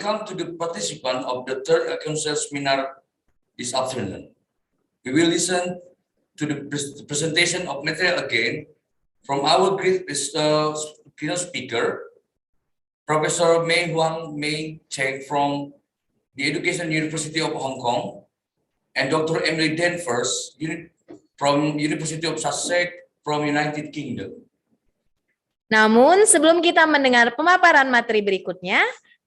welcome to the participant of the third council seminar this afternoon. We will listen to the presentation of material again from our great keynote speaker, Professor Mei Huang Mei Cheng from the Education University of Hong Kong, and Dr. Emily Danvers from University of Sussex from United Kingdom. Namun, sebelum kita mendengar pemaparan materi berikutnya,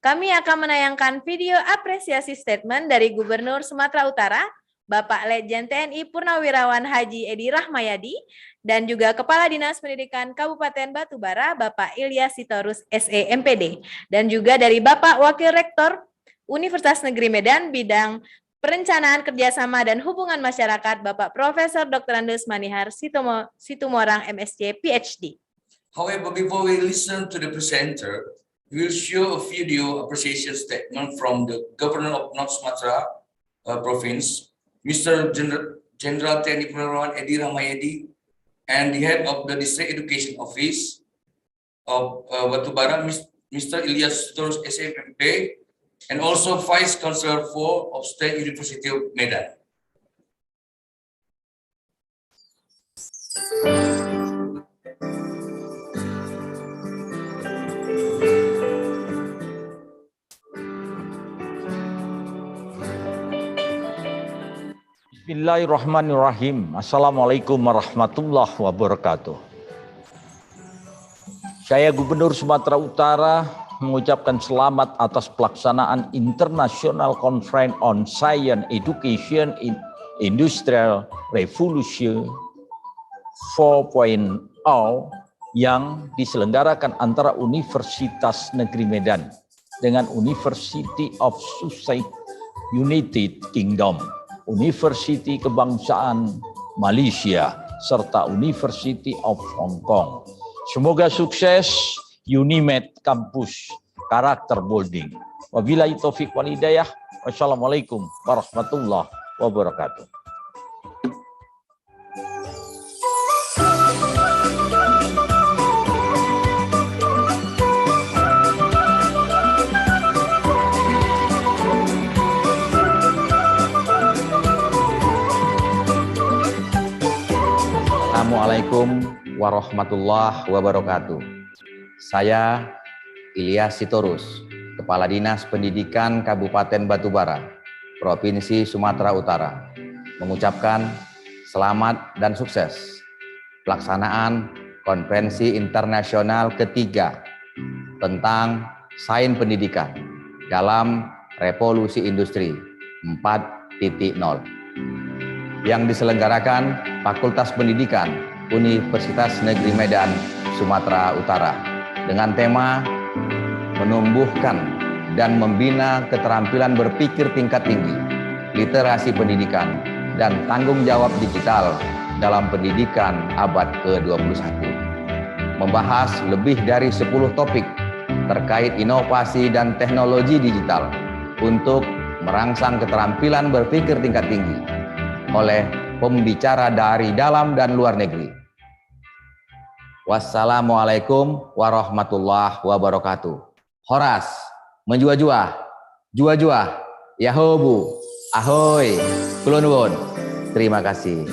kami akan menayangkan video apresiasi statement dari Gubernur Sumatera Utara, Bapak Letjen TNI Purnawirawan Haji Edi Rahmayadi, dan juga Kepala Dinas Pendidikan Kabupaten Batubara, Bapak Ilyas Sitorus SE MPD, dan juga dari Bapak Wakil Rektor Universitas Negeri Medan, bidang Perencanaan Kerjasama dan Hubungan Masyarakat, Bapak Profesor Dr. Andes Manihar Situmorang MSc PhD. However, before we listen to the presenter, we will show a video appreciation statement from the Governor of North Sumatra Province, Mr. General TNI Purnawirawan Edi Rahmayadi, and the head of the District Education Office of Batubara, Mr. Ilyas Sitorus SMMP, and also Vice Chancellor of State University of Medan. Bismillahirrahmanirrahim. Assalamualaikum warahmatullahi wabarakatuh. Saya Gubernur Sumatera Utara mengucapkan selamat atas pelaksanaan International Conference on Science Education in Industrial Revolution 4.0 yang diselenggarakan antara Universitas Negeri Medan dengan University of Sussex United Kingdom, University Kebangsaan Malaysia, serta University of Hong Kong. Semoga sukses Unimed Kampus Karakter Building. Wabillahi taufiq wal hidayah. Wassalamualaikum warahmatullahi wabarakatuh. Assalamualaikum warahmatullahi wabarakatuh. Saya Ilyas Sitorus, Kepala Dinas Pendidikan Kabupaten Batubara, Provinsi Sumatera Utara, mengucapkan selamat dan sukses pelaksanaan Konferensi Internasional ketiga tentang Sains Pendidikan dalam Revolusi Industri 4.0 yang diselenggarakan Fakultas Pendidikan Universitas Negeri Medan, Sumatera Utara dengan tema menumbuhkan dan membina keterampilan berpikir tingkat tinggi, literasi pendidikan, dan tanggung jawab digital dalam pendidikan abad ke-21. Membahas lebih dari 10 topik terkait inovasi dan teknologi digital untuk merangsang keterampilan berpikir tingkat tinggi oleh pembicara dari dalam dan luar negeri. Wassalamualaikum warahmatullahi wabarakatuh. Horas, menjua-jua, jua-jua, yahobu, ahoy, kulon nuwun. Terima kasih.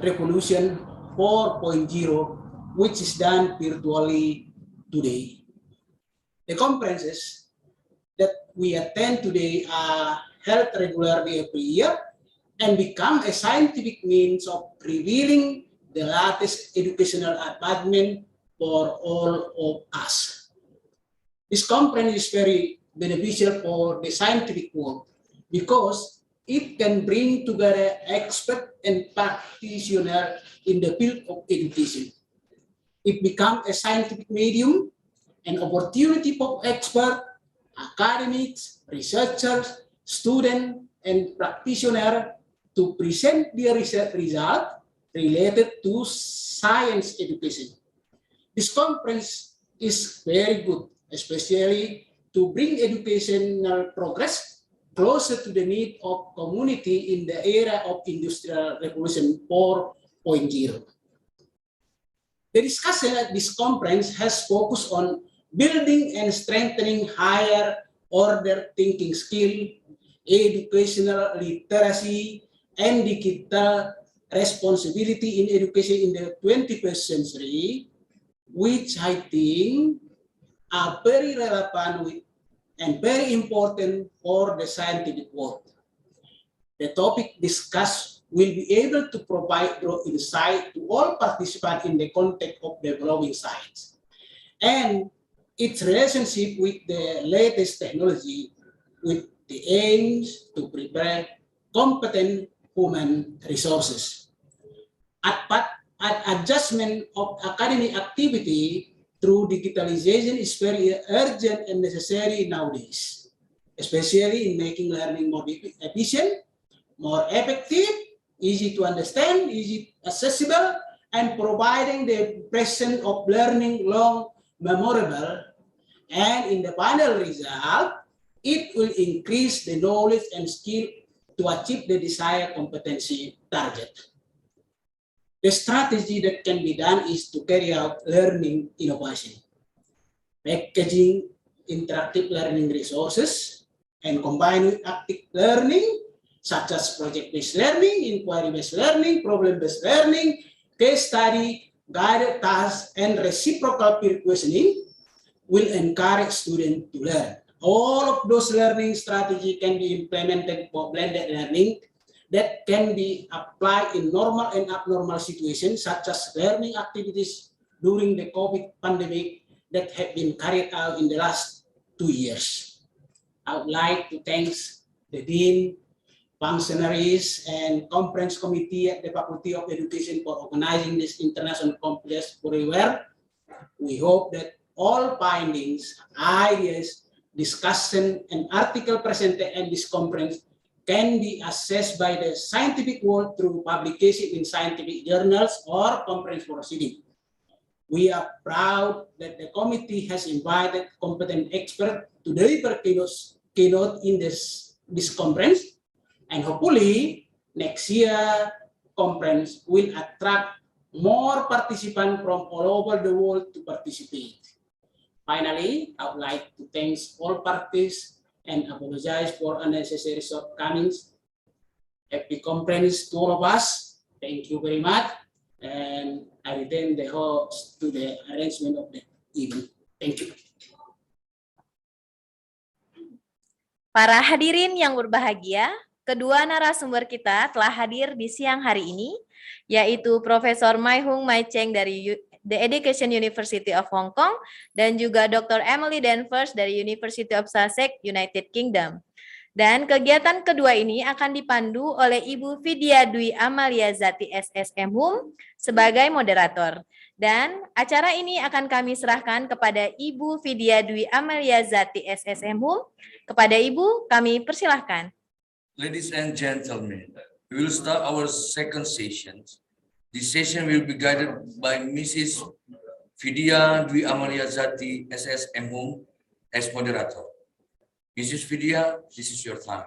Revolution 4.0, which is done virtually today. The conferences that we attend today are held regularly every year and become a scientific means of revealing the latest educational advancement for all of us. This conference is very beneficial for the scientific world because it can bring together experts and practitioners in the field of education. It becomes a scientific medium, an opportunity for experts, academics, researchers, students, and practitioners to present their research results related to science education. This conference is very good, especially to bring educational progress closer to the need of community in the era of Industrial Revolution 4.0. The discussion at this conference has focused on building and strengthening higher order thinking skill, educational literacy, and digital responsibility in education in the 21st century, which I think are very relevant and very important for the scientific world. The topic discussed will be able to provide broad insight to all participants in the context of developing science and its relationship with the latest technology with the aims to prepare competent human resources. Adjustment of academic activity through digitalization is very urgent and necessary nowadays, especially in making learning more efficient, more effective, easy to understand, easy accessible, and providing the impression of learning long memorable. And in the final result, it will increase the knowledge and skill to achieve the desired competency target. The strategy that can be done is to carry out learning innovation, packaging interactive learning resources, and combine with active learning, such as project-based learning, inquiry-based learning, problem-based learning, case study, guided tasks, and reciprocal peer questioning will encourage students to learn. All of those learning strategies can be implemented for blended learning that can be applied in normal and abnormal situations, such as learning activities during the COVID pandemic that have been carried out in the last 2 years. I would like to thank the Dean, functionaries, and conference committee at the Faculty of Education for organizing this international conference very well. We hope that all findings, ideas, discussion, and article presented at this conference can be assessed by the scientific world through publication in scientific journals or conference proceedings. We are proud that the committee has invited competent experts to deliver keynote in this conference, and hopefully next year conference will attract more participants from all over the world to participate. Finally, I would like to thank all parties and apologize for unnecessary shortcomings. Happy conference to all of us. Thank you very much. And I return the host to the arrangement of the event. Thank you. Para hadirin yang berbahagia, kedua narasumber kita telah hadir di siang hari ini, yaitu Profesor Mai Hung Mai Cheng dari The Education University of Hong Kong dan juga Dr. Emily Danvers dari University of Sussex, United Kingdom. Dan kegiatan kedua ini akan dipandu oleh Ibu Vidya Dwi Amalia Zati SSM Hum sebagai moderator. Dan acara ini akan kami serahkan kepada Ibu Vidya Dwi Amalia Zati SSM Hum. Kepada Ibu, kami persilahkan. Ladies and gentlemen, we will start our second session. This session will be guided by Mrs. Vidya Dwi Amalia Zati SSM Hum as moderator. Mrs. Vidya, this is your time.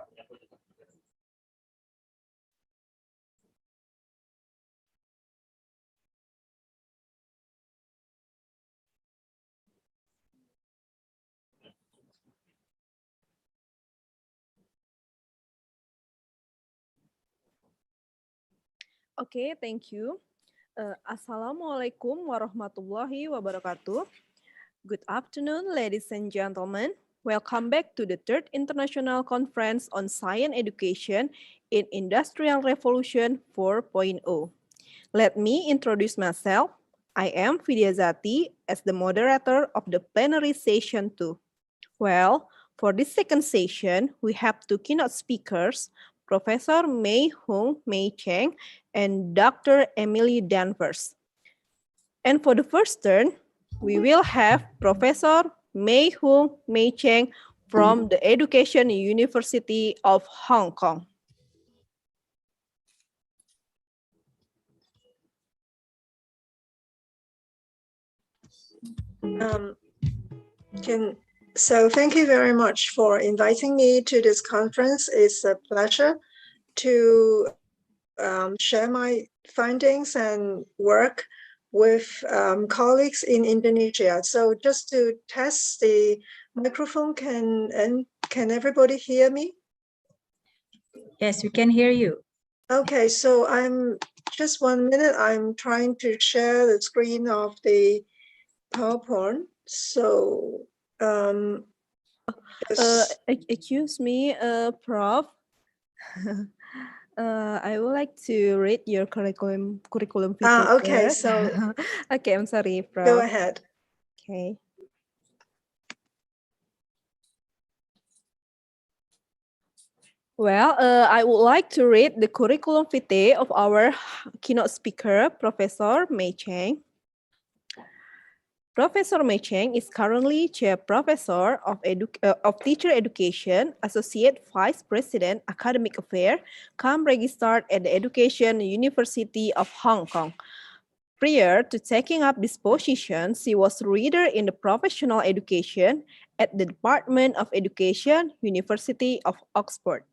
Okay, thank you. Assalamualaikum warahmatullahi wabarakatuh. Good afternoon, ladies and gentlemen. Welcome back to the third International Conference on Science Education in Industrial Revolution 4.0. Let me introduce myself. I am Vidya Zati as the moderator of the plenary session 2. Well, for this second session, we have two keynote speakers, Professor Mei Hung Mei Cheng and Dr. Emily Danvers. And for the first turn, we will have Professor Mei Hung Mei Cheng from the Education University of Hong Kong. So thank you very much for inviting me to this conference. It's a pleasure to share my findings and work with colleagues in Indonesia. So just to test the microphone, can everybody hear me? Yes, we can hear you. Okay, so I'm just 1 minute. I'm trying to share the screen of the PowerPoint. So Excuse me, Prof. I would like to read your curriculum vitae. okay, so okay, I'm sorry, Prof. go ahead. Okay. Well, I would like to read the curriculum vitae of our keynote speaker, Professor Mei Cheng. Professor Mei Cheng is currently Chair Professor of Teacher Education, Associate Vice President Academic Affairs, registered at the Education University of Hong Kong. Prior to taking up this position, she was Reader in the Professional Education at the Department of Education, University of Oxford.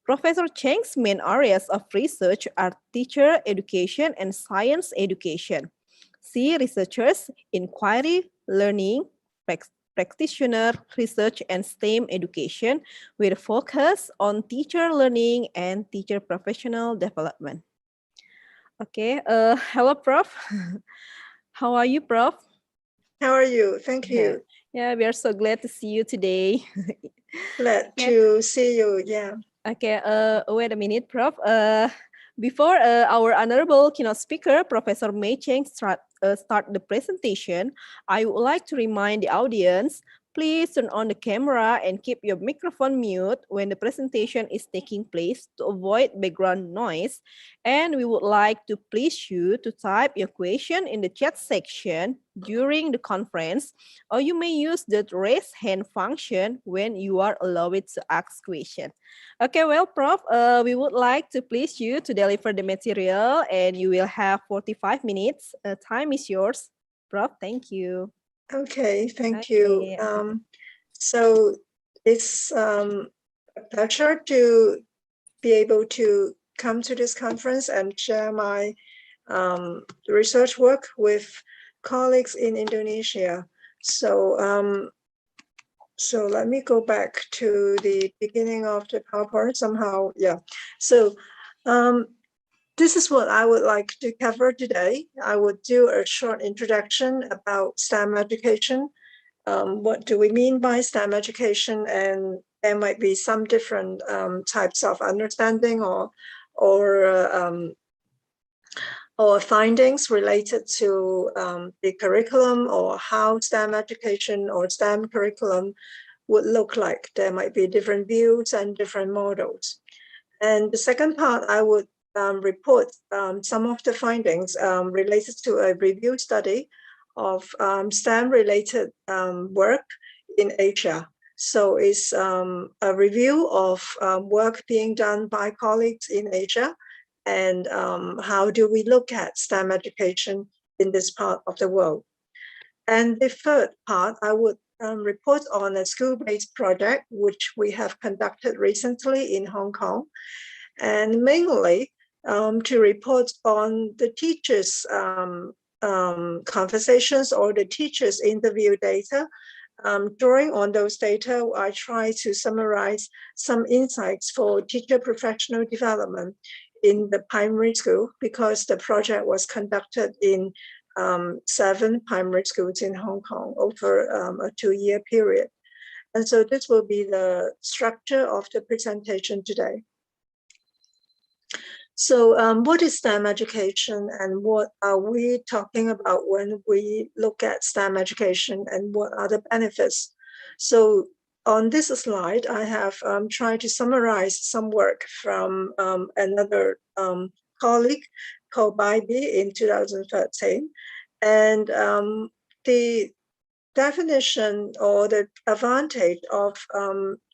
Professor Cheng's main areas of research are teacher education and science education. She researches inquiry, learning, practitioner research, and STEM education with a focus on teacher learning and teacher professional development. Okay, hello, Prof. How are you, Prof? How are you? Thank you. Yeah, we are so glad to see you today. Glad to see you. Yeah. Okay, wait a minute, Prof. Before our honorable keynote speaker, Professor Mei Cheng, start the presentation, I would like to remind the audience, please turn on the camera and keep your microphone mute when the presentation is taking place to avoid background noise. And we would like to please you to type your question in the chat section during the conference, or you may use the raise hand function when you are allowed to ask questions. Okay, well, Prof, we would like to please you to deliver the material, and you will have 45 minutes. Time is yours. Prof, thank you. Okay, thank you. So it's a pleasure to be able to come to this conference and share my research work with colleagues in Indonesia. So so let me go back to the beginning of the PowerPoint somehow. Yeah. So this is what I would like to cover today. I would do a short introduction about STEM education. What do we mean by STEM education? And there might be some different types of understanding or findings related to the curriculum or how STEM education or STEM curriculum would look like. There might be different views and different models. And the second part, I would report some of the findings related to a review study of STEM-related work in Asia. So it's a review of work being done by colleagues in Asia, and how do we look at STEM education in this part of the world. And the third part, I would report on a school-based project which we have conducted recently in Hong Kong, and mainly to report on the teachers' conversations or the teachers' interview data. Drawing on those data, I try to summarize some insights for teacher professional development in the primary school, because the project was conducted in 7 primary schools in Hong Kong over a 2-year period. And so this will be the structure of the presentation today. So what is STEM education, and what are we talking about when we look at STEM education, and what are the benefits? So on this slide, I have tried to summarize some work from another colleague called Bybee in 2013. And the definition or the advantage of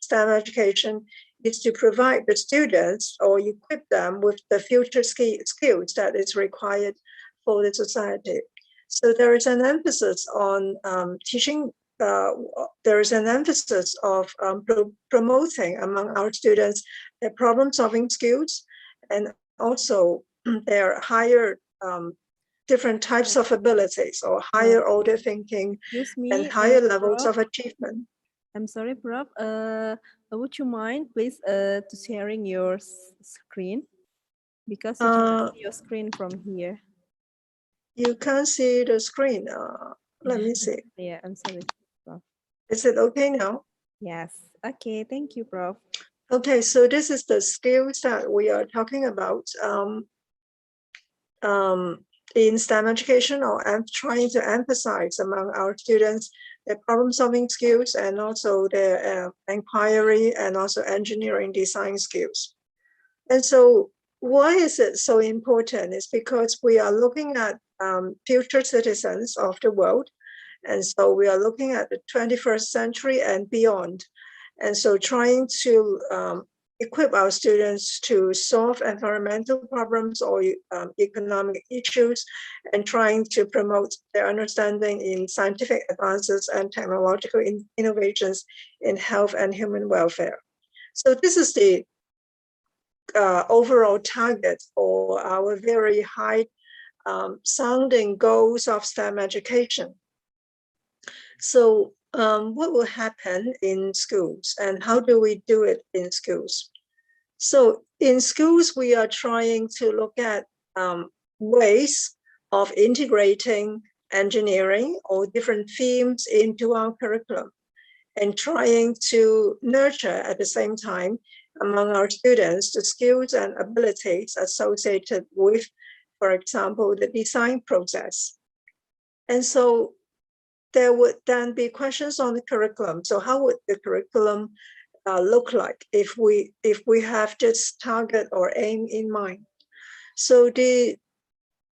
STEM education is to provide the students or equip them with the future skills that is required for the society. So there is an emphasis on teaching. There is an emphasis of promoting among our students their problem-solving skills, and also their higher different types of abilities, or higher order thinking and higher levels of achievement. I'm sorry, Prof. Would you mind, please, to sharing your screen? Because you can see your screen from here. You can't see the screen. Let me see. Yeah, I'm sorry, Prof. Is it okay now? Yes. Okay, thank you, Prof. Okay, so this is the skills that we are talking about in STEM education, or I'm trying to emphasize among our students their problem-solving skills, and also their inquiry, and also engineering design skills. And so why is it so important? It's because we are looking at future citizens of the world. And so we are looking at the 21st century and beyond. And so trying to equip our students to solve environmental problems or economic issues, and trying to promote their understanding in scientific advances and technological innovations in health and human welfare. So this is the overall target for our very high sounding goals of STEM education. So what will happen in schools, and how do we do it in schools? So in schools, we are trying to look at ways of integrating engineering or different themes into our curriculum, and trying to nurture at the same time among our students the skills and abilities associated with, for example, the design process. And so there would then be questions on the curriculum. So how would the curriculum look like if we have this target or aim in mind? So the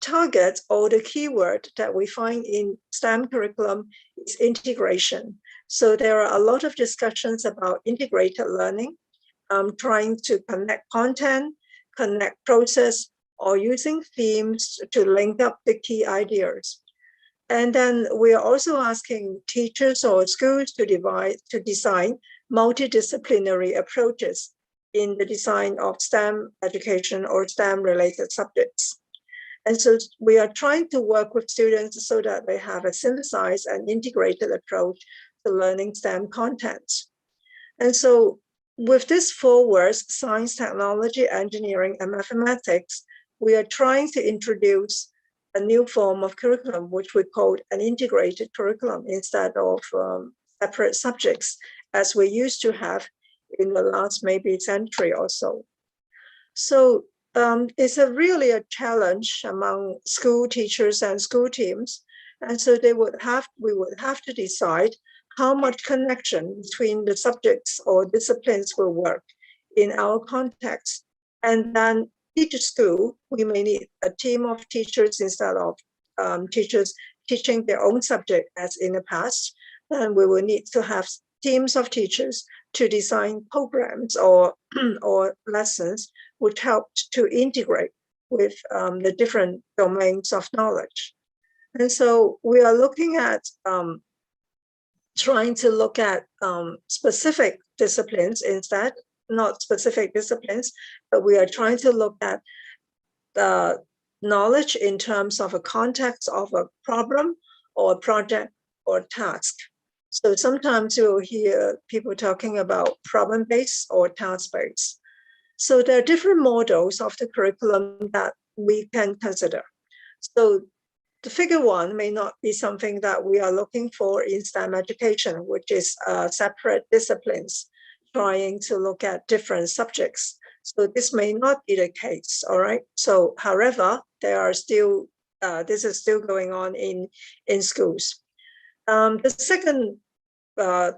target or the keyword that we find in STEM curriculum is integration. So there are a lot of discussions about integrated learning, trying to connect content, connect process, or using themes to link up the key ideas. And then we are also asking teachers or schools to design multidisciplinary approaches in the design of STEM education or STEM related subjects. And so we are trying to work with students so that they have a synthesized and integrated approach to learning STEM content. And so with these 4 words, science, technology, engineering, and mathematics, we are trying to introduce a new form of curriculum, which we call an integrated curriculum instead of separate subjects, as we used to have in the last maybe century or so. So it's really a challenge among school teachers and school teams. And so we would have to decide how much connection between the subjects or disciplines will work in our context. And then each school, we may need a team of teachers instead of teachers teaching their own subject as in the past. And we will need to have teams of teachers to design programs or lessons which help to integrate with the different domains of knowledge. And so we are looking at trying to look at specific disciplines instead, not specific disciplines, but we are trying to look at the knowledge in terms of a context of a problem or a project or task. So sometimes you'll hear people talking about problem-based or task-based. So there are different models of the curriculum that we can consider. So the figure 1 may not be something that we are looking for in STEM education, which is separate disciplines trying to look at different subjects. So this may not be the case, all right? So however, there are still, this is still going on in schools. The second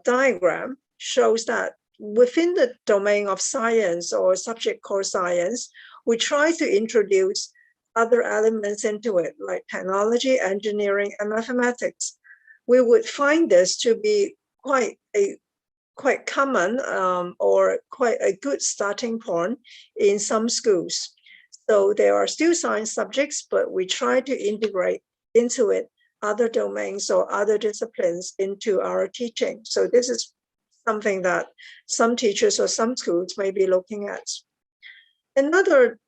diagram shows that within the domain of science or subject called science, we try to introduce other elements into it, like technology, engineering, and mathematics. We would find this to be quite common or quite a good starting point in some schools. So there are still science subjects, but we try to integrate into it other domains or other disciplines into our teaching. So this is something that some teachers or some schools may be looking at. Another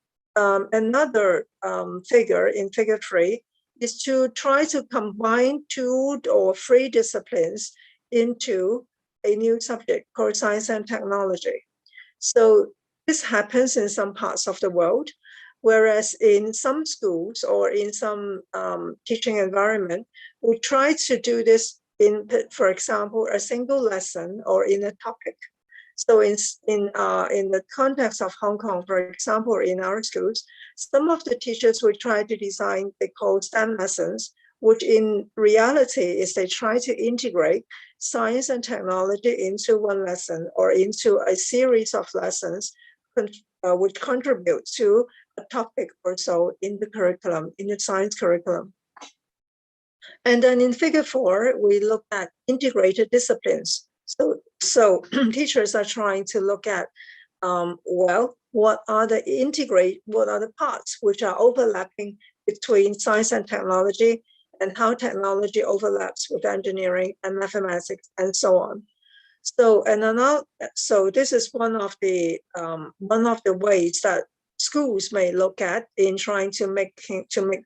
figure in figure 3 is to try to combine 2 or 3 disciplines into a new subject called science and technology. So this happens in some parts of the world, whereas in some schools or in some teaching environment, we try to do this in, for example, a single lesson or in a topic. So in the context of Hong Kong, for example, in our schools, some of the teachers will try to design they call STEM lessons, which in reality is they try to integrate science and technology into one lesson or into a series of lessons which contribute to a topic or so in the curriculum, in the science curriculum. And then in figure 4, we look at integrated disciplines. So teachers are trying to look at, well, what are the parts which are overlapping between science and technology, and how technology overlaps with engineering and mathematics and so on. So so this is one of the ways that schools may look at in trying to make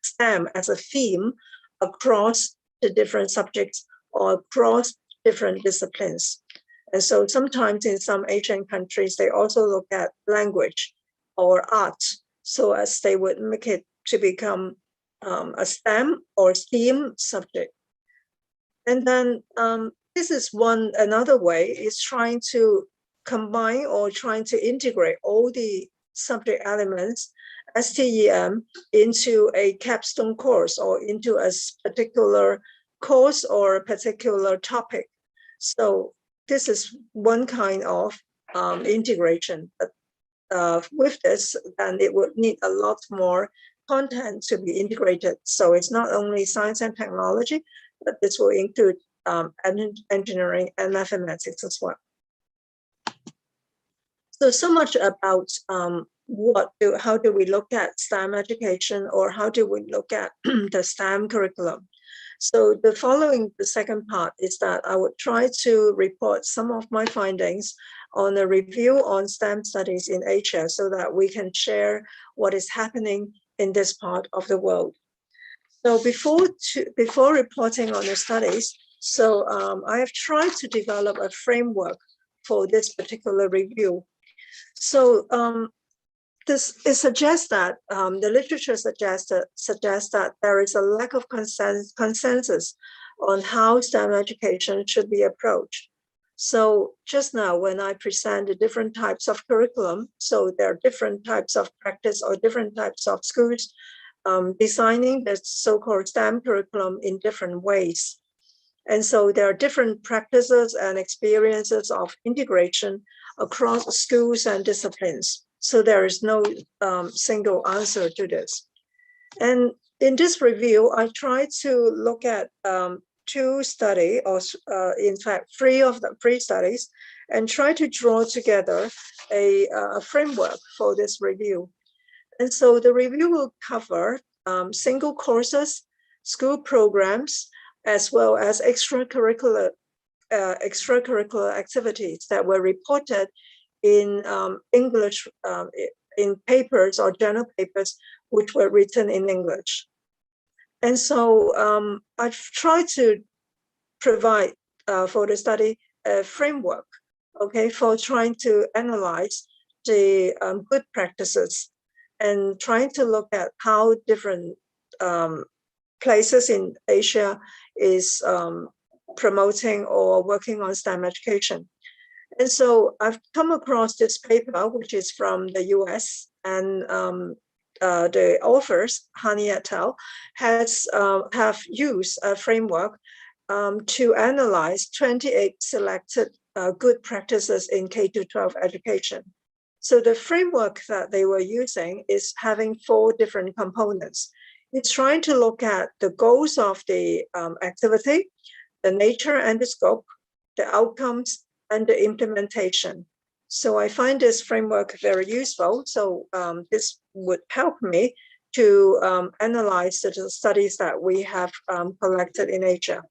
STEM as a theme across the different subjects or across different disciplines. And so sometimes in some Asian countries, they also look at language or art, so as they would make it to become a STEM or STEAM subject. And then this is another way is trying to combine or trying to integrate all the subject elements, STEM, into a capstone course or into a particular course or a particular topic. So this is one kind of integration. But with this, then it would need a lot more content to be integrated. So it's not only science and technology, but this will include engineering and mathematics as well. So much about how do we look at STEM education, or how do we look at the STEM curriculum? So the second part is that I would try to report some of my findings on a review on STEM studies in Asia, so that we can share what is happening in this part of the world. So before reporting on the studies, so I have tried to develop a framework for this particular review. So it suggests that the literature suggests that there is a lack of consensus on how STEM education should be approached. So just now, when I present the different types of curriculum, so there are different types of practice or different types of schools designing the so-called STEM curriculum in different ways. And so there are different practices and experiences of integration across schools and disciplines. So there is no single answer to this. And in this review, I tried to look at two studies, or in fact, three studies, and try to draw together a framework for this review. And so the review will cover single courses, school programs, as well as extracurricular activities that were reported in English, in papers or journal papers, which were written in English. And so I've tried to provide for the study a framework, okay, for trying to analyze the good practices and trying to look at how different places in Asia is promoting or working on STEM education. And so I've come across this paper, which is from the US, and the authors, Hani et al., have used a framework to analyze 28 selected good practices in K-12 education. So the framework that they were using is having 4 different components. It's trying to look at the goals of the activity, the nature and the scope, the outcomes, and the implementation. So I find this framework very useful. So this would help me to analyze the studies that we have collected in Asia.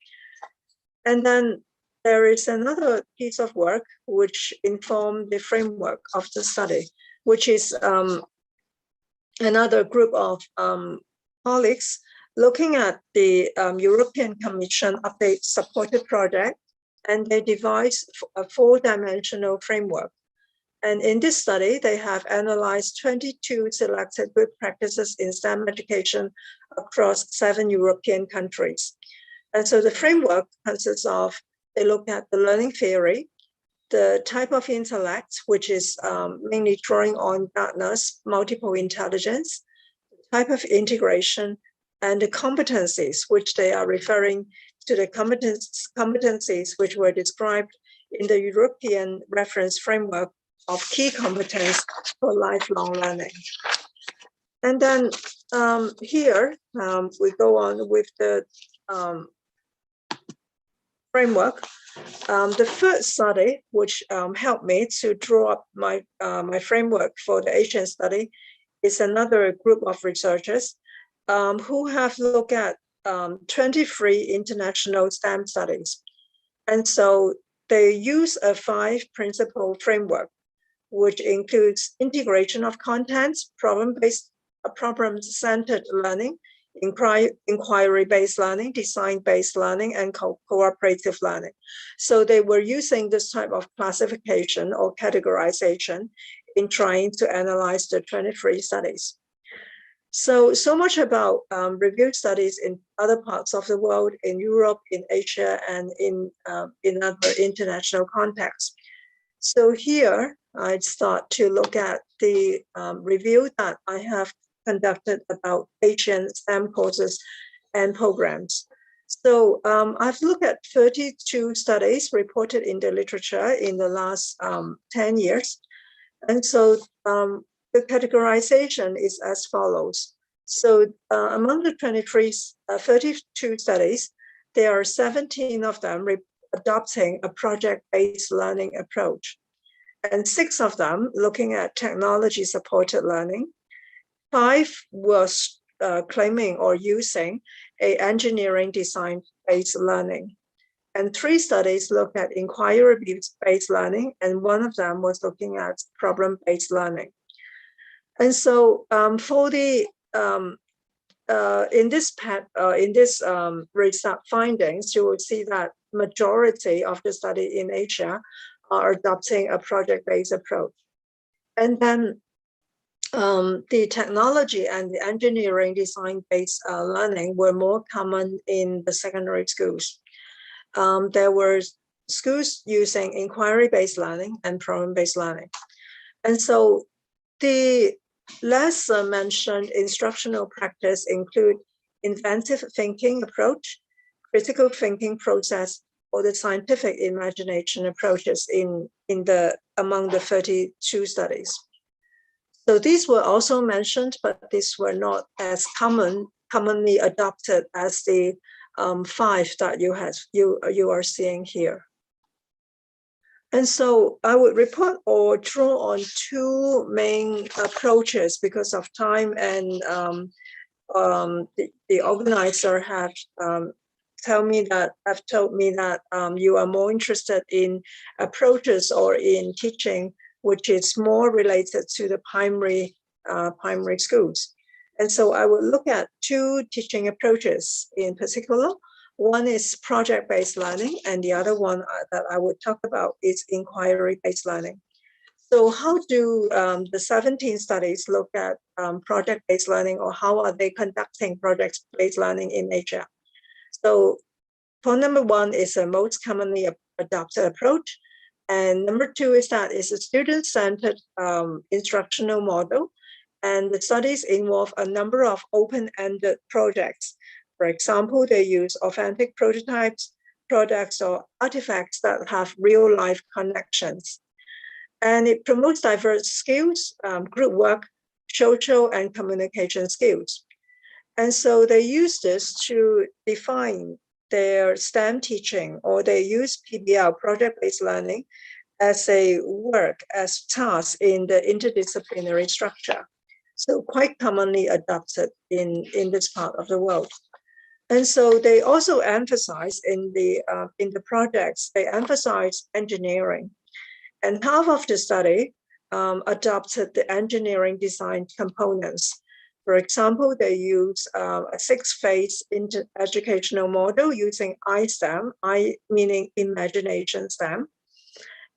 And then there is another piece of work which informed the framework of the study, which is another group of colleagues looking at the European Commission update supported project, and they devised a 4-dimensional framework. And in this study, they have analyzed 22 selected good practices in STEM education across 7 European countries. And so the framework consists of, they look at the learning theory, the type of intellect, which is mainly drawing on Gartner's multiple intelligence, type of integration, and the competencies, which they are referring to the competencies which were described in the European reference framework of key competence for lifelong learning. And then here we go on with the framework. The first study, which helped me to draw up my framework for the Asian study, is another group of researchers who have looked at 23 international STEM studies. And so they use a 5-principle framework, which includes integration of contents, problem-centered learning, inquiry-based learning, design-based learning, and cooperative learning. So they were using this type of classification or categorization in trying to analyze the 23 studies. So much about review studies in other parts of the world, in Europe, in Asia, and in other international contexts. So here, I'd start to look at the review that I have conducted about Asian STEM courses and programs. So I've looked at 32 studies reported in the literature in the last 10 years. And so the categorization is as follows. So among the 32 studies, there are 17 of them adopting a project-based learning approach, and 6 of them looking at technology-supported learning. 5 was claiming or using an engineering design-based learning. And 3 studies looked at inquiry-based learning, and 1 of them was looking at problem-based learning. And so for the in this research findings, you will see that majority of the study in Asia are adopting a project-based approach. And then the technology and the engineering design-based learning were more common in the secondary schools. There were schools using inquiry-based learning and problem-based learning. And so the less mentioned instructional practice include inventive thinking approach, critical thinking process, or the scientific imagination approaches among the 32 studies. So these were also mentioned, but these were not as commonly adopted as the 5 that you are seeing here. And so I would report or draw on 2 main approaches because of time, and the organizer have told me that you are more interested in approaches or in teaching which is more related to the primary schools. And so I will look at 2 teaching approaches in particular. One is project-based learning, and the other one that I would talk about is inquiry-based learning. So how do the 17 studies look at project-based learning, or how are they conducting project-based learning in Asia? So point number one is the most commonly adopted approach. And number two is that it's a student-centered instructional model. And the studies involve a number of open-ended projects. For example, they use authentic prototypes, products, or artifacts that have real-life connections. And it promotes diverse skills, group work, social and communication skills. And so they use this to define their STEM teaching, or they use PBL, project-based learning, as a work, as tasks in the interdisciplinary structure. So quite commonly adopted in this part of the world. And so they also emphasize in the projects, they emphasize engineering. And half of the study adopted the engineering design components. For example, they use a 6-phase educational model using iSTEM, I meaning imagination STEM.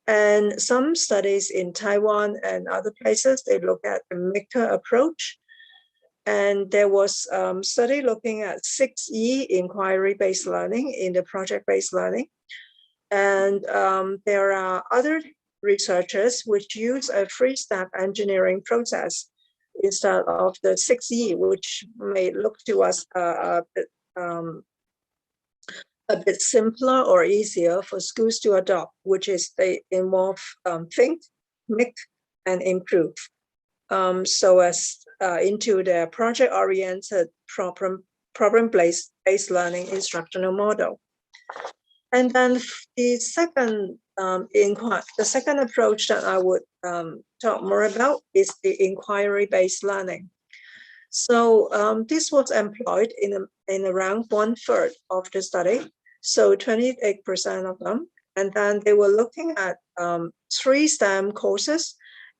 And some studies in Taiwan and other places, they look at the maker approach. And there was a study looking at 6E, inquiry-based learning, in the project-based learning. And there are other researchers which use a 3-step engineering process instead of the 6E, which may look to us a bit simpler or easier for schools to adopt, which is they involve think, make, and improve. So as into the project-oriented problem-based learning instructional model. And then the second approach that I would talk more about is the inquiry-based learning. So this was employed in around 1/3 of the study, so 28% of them. And then they were looking at 3 STEM courses,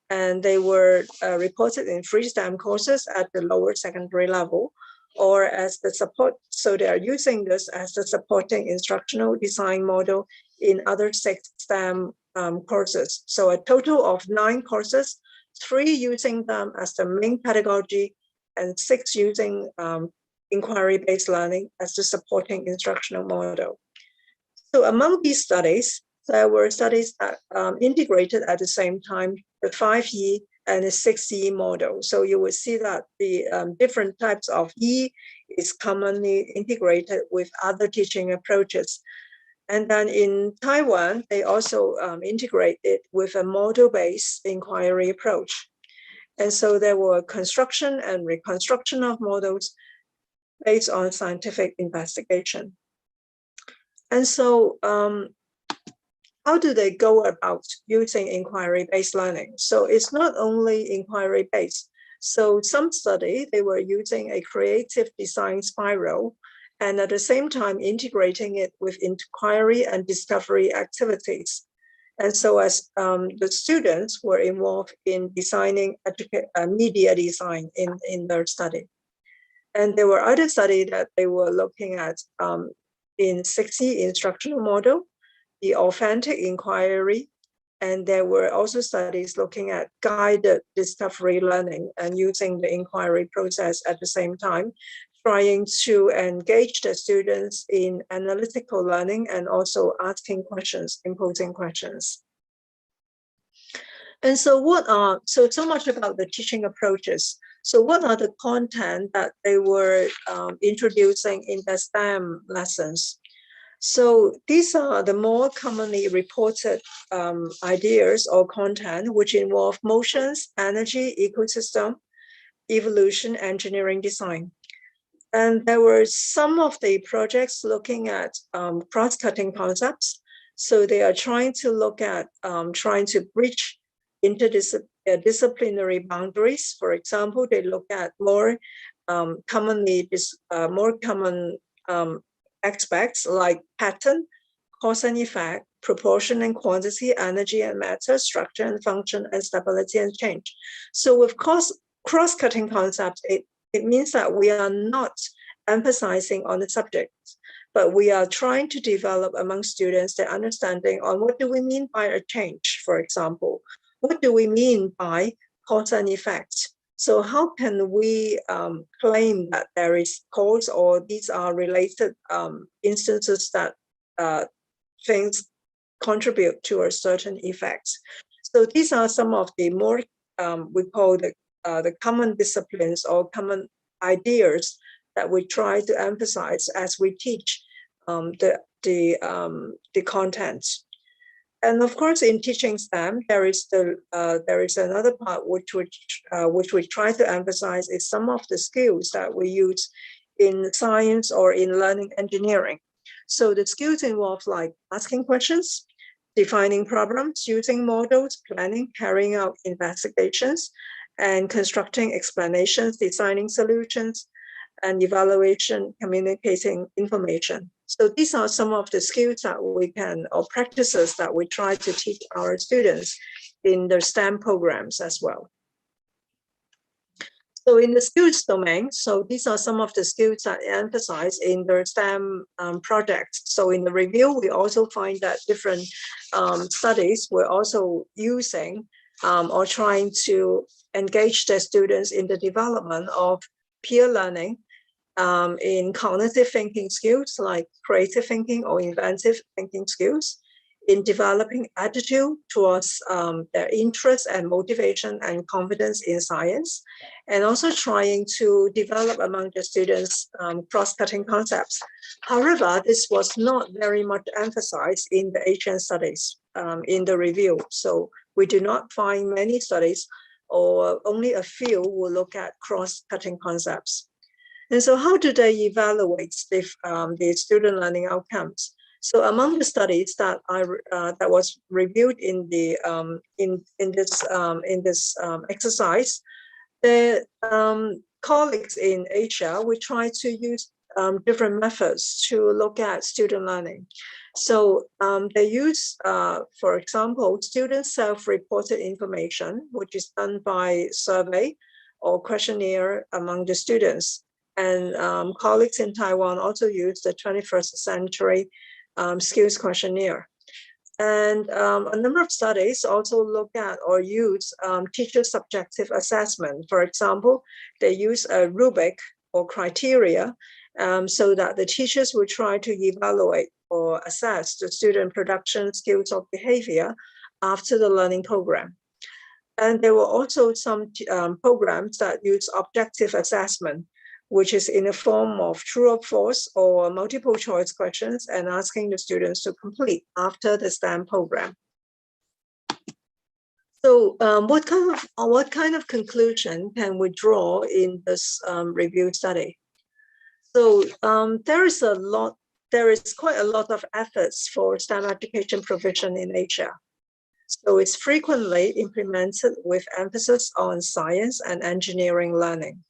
and they were reported in 3 STEM courses at the lower secondary level, or as the support. So they are using this as the supporting instructional design model in other 6 STEM courses. So a total of 9 courses, 3 using them as the main pedagogy, and 6 using inquiry-based learning as the supporting instructional model. So among these studies, there were studies that integrated at the same time the 5E and the 6E model. So you will see that the different types of E is commonly integrated with other teaching approaches. And then in Taiwan, they also integrate it with a model-based inquiry approach. And so there were construction and reconstruction of models based on scientific investigation. And so how do they go about using inquiry-based learning? So it's not only inquiry-based. So some study, they were using a creative design spiral, and at the same time integrating it with inquiry and discovery activities. And so as the students were involved in designing media design in their study. And there were other studies that they were looking at in 6E instructional model, the authentic inquiry, and there were also studies looking at guided discovery learning and using the inquiry process at the same time, trying to engage the students in analytical learning and also asking questions, imposing questions. And so so much about the teaching approaches. So what are the content that they were introducing in the STEM lessons? So these are the more commonly reported ideas or content, which involve motions, energy, ecosystem, evolution, engineering, design. And there were some of the projects looking at cross-cutting concepts. So they are trying to look at trying to bridge interdisciplinary boundaries. For example, they look at more common aspects like pattern, cause and effect, proportion and quantity, energy and matter, structure and function, and stability and change. So with cross-cutting concepts, it means that we are not emphasizing on the subject, but we are trying to develop among students their understanding on what do we mean by a change, for example. what do we mean by cause and effect? So how can we claim that there is cause, or these are related instances that things contribute to a certain effect? So these are some of the more we call the common disciplines or common ideas that we try to emphasize as we teach the contents. And of course, in teaching STEM, there is another part which we try to emphasize is some of the skills that we use in science or in learning engineering. So the skills involve like asking questions, defining problems, using models, planning, carrying out investigations, and constructing explanations, designing solutions, and evaluation, communicating information. So these are some of the skills that we can, or practices that we try to teach our students in the STEM programs as well. So in the skills domain, so these are some of the skills that emphasize in the STEM projects. So in the review, we also find that different studies were also using or trying to engage their students in the development of peer learning in cognitive thinking skills like creative thinking or inventive thinking skills, in developing attitude towards their interest and motivation and confidence in science, and also trying to develop among the students cross-cutting concepts. However, this was not very much emphasized in the Asian studies in the review. So we do not find many studies, or only a few will look at cross-cutting concepts. And so how do they evaluate the student learning outcomes? So among the studies that that was reviewed in the in this exercise, the colleagues in Asia, we try to use different methods to look at student learning. So they use, for example, student self-reported information, which is done by survey or questionnaire among the students. And colleagues in Taiwan also use the 21st century skills questionnaire. And a number of studies also look at or use teacher subjective assessment. For example, they use a rubric or criteria so that the teachers will try to evaluate or assess the student production skills or behavior after the learning program. And there were also some programs that use objective assessment, which is in the form of true or false or multiple choice questions and asking the students to complete after the STEM program. So what kind of conclusion can we draw in this review study? So there is quite a lot of efforts for STEM education provision in Asia. So it's frequently implemented with emphasis on science and engineering learning.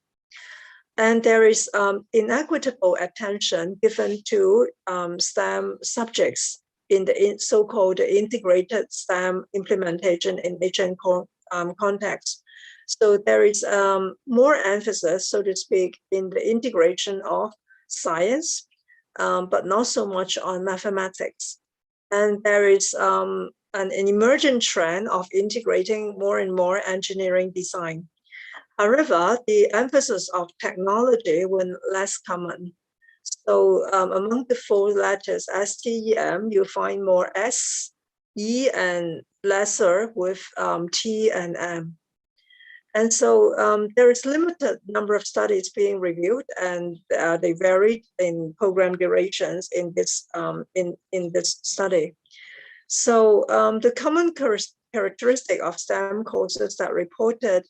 And there is inequitable attention given to STEM subjects in the so-called integrated STEM implementation in Asian context. So there is more emphasis, so to speak, in the integration of science, but not so much on mathematics. And there is an emergent trend of integrating more and more engineering design. However, the emphasis of technology was less common. So among the four letters STEM, you find more S, E, and lesser with T and M. And so there is limited number of studies being reviewed, and they vary in program durations in this study. So the common characteristic of STEM courses that reported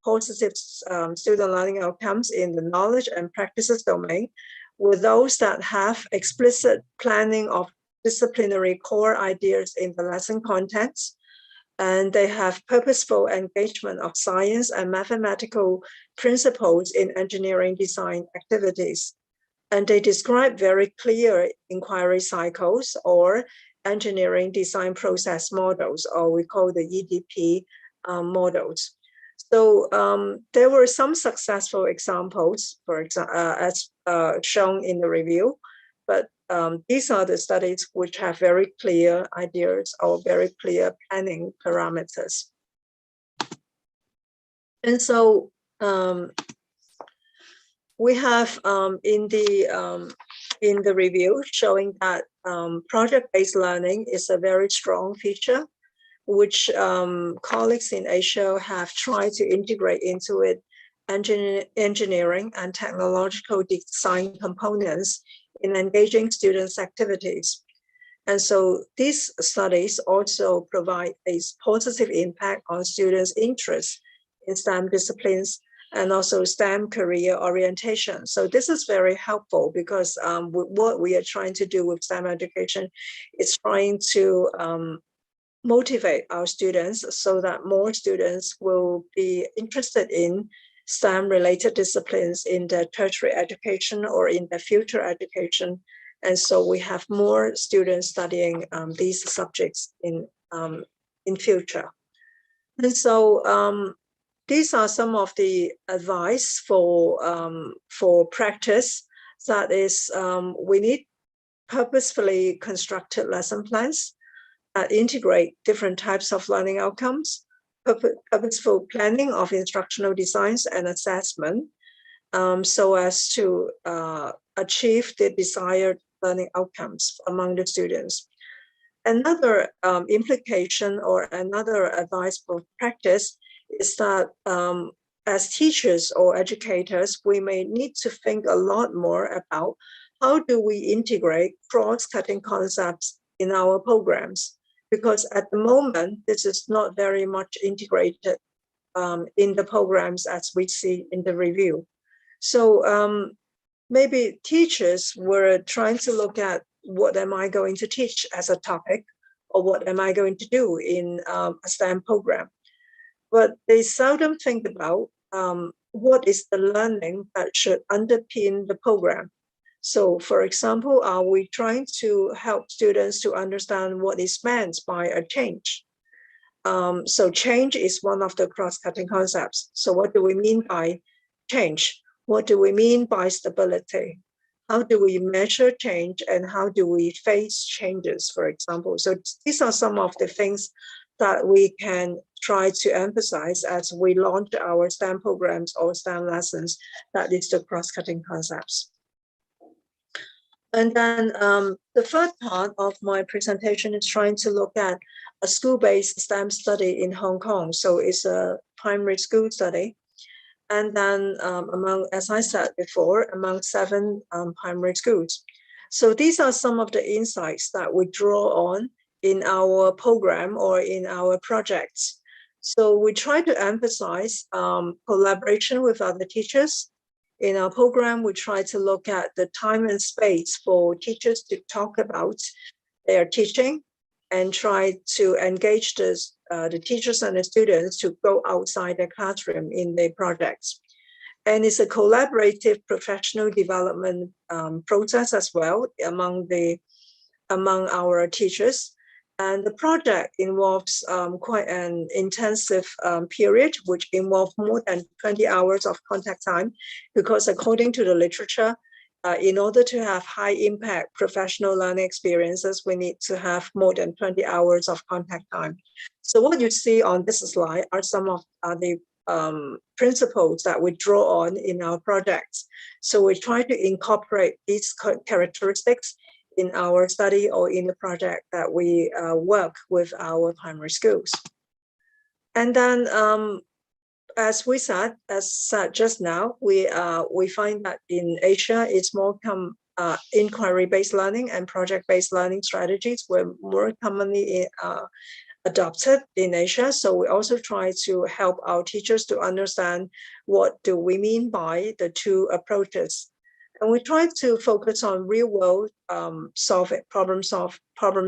positive student learning outcomes in the knowledge and practices domain were those that have explicit planning of disciplinary core ideas in the lesson contents, and they have purposeful engagement of science and mathematical principles in engineering design activities. And they describe very clear inquiry cycles or engineering design process models, or we call the EDP models. So there were some successful examples, for example, as shown in the review, but these are the studies which have very clear ideas or very clear planning parameters. And so we have in the review showing that project-based learning is a very strong feature, which colleagues in Asia have tried to integrate into it engineering and technological design components in engaging students' activities. And so these studies also provide a positive impact on students' interest in STEM disciplines and also STEM career orientation. So this is very helpful because what we are trying to do with STEM education is trying to motivate our students so that more students will be interested in STEM-related disciplines in their tertiary education or in their future education. And so we have more students studying these subjects in future. And so these are some of the advice for practice. That is, we need purposefully constructed lesson plans that integrate different types of learning outcomes, purposeful planning of instructional designs and assessment, so as to achieve the desired learning outcomes among the students. Another implication or another advice for practice is that as teachers or educators, we may need to think a lot more about how do we integrate cross-cutting concepts in our programs, because at the moment, this is not very much integrated in the programs as we see in the review. So maybe teachers were trying to look at what am I going to teach as a topic, or what am I going to do in a STEM program? But they seldom think about what is the learning that should underpin the program. So for example, are we trying to help students to understand what is meant by a change? So change is one of the cross-cutting concepts. So what do we mean by change? What do we mean by stability? How do we measure change and how do we face changes, for example? So these are some of the things that we can try to emphasize as we launch our STEM programs or STEM lessons, that is the cross-cutting concepts. And then the third part of my presentation is trying to look at a school-based STEM study in Hong Kong. So it's a primary school study. And then among, as I said before, among 7 primary schools. So these are some of the insights that we draw on in our program or in our projects. So we try to emphasize collaboration with other teachers. In our program, we try to look at the time and space for teachers to talk about their teaching and try to engage the teachers and the students to go outside the classroom in their projects. And it's a collaborative professional development process as well among our teachers. And the project involves quite an intensive period, which involves more than 20 hours of contact time, because according to the literature, in order to have high impact professional learning experiences, we need to have more than 20 hours of contact time. So what you see on this slide are some of the principles that we draw on in our projects. So we try to incorporate these characteristics in our study or in the project that we work with our primary schools. And then as said just now, we find that in Asia, it's more inquiry-based learning and project-based learning strategies were more commonly adopted in Asia. So we also try to help our teachers to understand what do we mean by the two approaches. And we try to focus on real-world problem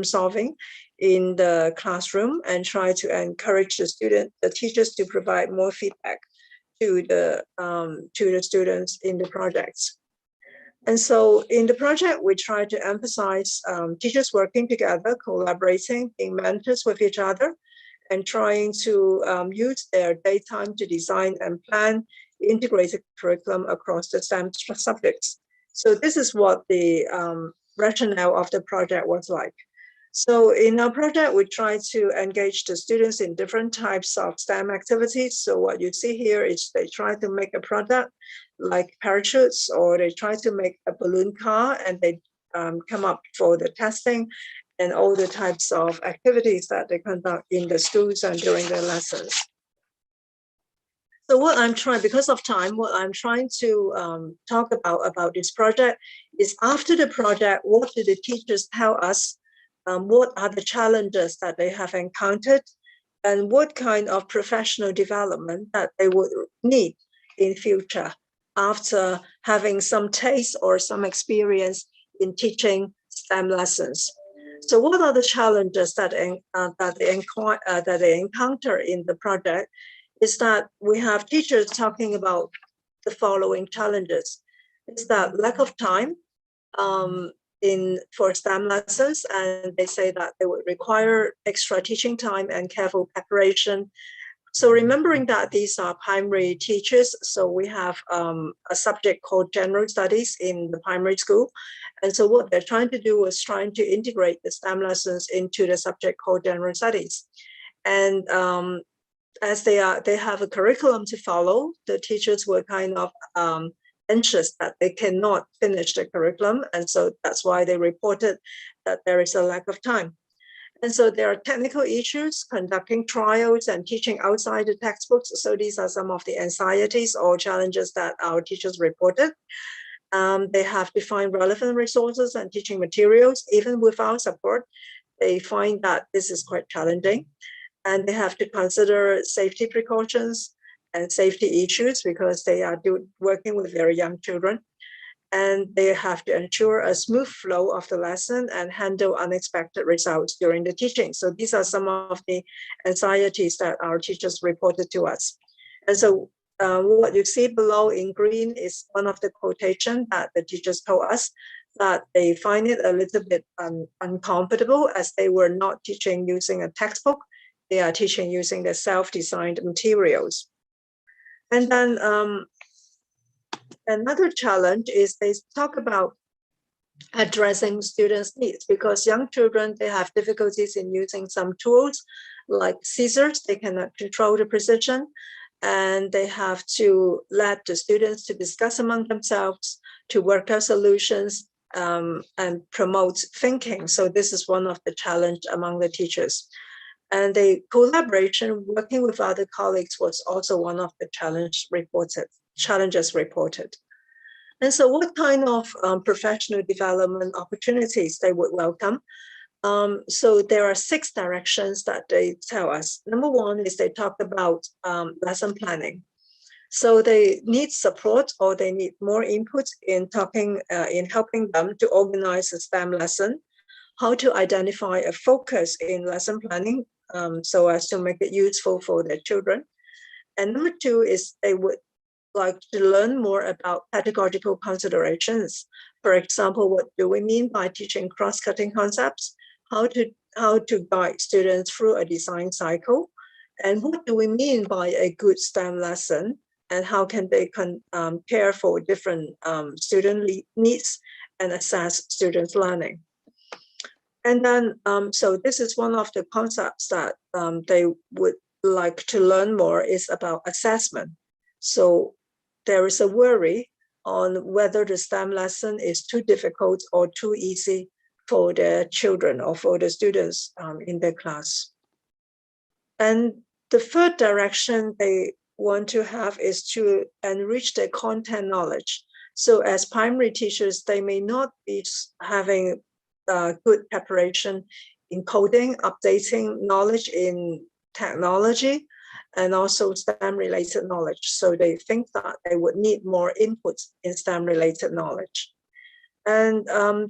solving in the classroom and try to encourage the teachers to provide more feedback to the students in the projects. And so in the project, we try to emphasize teachers working together, collaborating, being mentors with each other, and trying to use their daytime to design and plan integrated curriculum across the STEM subjects. So this is what the rationale of the project was like. So in our project, we try to engage the students in different types of STEM activities. So what you see here is they try to make a product like parachutes, or they try to make a balloon car, and they come up for the testing and all the types of activities that they conduct in the schools and during their lessons. So what I'm trying, because of time, what I'm trying to talk about this project is, after the project, what do the teachers tell us? What are the challenges that they have encountered, and what kind of professional development that they would need in future after having some taste or some experience in teaching STEM lessons. So what are the challenges that they encounter in the project is that we have teachers talking about the following challenges. It's that lack of time for STEM lessons, and they say that they would require extra teaching time and careful preparation. So remembering that these are primary teachers, so we have a subject called General Studies in the primary school. And so what they're trying to do is trying to integrate the STEM lessons into the subject called General Studies. And as they have a curriculum to follow, the teachers were kind of anxious that they cannot finish the curriculum. And so that's why they reported that there is a lack of time. And so there are technical issues, conducting trials and teaching outside the textbooks. So these are some of the anxieties or challenges that our teachers reported. They have to find relevant resources and teaching materials. Even without support, they find that this is quite challenging. And they have to consider safety precautions and safety issues because they are working with very young children. And they have to ensure a smooth flow of the lesson and handle unexpected results during the teaching. So these are some of the anxieties that our teachers reported to us. And so what you see below in green is one of the quotation that the teachers told us, that they find it a little bit uncomfortable as they were not teaching using a textbook. They are teaching using the self-designed materials. And then another challenge is they talk about addressing students' needs, because young children, they have difficulties in using some tools like scissors. They cannot control the precision, and they have to let the students to discuss among themselves, to work out solutions and promote thinking. So this is one of the challenge among the teachers. And the collaboration, working with other colleagues, was also one of the challenges reported. And so what kind of professional development opportunities they would welcome? So there are 6 directions that they tell us. Number one is they talk about lesson planning. So they need support, or they need more input in helping them to organize a STEM lesson, how to identify a focus in lesson planning so as to make it useful for their children. And number 2 is they would like to learn more about pedagogical considerations. For example, what do we mean by teaching cross-cutting concepts? How to guide students through a design cycle? And what do we mean by a good STEM lesson? And how can they care for different student needs and assess students' learning? And then, so this is one of the concepts that they would like to learn more, is about assessment. So there is a worry on whether the STEM lesson is too difficult or too easy for the children or for the students in their class. And the third direction they want to have is to enrich their content knowledge. So as primary teachers, they may not be having good preparation in coding, updating knowledge in technology, and also STEM-related knowledge. So they think that they would need more input in STEM-related knowledge. And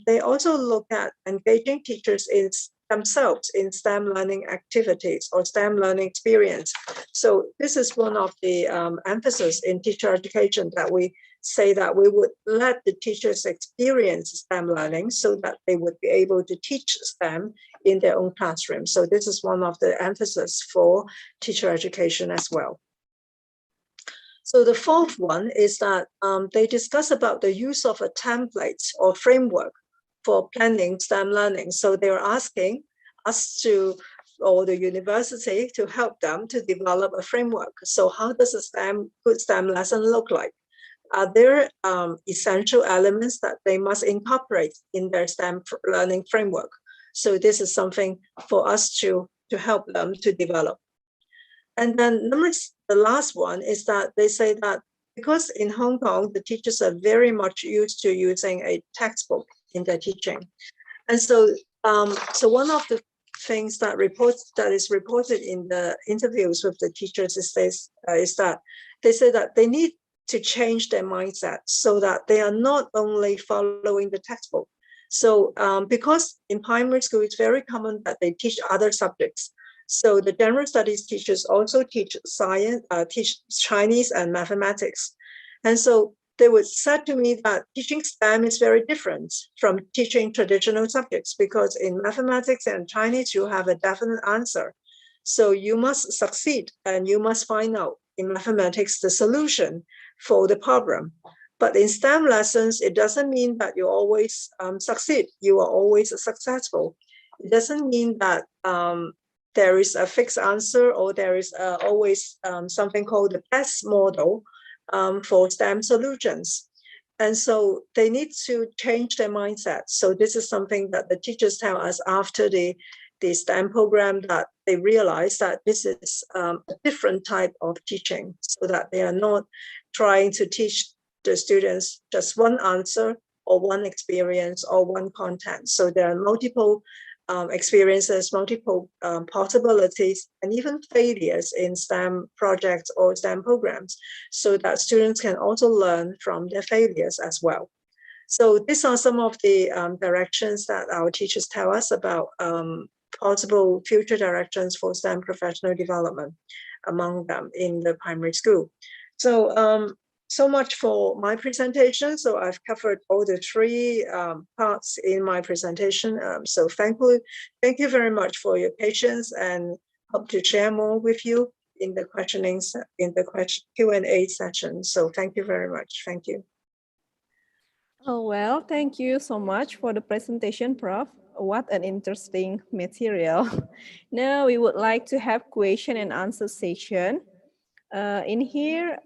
they also look at engaging teachers in themselves in STEM learning activities or STEM learning experience. So this is one of the emphasis in teacher education, that we say that we would let the teachers experience STEM learning so that they would be able to teach STEM in their own classroom. So this is one of the emphasis for teacher education as well. So the fourth one is that they discuss about the use of a template or framework for planning STEM learning. So they're asking us to, or the university, to help them to develop a framework. So how does a good STEM lesson look like? Are there essential elements that they must incorporate in their STEM learning framework? So this is something for us to help them to develop. And then the last one is that they say that because in Hong Kong, the teachers are very much used to using a textbook in their teaching. And so, so one of the things that is reported in the interviews with the teachers is that they say that they need to change their mindset so that they are not only following the textbook. So because in primary school, it's very common that they teach other subjects. So the general studies teachers also teach science, teach Chinese and mathematics. And so they would say to me that teaching STEM is very different from teaching traditional subjects, because in mathematics and Chinese, you have a definite answer. So you must succeed and you must find out in mathematics the solution for the problem. But in STEM lessons, it doesn't mean that you always succeed. You are always successful. It doesn't mean that there is a fixed answer, or there is always something called the best model for STEM solutions. And so they need to change their mindset. So this is something that the teachers tell us after the STEM program, that they realize that this is a different type of teaching, so that they are not trying to teach the students just one answer or one experience or one content. So there are multiple experiences, multiple possibilities, and even failures in STEM projects or STEM programs, so that students can also learn from their failures as well. So these are some of the directions that our teachers tell us about possible future directions for STEM professional development among them in the primary school. So so much for my presentation. So I've covered all the three parts in my presentation. So thank you very much for your patience, and hope to share more with you in the Q&A session. So thank you very much. Thank you. Oh, well, thank you so much for the presentation, Prof. What an interesting material. Now we would like to have question and answer session. In here,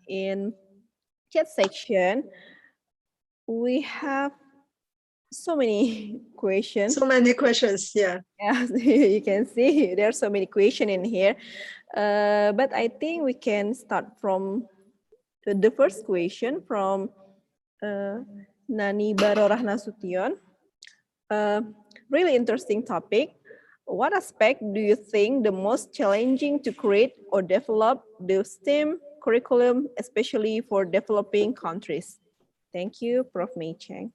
in chat section, we have so many questions. So many questions, yeah. Yeah, you can see there are so many questions in here. But I think we can start from the first question from Nani Barorah Nasution. Really interesting topic. What aspect do you think the most challenging to create or develop the STEM curriculum, especially for developing countries? Thank you, Prof. Mei Cheng.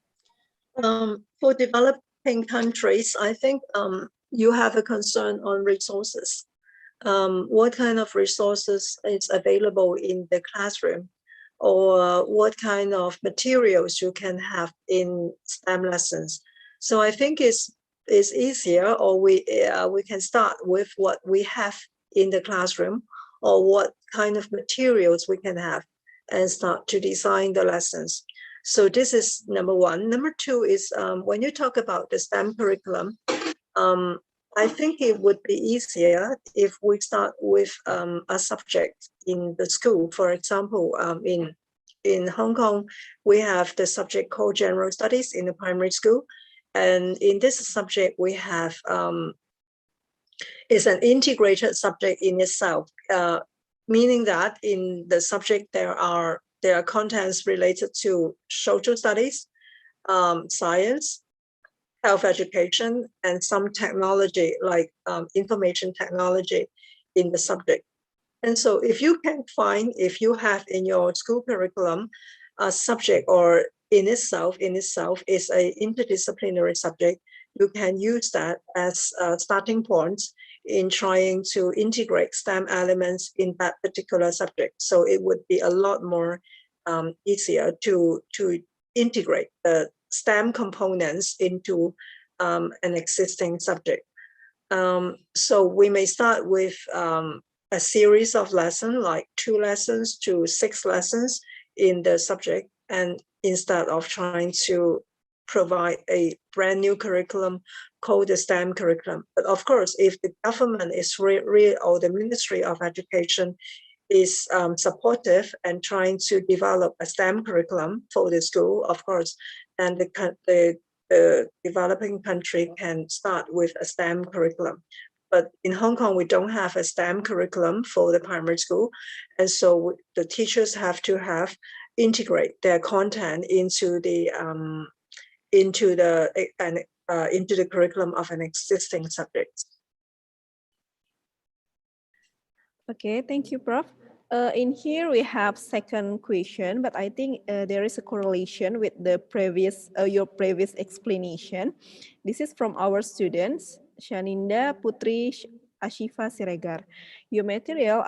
For developing countries, I think you have a concern on resources. What kind of resources is available in the classroom, or what kind of materials you can have in STEM lessons? So I think it's easier, or we can start with what we have in the classroom, or what kind of materials we can have, and start to design the lessons. So this is number one. Number two is when you talk about the STEM curriculum, I think it would be easier if we start with a subject in the school. For example, in Hong Kong, we have the subject called General Studies in the primary school. And in this subject, we have, it's an integrated subject in itself, meaning that in the subject there are contents related to social studies, science, health education, and some technology like information technology in the subject. And so if you have in your school curriculum a subject, or in itself is a interdisciplinary subject, you can use that as starting points in trying to integrate STEM elements in that particular subject. So it would be a lot more easier to integrate the STEM components into an existing subject. So we may start with a series of lessons, like 2 lessons to 6 lessons in the subject, and instead of trying to provide a brand new curriculum called the STEM curriculum. But of course, if the government is or the Ministry of Education is supportive and trying to develop a STEM curriculum for the school, of course, and the developing country can start with a STEM curriculum. But in Hong Kong, we don't have a STEM curriculum for the primary school. And so the teachers have to integrate their content into the curriculum of an existing subject. Okay, thank you, Prof. In here we have second question, but I think there is a correlation with the previous your previous explanation. This is from our students, Shaninda Putri Ashifa Siregar. Your material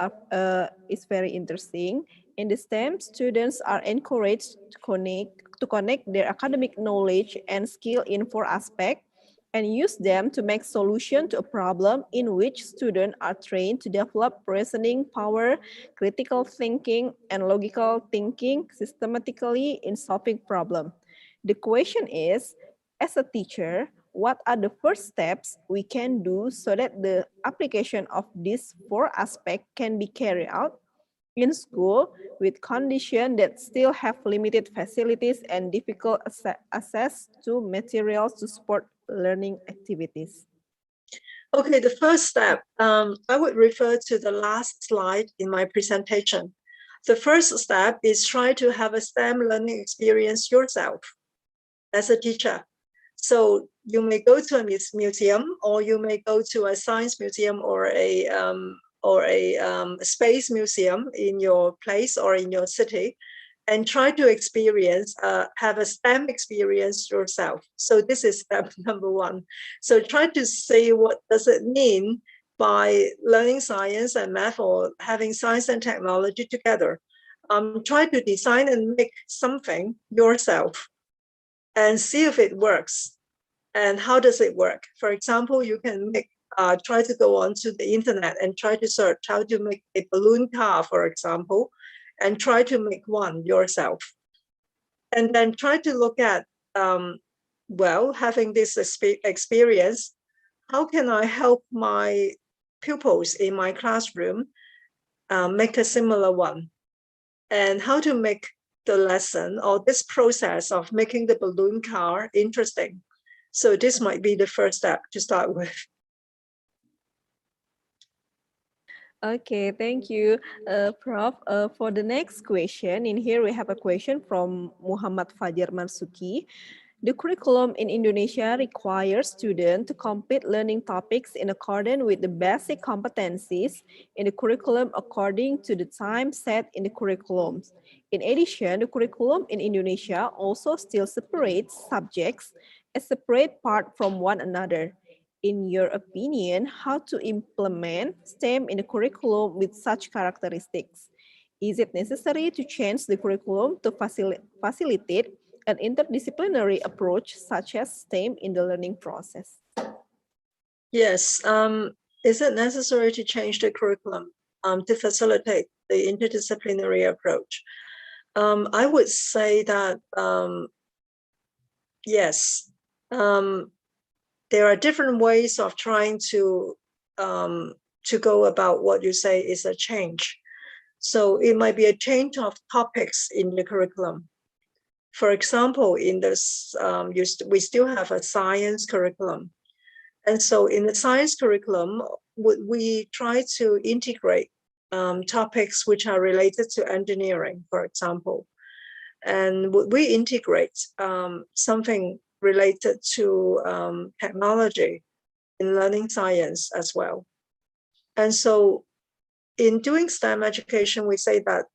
is very interesting. In the STEM, students are encouraged to connect their academic knowledge and skill in 4 aspects and use them to make solution to a problem in which students are trained to develop reasoning power, critical thinking, and logical thinking systematically in solving problem. The question is, as a teacher, what are the first steps we can do so that the application of these 4 aspects can be carried out in school with conditions that still have limited facilities and difficult access to materials to support learning activities? Okay, the first step, I would refer to the last slide in my presentation. The first step is try to have a STEM learning experience yourself as a teacher. So you may go to a museum, or you may go to a science museum or a space museum in your place or in your city, and try to have a STEM experience yourself. So this is step number 1. So try to see what does it mean by learning science and math, or having science and technology together. Try to design and make something yourself and see if it works. And how does it work? For example, you can try to go onto the internet and try to search how to make a balloon car, for example, and try to make one yourself. And then try to look at, having this experience, how can I help my pupils in my classroom make a similar one? And how to make the lesson or this process of making the balloon car interesting. So this might be the first step to start with. Okay, thank you, Prof. For the next question, in here we have a question from Muhammad Fajar Marsuki. The curriculum in Indonesia requires students to complete learning topics in accordance with the basic competencies in the curriculum according to the time set in the curriculum. In addition, the curriculum in Indonesia also still separates subjects as separate part from one another. In your opinion, how to implement STEM in the curriculum with such characteristics? Is it necessary to change the curriculum to facilitate an interdisciplinary approach such as STEM in the learning process? Yes, is it necessary to change the curriculum to facilitate the interdisciplinary approach? I would say that yes. There are different ways of trying to go about what you say is a change. So it might be a change of topics in the curriculum. For example, in this, we still have a science curriculum. And so in the science curriculum, we try to integrate topics which are related to engineering, for example. And we integrate something related to technology in learning science as well. And so in doing STEM education, we say that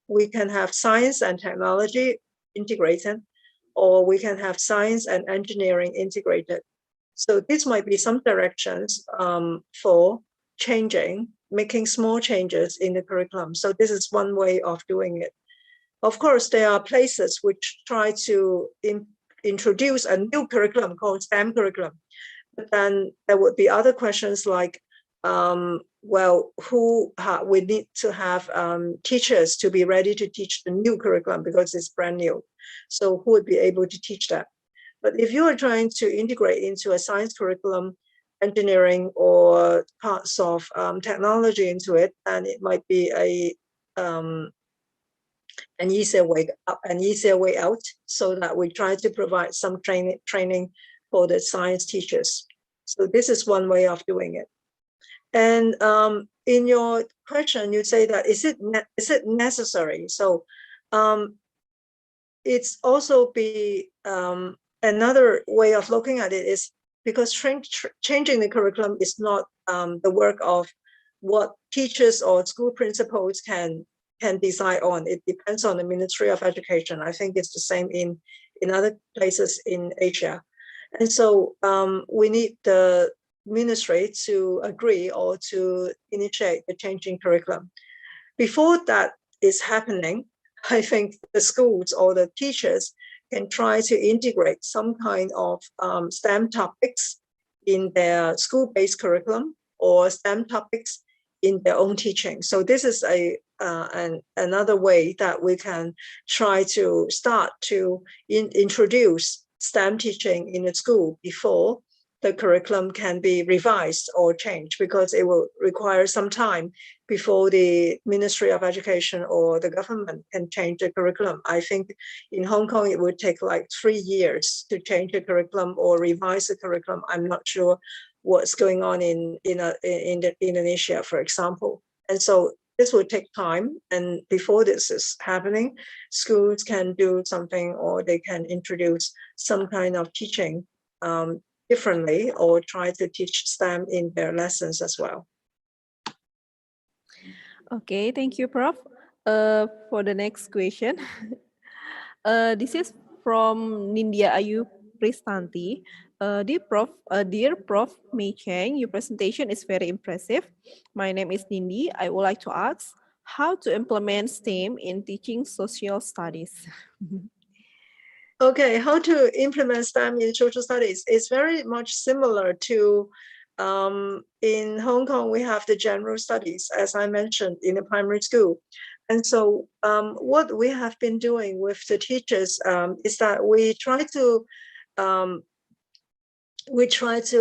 we can have science and technology integrated, or we can have science and engineering integrated. So this might be some directions for making small changes in the curriculum. So this is one way of doing it. Of course, there are places which try to introduce a new curriculum called STEM curriculum. But then there would be other questions like, we need to have teachers to be ready to teach the new curriculum because it's brand new. So who would be able to teach that? But if you are trying to integrate into a science curriculum, engineering or parts of technology into it, and it might be an easier way up, an easier way out, so that we try to provide some training for the science teachers. So this is one way of doing it. And in your question, you say that is it necessary? So it's also be another way of looking at it is because changing the curriculum is not the work of what teachers or school principals can decide on. It depends on the Ministry of Education. I think it's the same in other places in Asia. And so we need the ministry to agree or to initiate the changing curriculum. Before that is happening, I think the schools or the teachers can try to integrate some kind of STEM topics in their school-based curriculum or STEM topics in their own teaching. So this is another way that we can try to start to introduce STEM teaching in the school before the curriculum can be revised or changed, because it will require some time before the Ministry of Education or the government can change the curriculum. I think in Hong Kong, it would take like 3 years to change the curriculum or revise the curriculum. I'm not sure what's going on in Indonesia, for example. And so this will take time. And before this is happening, schools can do something, or they can introduce some kind of teaching differently, or try to teach STEM in their lessons as well. Okay, thank you, Prof. For the next question, this is from Nindya Ayu Pristanti. Dear Prof. Mei Cheng, your presentation is very impressive. My name is Nindi. I would like to ask how to implement STEM in teaching social studies. Okay, how to implement STEM in social studies is very much similar to in Hong Kong, we have the general studies, as I mentioned, in the primary school. And so what we have been doing with the teachers is that we try to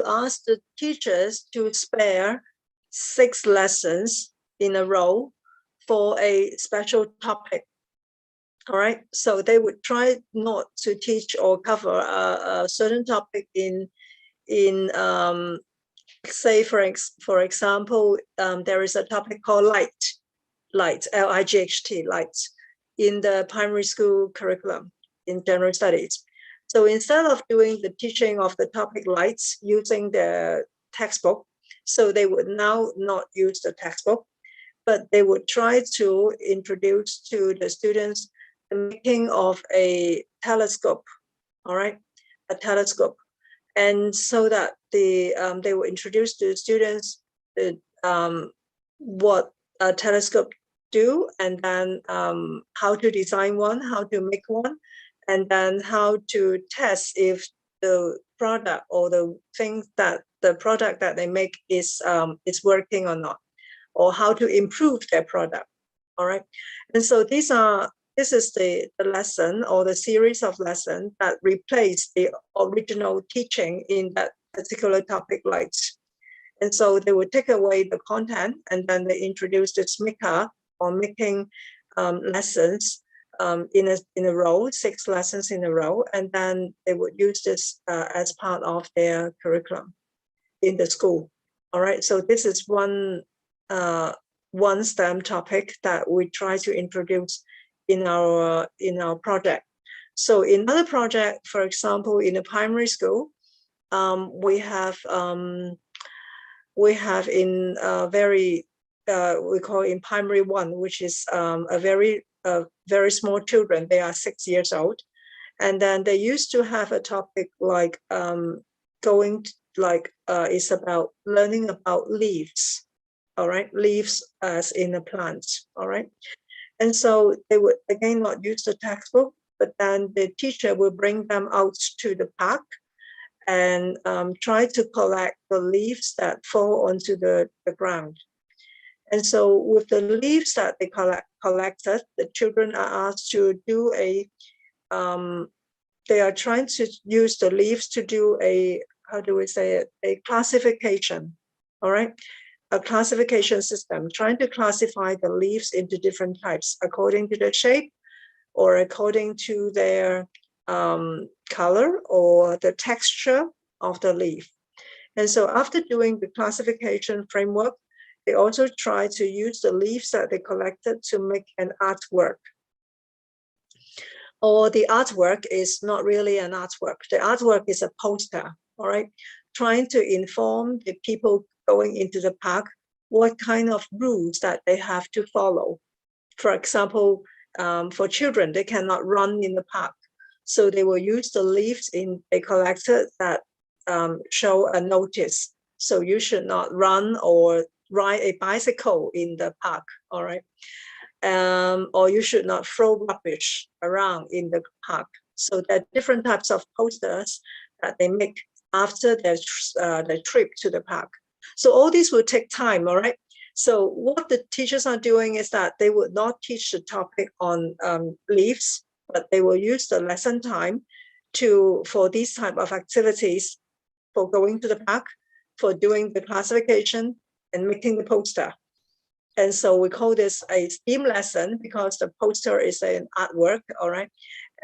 ask the teachers to spare 6 lessons in a row for a special topic. All right, so they would try not to teach or cover a certain topic in say for example, there is a topic called light, L-I-G-H-T, light, in the primary school curriculum in general studies. So instead of doing the teaching of the topic lights using the textbook, so they would now not use the textbook, but they would try to introduce to the students the making of a telescope, all right, a telescope. And so that they will introduce to the students what a telescope do, and then how to design one, how to make one, and then how to test if the product or the product that they make is working or not, or how to improve their product. All right, and so this is the lesson or the series of lessons that replace the original teaching in that particular topic lights. And so they would take away the content, and then they introduce this maker or making lessons in a row, 6 lessons in a row, and then they would use this as part of their curriculum in the school. All right, so this is one STEM topic that we try to introduce in our project. So in other project, for example, in a primary school, we have in very we call in primary 1, which is a very small children. They are 6 years old, and then they used to have a topic like it's about learning about leaves. All right, leaves as in a plant. All right. And so they would again not use the textbook, but then the teacher will bring them out to the park and try to collect the leaves that fall onto the ground. And so with the leaves that they collected, the children are asked to do they are trying to use the leaves to do a, how do we say it, a classification, all right? A classification system, trying to classify the leaves into different types according to the shape or according to their color or the texture of the leaf. And so after doing the classification framework, they also try to use the leaves that they collected to make an artwork. Or the artwork is not really an artwork. The artwork is a poster, all right? Trying to inform the people going into the park what kind of rules that they have to follow. For example, for children, they cannot run in the park. So they will use the leaves they collected that show a notice. So you should not run or ride a bicycle in the park, all right? Or you should not throw rubbish around in the park. So there are different types of posters that they make after their trip to the park. So all these will take time, all right? So what the teachers are doing is that they would not teach the topic on leaves, but they will use the lesson time for these type of activities, for going to the park, for doing the classification and making the poster. And so we call this a STEAM lesson because the poster is an artwork, all right?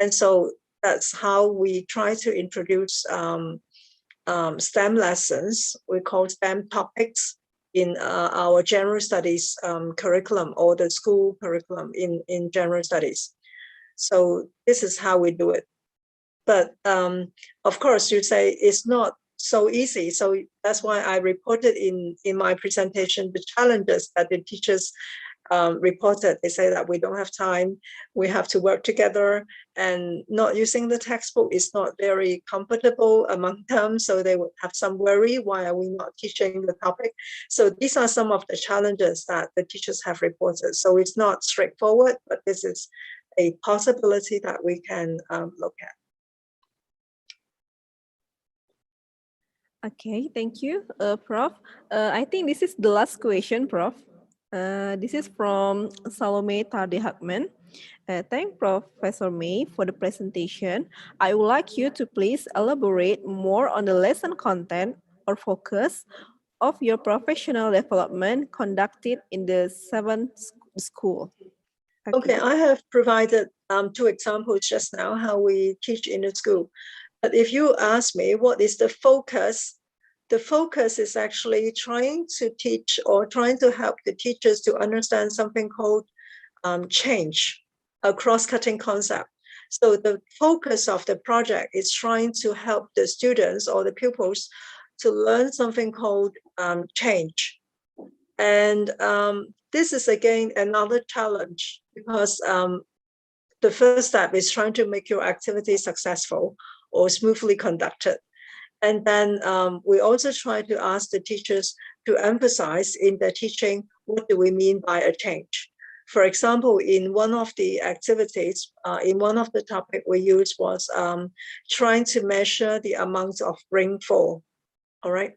And so that's how we try to introduce STEM lessons. We call STEM topics in our general studies curriculum or the school curriculum in general studies. So this is how we do it. But of course, you say it's not so easy. So that's why I reported in my presentation the challenges that the teachers reported. They say that we don't have time, we have to work together, and not using the textbook is not very comfortable among them. So they would have some worry, why are we not teaching the topic? So these are some of the challenges that the teachers have reported. So it's not straightforward, but this is a possibility that we can look at. Okay, thank you, Prof. I think this is the last question, Prof. This is from Salome Tardehakman. Thank Professor May for the presentation. I would like you to please elaborate more on the lesson content or focus of your professional development conducted in the 7th school. Okay, I have provided 2 examples just now, how we teach in the school. But if you ask me what is the focus is actually trying to teach or trying to help the teachers to understand something called change, a cross-cutting concept. So the focus of the project is trying to help the students or the pupils to learn something called change. And this is again another challenge because the first step is trying to make your activity successful or smoothly conducted. And then we also try to ask the teachers to emphasize in their teaching, what do we mean by a change? For example, in one of the activities, in one of the topic we used was trying to measure the amount of rainfall, all right?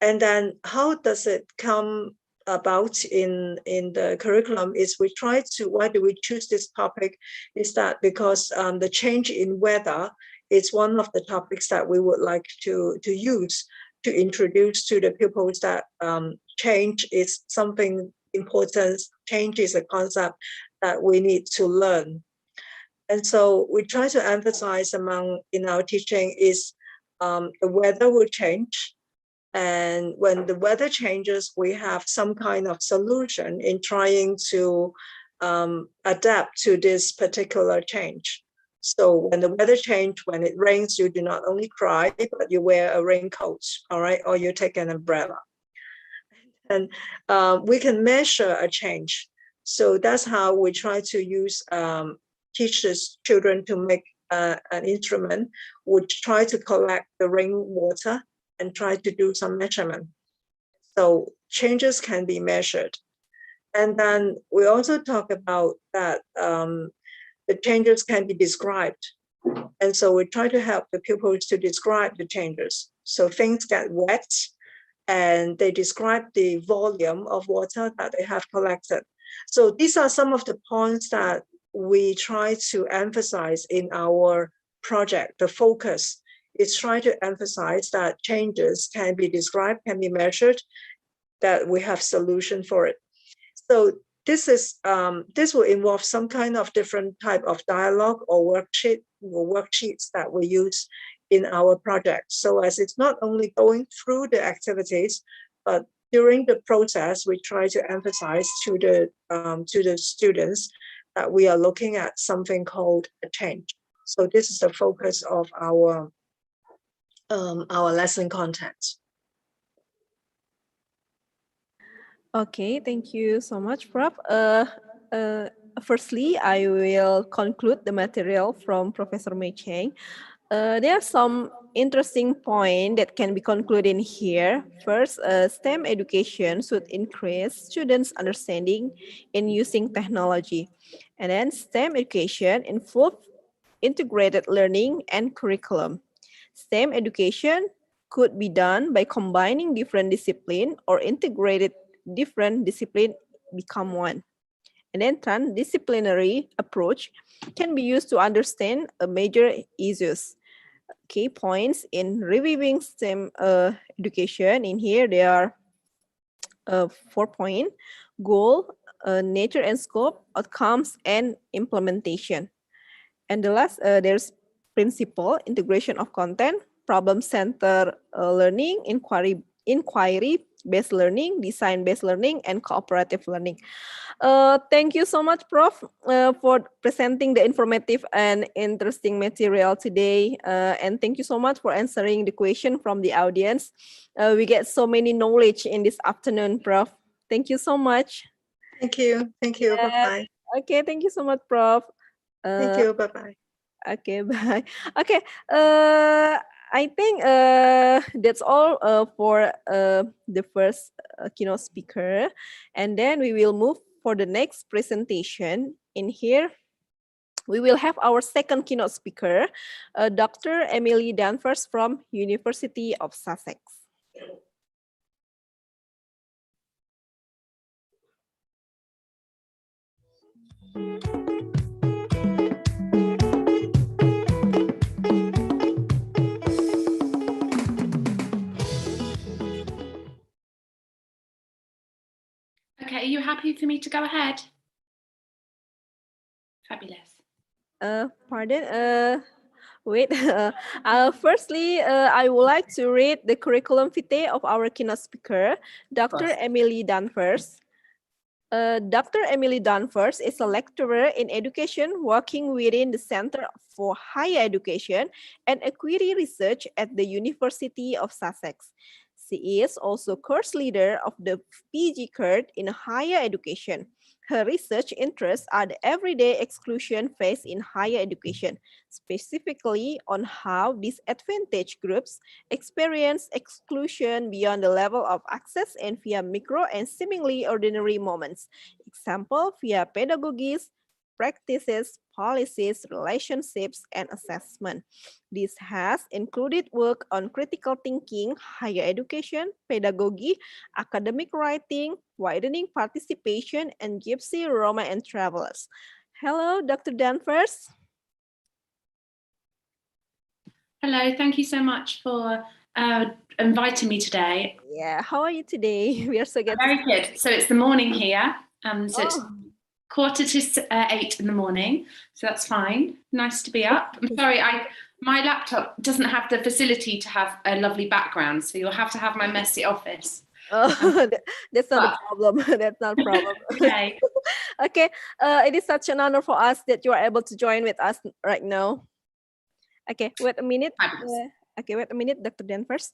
And then how does it come about in the curriculum is we try to, why do we choose this topic? Is that because the change in weather is one of the topics that we would like to use to introduce to the pupils that change is something important. Change is a concept that we need to learn. And so we try to emphasize in our teaching is the weather will change. And when the weather changes, we have some kind of solution in trying to adapt to this particular change. So when the weather changes, when it rains, you do not only cry, but you wear a raincoat, all right, or you take an umbrella. And we can measure a change. So that's how we try to use, teach the children to make an instrument, which try to collect the rainwater and try to do some measurement. So changes can be measured. And then we also talk about that the changes can be described. And so we try to help the pupils to describe the changes. So things get wet and they describe the volume of water that they have collected. So these are some of the points that we try to emphasize in our project, the focus is trying to emphasize that changes can be described, can be measured, that we have solution for it. So this will involve some kind of different type of dialogue or worksheets that we use in our project. So as it's not only going through the activities, but during the process, we try to emphasize to the students that we are looking at something called a change. So this is the focus of our lesson content. Okay, thank you so much, Prof. Firstly, I will conclude the material from Professor Mei Cheng. There are some interesting points that can be concluded here. First, STEM education should increase students' understanding in using technology. And then STEM education involves integrated learning and curriculum. STEM education could be done by combining different disciplines or integrated different disciplines become one. And then transdisciplinary approach can be used to understand major issues. Key points in reviving STEM education. In here, there are 4 points: goal, nature and scope, outcomes, and implementation. And the last, there's principle, integration of content, problem-centered learning, inquiry-based learning, design-based learning, and cooperative learning. Thank you so much, Prof, for presenting the informative and interesting material today. And thank you so much for answering the question from the audience. We get so many knowledge in this afternoon, Prof. Thank you so much. Thank you. Thank you. Bye-bye. Okay, thank you so much, Prof. Thank you. Bye-bye. Okay, bye. Okay, I think that's all for the first keynote speaker. And then we will move for the next presentation. In here, we will have our second keynote speaker, Dr. Emily Danvers from University of Sussex. Okay, are you happy for me to go ahead? Fabulous. Pardon, wait. Firstly, I would like to read the curriculum vitae of our keynote speaker, Dr. Emily Danvers. Dr. Emily Danvers is a lecturer in education working within the Center for Higher Education and Equity Research at the University of Sussex. She is also course leader of the PG course in higher education. Her research interests are the everyday exclusion faced in higher education, specifically on how disadvantaged groups experience exclusion beyond the level of access and via micro and seemingly ordinary moments. Example, via pedagogies, practices, policies, relationships, and assessment. This has included work on critical thinking, higher education, pedagogy, academic writing, widening participation, and Gypsy, Roma, and travelers. Hello, Dr. Danvers. Hello, thank you so much for inviting me today. Yeah, how are you today? We are so good. Very good. So it's the morning here. So it's 7:45 in the morning. So that's fine. Nice to be up. I'm sorry, my laptop doesn't have the facility to have a lovely background, so you'll have to have my messy office. That's not a problem. That's not a problem. Okay. Okay. It is such an honor for us that you are able to join with us right now. Okay, wait a minute. Okay, wait a minute, Dr. Danvers.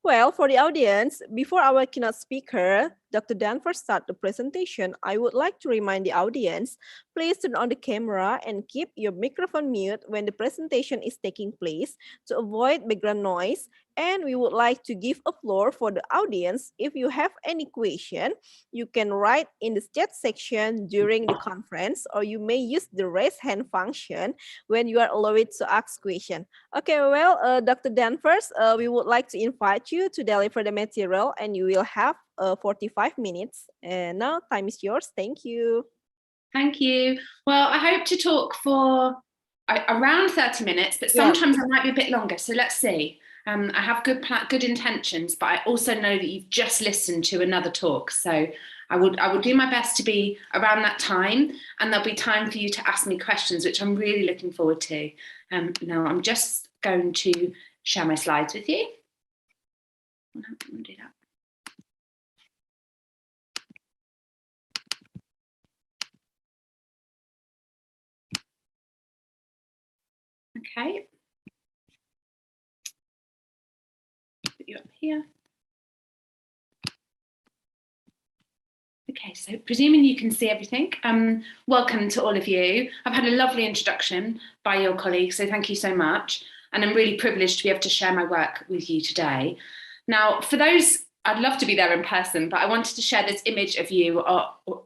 Well, for the audience, before our keynote speaker, Dr. Danvers, start the presentation, I would like to remind the audience, please turn on the camera and keep your microphone mute when the presentation is taking place to avoid background noise. And we would like to give a floor for the audience. If you have any question, you can write in the chat section during the conference, or you may use the raise hand function when you are allowed to ask question. Okay, well, Dr. Danvers, we would like to invite you to deliver the material, and you will have 45 minutes. And now time is yours. Thank you. Thank you. Well, I hope to talk for around 30 minutes, but sometimes I might be a bit longer. So let's see. I have good intentions, but I also know that you've just listened to another talk. So I would do my best to be around that time, and there'll be time for you to ask me questions, which I'm really looking forward to. Now I'm just going to share my slides with you. I'm going to do that. Okay. Put you up here. Okay, so presuming you can see everything, welcome to all of you. I've had a lovely introduction by your colleagues, so thank you so much. And I'm really privileged to be able to share my work with you today. Now, for those, I'd love to be there in person, but I wanted to share this image of you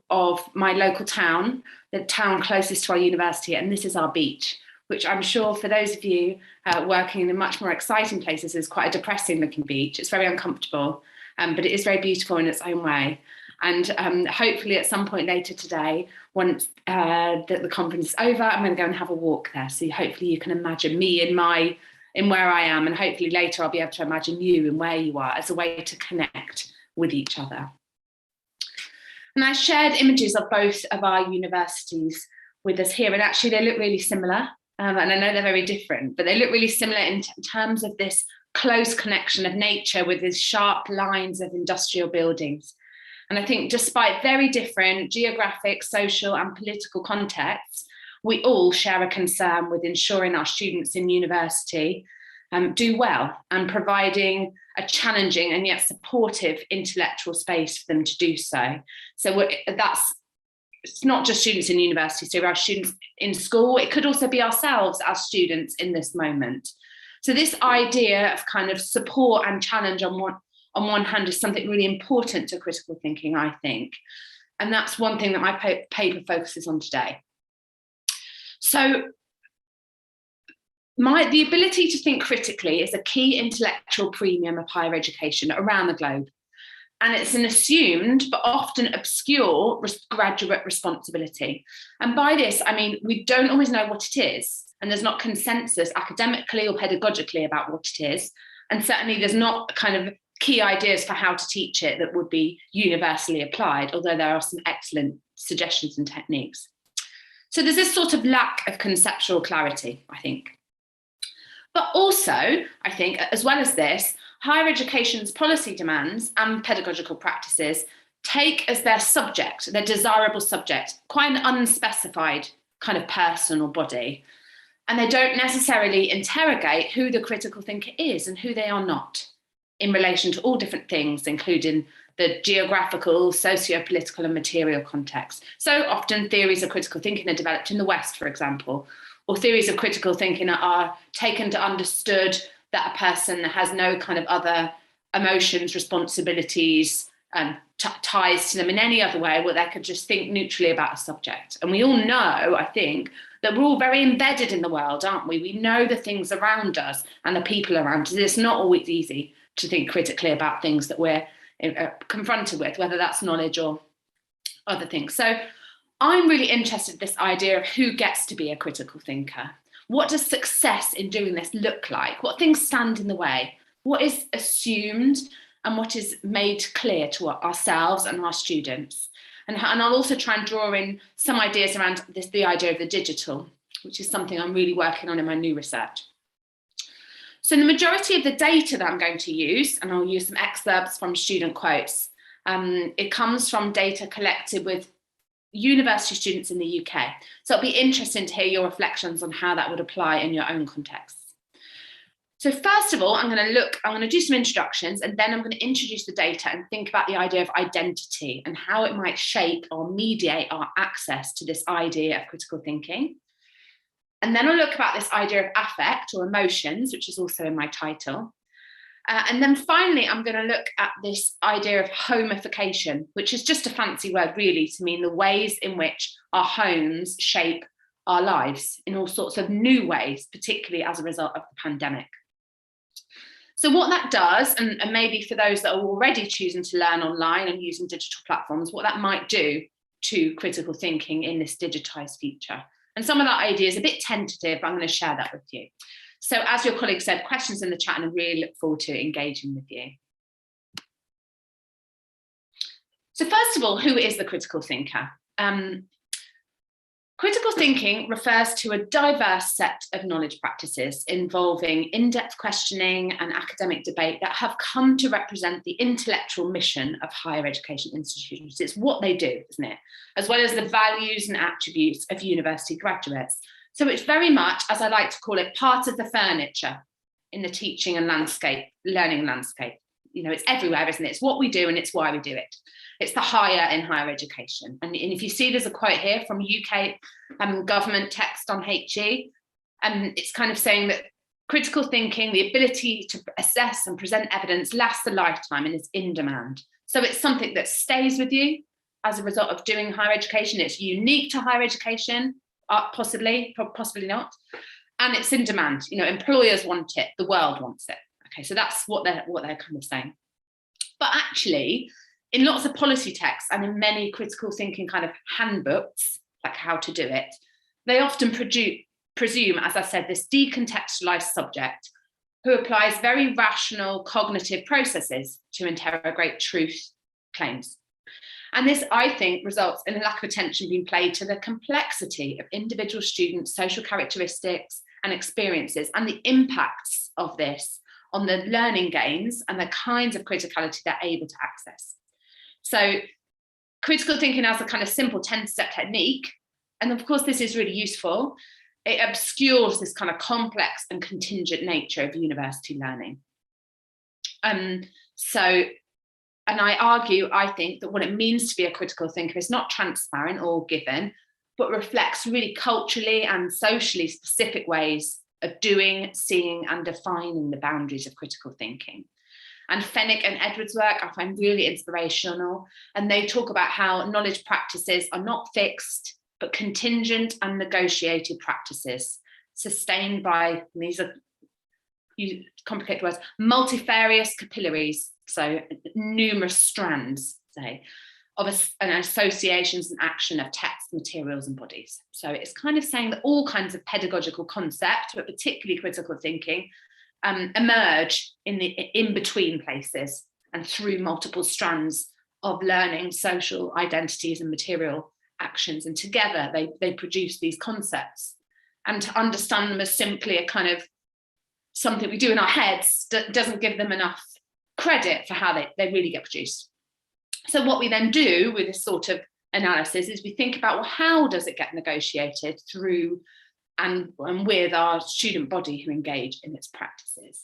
of my local town, the town closest to our university, and this is our beach, which I'm sure for those of you working in much more exciting places is quite a depressing looking beach. It's very uncomfortable, but it is very beautiful in its own way. And hopefully at some point later today, once the conference is over, I'm going to go and have a walk there. So hopefully you can imagine me in where I am, and hopefully later I'll be able to imagine you and where you are as a way to connect with each other. And I shared images of both of our universities with us here, and actually they look really similar. And I know they're very different, but they look really similar in terms of this close connection of nature with these sharp lines of industrial buildings. And I think despite very different geographic, social and political contexts, we all share a concern with ensuring our students in university do well and providing a challenging and yet supportive intellectual space for them to do so. So it's not just students in university, so our students in school, it could also be ourselves as students in this moment. So this idea of kind of support and challenge on one hand is something really important to critical thinking, I think. And that's one thing that my paper focuses on today. So the ability to think critically is a key intellectual premium of higher education around the globe. And it's an assumed but often obscure graduate responsibility. And by this, I mean, we don't always know what it is, and there's not consensus academically or pedagogically about what it is. And certainly there's not kind of key ideas for how to teach it that would be universally applied, although there are some excellent suggestions and techniques. So there's this sort of lack of conceptual clarity, I think. But also, I think, as well as this, higher education's policy demands and pedagogical practices take as their subject, their desirable subject, quite an unspecified kind of person or body. And they don't necessarily interrogate who the critical thinker is and who they are not in relation to all different things, including the geographical, socio-political and material context. So often theories of critical thinking are developed in the West, for example, or theories of critical thinking are taken to understood that a person has no kind of other emotions, responsibilities, and ties to them in any other way, where they could just think neutrally about a subject. And we all know, I think, that we're all very embedded in the world, aren't we? We know the things around us and the people around us. It's not always easy to think critically about things that we're confronted with, whether that's knowledge or other things. So I'm really interested in this idea of who gets to be a critical thinker. What does success in doing this look like? What things stand in the way? What is assumed and what is made clear to ourselves and our students? And I'll also try and draw in some ideas around the idea of the digital, which is something I'm really working on in my new research. So the majority of the data that I'm going to use, and I'll use some excerpts from student quotes, it comes from data collected with university students in the UK. So it'll be interesting to hear your reflections on how that would apply in your own contexts. So first of all, I'm going to do some introductions, and then I'm going to introduce the data and think about the idea of identity and how it might shape or mediate our access to this idea of critical thinking. And then I'll look about this idea of affect or emotions, which is also in my title. And then finally, I'm going to look at this idea of homification, which is just a fancy word really to mean the ways in which our homes shape our lives in all sorts of new ways, particularly as a result of the pandemic. So what that does, and maybe for those that are already choosing to learn online and using digital platforms, what that might do to critical thinking in this digitized future. And some of that idea is a bit tentative, but I'm going to share that with you. So as your colleague said, questions in the chat, and I really look forward to engaging with you. So first of all, who is the critical thinker? Critical thinking refers to a diverse set of knowledge practices involving in-depth questioning and academic debate that have come to represent the intellectual mission of higher education institutions. It's what they do, isn't it? As well as the values and attributes of university graduates. So it's very much, as I like to call it, part of the furniture in the teaching and learning landscape. You know, it's everywhere, isn't it? It's what we do and it's why we do it. It's the higher in higher education. And if you see, there's a quote here from UK government text on HE, and it's kind of saying that critical thinking, the ability to assess and present evidence, lasts a lifetime and is in demand. So it's something that stays with you as a result of doing higher education. It's unique to higher education, possibly not. And it's in demand. You know, employers want it, the world wants it. Okay, so that's what they're kind of saying. But actually, in lots of policy texts and in many critical thinking kind of handbooks, like how to do it, they often presume, as I said, this decontextualized subject who applies very rational cognitive processes to interrogate truth claims. And this, I think, results in a lack of attention being paid to the complexity of individual students' social characteristics and experiences and the impacts of this on the learning gains and the kinds of criticality they're able to access. So critical thinking as a kind of simple 10-step technique, and of course this is really useful, it obscures this kind of complex and contingent nature of university learning. And I argue, I think, that what it means to be a critical thinker is not transparent or given, but reflects really culturally and socially specific ways of doing, seeing, and defining the boundaries of critical thinking. And Fenwick and Edwards' work I find really inspirational, and they talk about how knowledge practices are not fixed, but contingent and negotiated practices, sustained by, these are complicated words, multifarious capillaries, so numerous strands, say, of associations and action of text, materials, and bodies. So it's kind of saying that all kinds of pedagogical concepts, but particularly critical thinking, emerge in the in-between places and through multiple strands of learning, social identities, and material actions. And together they produce these concepts. And to understand them as simply a kind of something we do in our heads doesn't give them enough credit for how they really get produced. So what we then do with this sort of analysis is we think about, well, how does it get negotiated through and with our student body who engage in its practices.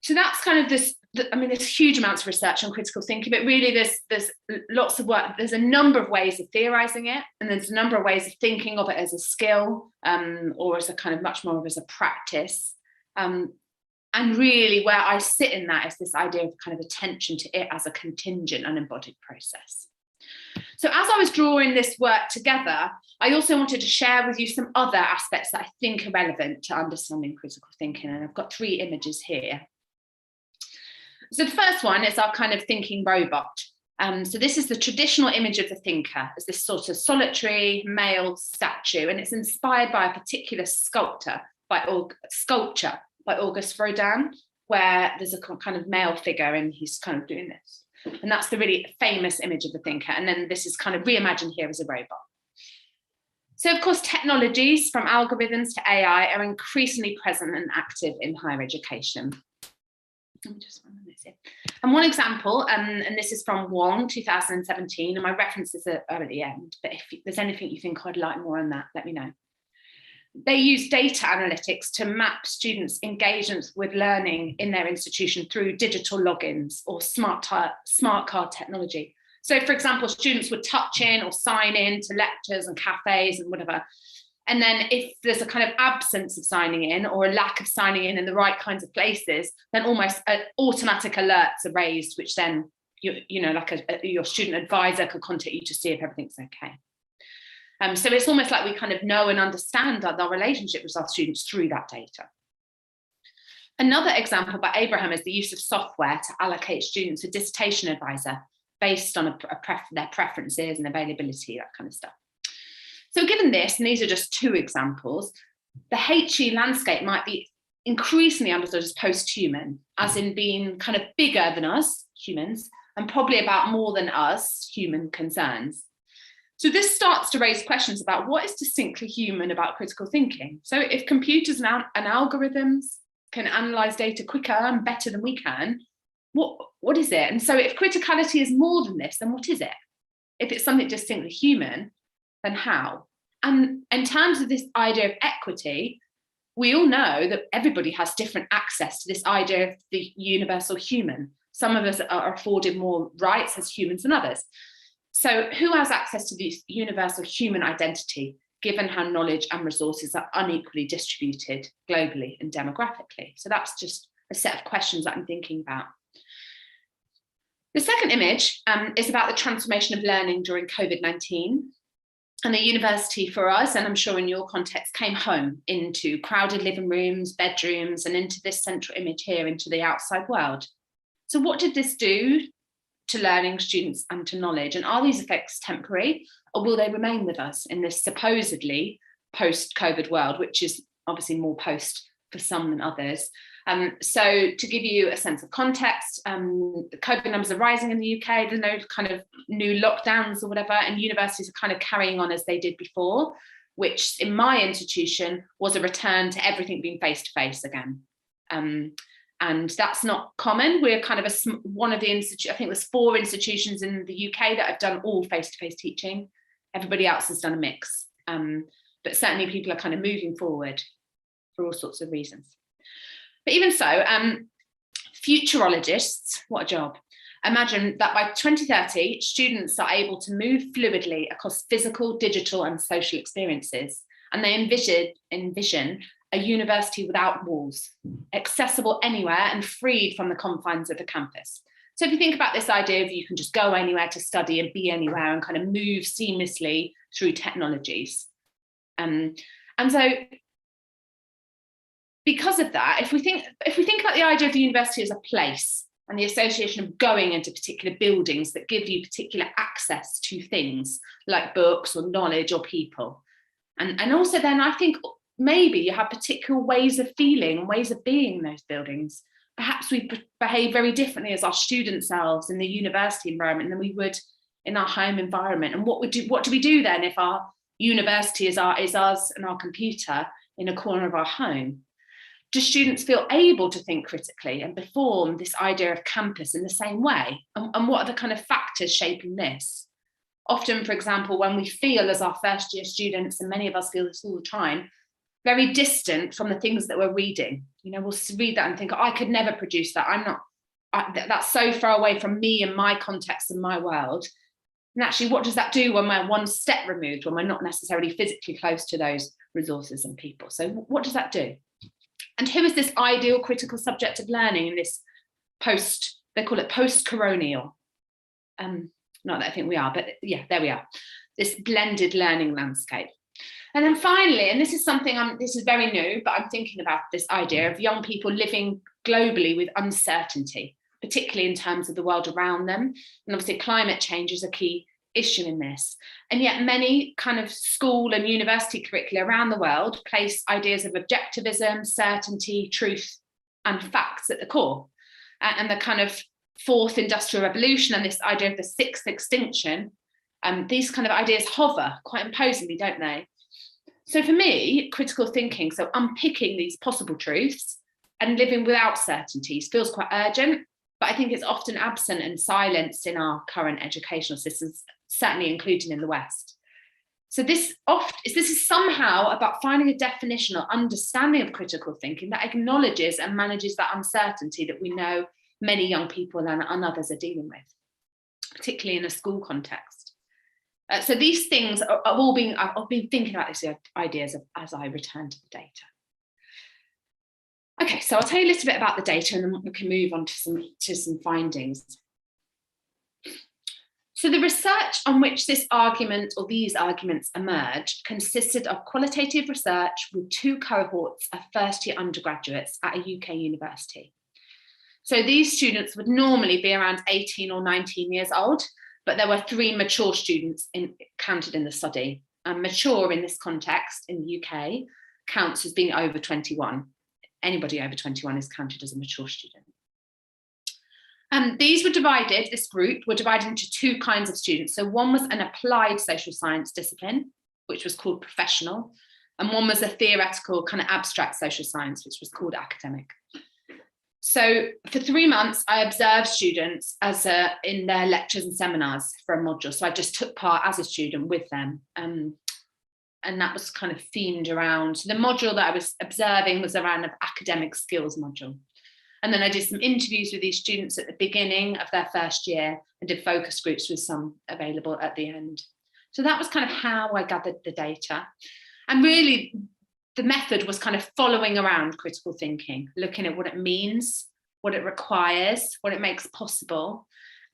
So that's kind of this, I mean, there's huge amounts of research on critical thinking, but really there's lots of work. There's a number of ways of theorizing it, and there's a number of ways of thinking of it as a skill or as a kind of much more of as a practice. And really where I sit in that is this idea of kind of attention to it as a contingent and embodied process. So as I was drawing this work together, I also wanted to share with you some other aspects that I think are relevant to understanding critical thinking. And I've got 3 images here. So the first one is our kind of thinking robot. So this is the traditional image of the thinker as this sort of solitary male statue, and it's inspired by a particular sculpture by Auguste Rodin, where there's a kind of male figure and he's kind of doing this. And that's the really famous image of the thinker. And then this is kind of reimagined here as a robot. So of course, technologies from algorithms to AI are increasingly present and active in higher education. And one example, and this is from Wong, 2017, and my references are at the end, but if there's anything you think I'd like more on that, let me know. They use data analytics to map students' engagements with learning in their institution through digital logins or smart card technology. So for example, students would touch in or sign in to lectures and cafes and whatever. And then if there's a kind of absence of signing in or a lack of signing in the right kinds of places, then almost automatic alerts are raised, which then, you know, like your student advisor could contact you to see if everything's okay. So it's almost like we kind of know and understand our relationship with our students through that data. Another example by Abraham is the use of software to allocate students a dissertation advisor based on their preferences and availability, that kind of stuff. So given this, and these are just two examples, the HE landscape might be increasingly understood as post-human, as in being kind of bigger than us, humans, and probably about more than us, human concerns. So this starts to raise questions about what is distinctly human about critical thinking. So if computers and algorithms can analyze data quicker and better than we can, what is it? And so if criticality is more than this, then what is it? If it's something distinctly human, then how? And in terms of this idea of equity, we all know that everybody has different access to this idea of the universal human. Some of us are afforded more rights as humans than others. So who has access to this universal human identity, given how knowledge and resources are unequally distributed globally and demographically? So that's just a set of questions that I'm thinking about. The second image is about the transformation of learning during COVID-19. And the university for us, and I'm sure in your context, came home into crowded living rooms, bedrooms, and into this central image here, into the outside world. So what did this do to learning, students, and to knowledge? And are these effects temporary, or will they remain with us in this supposedly post-COVID world, which is obviously more post for some than others? So to give you a sense of context, the COVID numbers are rising in the UK. There's no kind of new lockdowns or whatever, and universities are kind of carrying on as they did before, which in my institution was a return to everything being face-to-face again. And that's not common. We're kind of one of the institutions, I think there's 4 institutions in the UK that have done all face-to-face teaching. Everybody else has done a mix. But certainly people are kind of moving forward for all sorts of reasons. But even so, futurologists, what a job. Imagine that by 2030, students are able to move fluidly across physical, digital, and social experiences. And they envision a university without walls, accessible anywhere and freed from the confines of the campus. So if you think about this idea of you can just go anywhere to study and be anywhere and kind of move seamlessly through technologies. And so because of that, if we think about the idea of the university as a place and the association of going into particular buildings that give you particular access to things like books or knowledge or people, and also then I think maybe you have particular ways of feeling, ways of being in those buildings. Perhaps we behave very differently as our student selves in the university environment than we would in our home environment. And what do we do then if our university is us and our computer in a corner of our home? Do students feel able to think critically and perform this idea of campus in the same way? And what are the kind of factors shaping this? Often, for example, when we feel as our first year students, and many of us feel this all the time, very distant from the things that we're reading. You know, we'll read that and think, oh, I could never produce that. That's so far away from me and my context and my world. And actually, what does that do when we're one step removed, when we're not necessarily physically close to those resources and people? So what does that do? And who is this ideal critical subject of learning in this they call it post-coronial. Not that I think we are, but yeah, there we are. This blended learning landscape. And then finally, and this is something, this is very new, but I'm thinking about this idea of young people living globally with uncertainty, particularly in terms of the world around them. And obviously climate change is a key issue in this. And yet many kind of school and university curricula around the world place ideas of objectivism, certainty, truth, and facts at the core. And the kind of 4th industrial revolution and this idea of the 6th extinction, these kind of ideas hover quite imposingly, don't they? So for me, critical thinking, so unpicking these possible truths and living without certainties feels quite urgent, but I think it's often absent and silenced in our current educational systems, certainly including in the West. So this is somehow about finding a definition or understanding of critical thinking that acknowledges and manages that uncertainty that we know many young people and others are dealing with, particularly in a school context. So these things I've been thinking about these ideas as I return to the data. Okay, so I'll tell you a little bit about the data and then we can move on to some findings. So the research on which this argument or these arguments emerged consisted of qualitative research with 2 cohorts of first-year undergraduates at a UK university. So these students would normally be around 18 or 19 years old, but there were 3 mature students counted in the study. mature in this context in the UK counts as being over 21. Anybody over 21 is counted as a mature student. These were divided, this group were divided into two kinds of students. So one was an applied social science discipline, which was called professional, and one was a theoretical kind of abstract social science, which was called academic. So for 3 months, I observed students in their lectures and seminars for a module. So I just took part as a student with them. And that was kind of themed around, the module that I was observing was around an academic skills module. And then I did some interviews with these students at the beginning of their first year and did focus groups with some available at the end. So that was kind of how I gathered the data. And really, the method was kind of following around critical thinking, looking at what it means, what it requires, what it makes possible,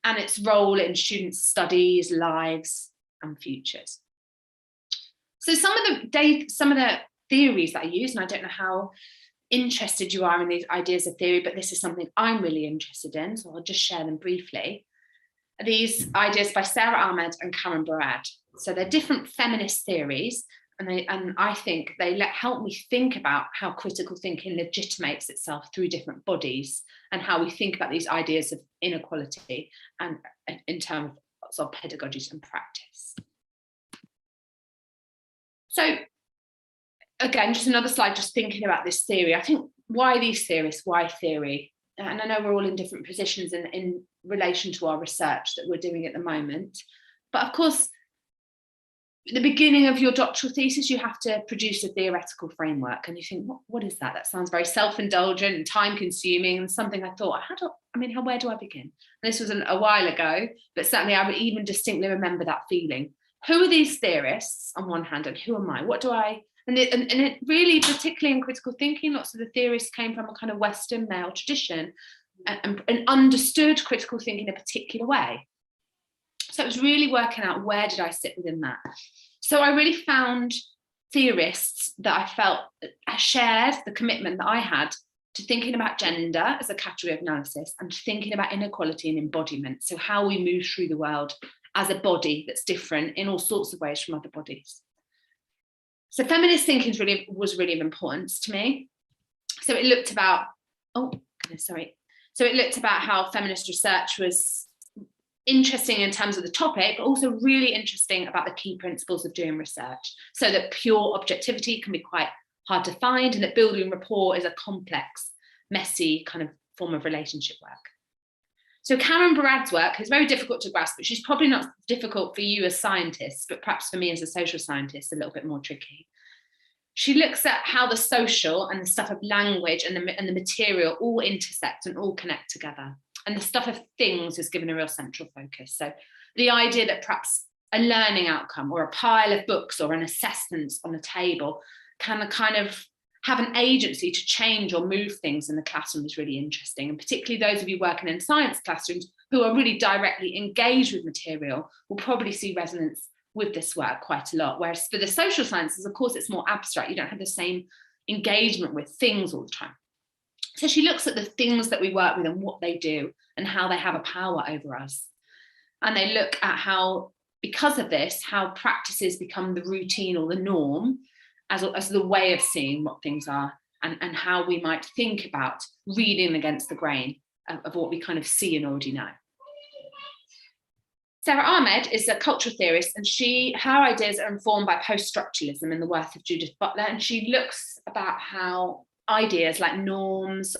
and its role in students' studies, lives, and futures. So some of the theories that I use, and I don't know how interested you are in these ideas of theory, but this is something I'm really interested in, so I'll just share them briefly. These ideas by Sarah Ahmed and Karen Barad. So they're different feminist theories, and I think they help me think about how critical thinking legitimates itself through different bodies and how we think about these ideas of inequality and in terms of pedagogies and practice. So again, just another slide, just thinking about this theory. I think why these theorists, why theory? And I know we're all in different positions in relation to our research that we're doing at the moment. But of course, at the beginning of your doctoral thesis, you have to produce a theoretical framework. And you think, what is that? That sounds very self-indulgent and time-consuming and something I thought, where do I begin? And this was a while ago, but certainly I would even distinctly remember that feeling. Who are these theorists on one hand, and who am I? What do I... And it really, particularly in critical thinking, lots of the theorists came from a kind of Western male tradition and understood critical thinking in a particular way. So it was really working out where did I sit within that. So I really found theorists that I felt shared the commitment that I had to thinking about gender as a category of analysis and thinking about inequality and embodiment. So how we move through the world as a body that's different in all sorts of ways from other bodies. So feminist thinking was really of importance to me. So it looked about, So it looked about how feminist research was interesting in terms of the topic, but also really interesting about the key principles of doing research. So that pure objectivity can be quite hard to find, and that building rapport is a complex, messy kind of form of relationship work. So Karen Barad's work is very difficult to grasp, but she's probably not difficult for you as scientists, but perhaps for me as a social scientist, a little bit more tricky. She looks at how the social and the stuff of language and the material all intersect and all connect together. And the stuff of things is given a real central focus. So the idea that perhaps a learning outcome or a pile of books or an assessment on a table can kind of have an agency to change or move things in the classroom is really interesting. And particularly those of you working in science classrooms who are really directly engaged with material will probably see resonance with this work quite a lot. Whereas for the social sciences, of course, it's more abstract. You don't have the same engagement with things all the time. So she looks at the things that we work with and what they do and how they have a power over us. And they look at how, because of this, how practices become the routine or the norm as the way of seeing what things are, and how we might think about reading against the grain of what we kind of see and already know. Sarah Ahmed is a cultural theorist, and her ideas are informed by post-structuralism and the work of Judith Butler, and she looks about how ideas like norms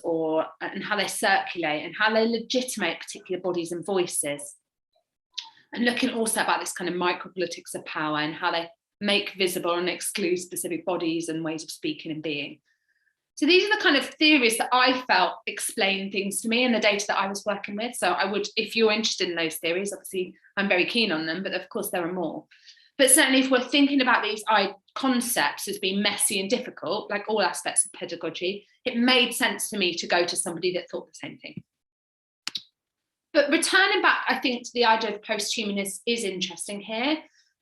and how they circulate and how they legitimate particular bodies and voices, and looking also about this kind of micropolitics of power and how they make visible and exclude specific bodies and ways of speaking and being. So these are the kind of theories that I felt explain things to me in the data that I was working with. So I would, if you're interested in those theories, obviously I'm very keen on them, but of course there are more. But certainly if we're thinking about these concepts as being messy and difficult, like all aspects of pedagogy, it made sense to me to go to somebody that thought the same thing. But returning back, I think, to the idea of post-human is interesting here.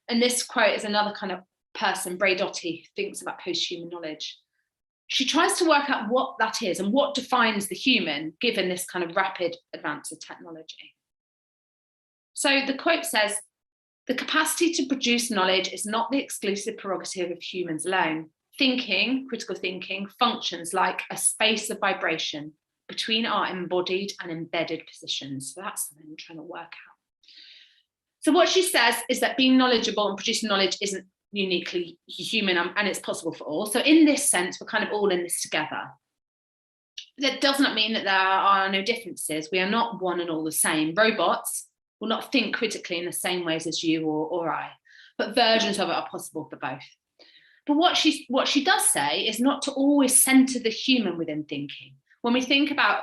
And this quote is another kind of person, Braidotti, thinks about post-human knowledge. She tries to work out what that is and what defines the human, given this kind of rapid advance of technology. So the quote says, The capacity to produce knowledge is not the exclusive prerogative of humans alone. Thinking, critical thinking, functions like a space of vibration between our embodied and embedded positions. So that's something I'm trying to work out. So what she says is that being knowledgeable and producing knowledge isn't uniquely human, and it's possible for all. So in this sense, we're kind of all in this together. That does not mean that there are no differences. We are not one and all the same. Robots will not think critically in the same ways as you or I, but versions of it are possible for both. But what she does say is not to always center the human within thinking. When we think about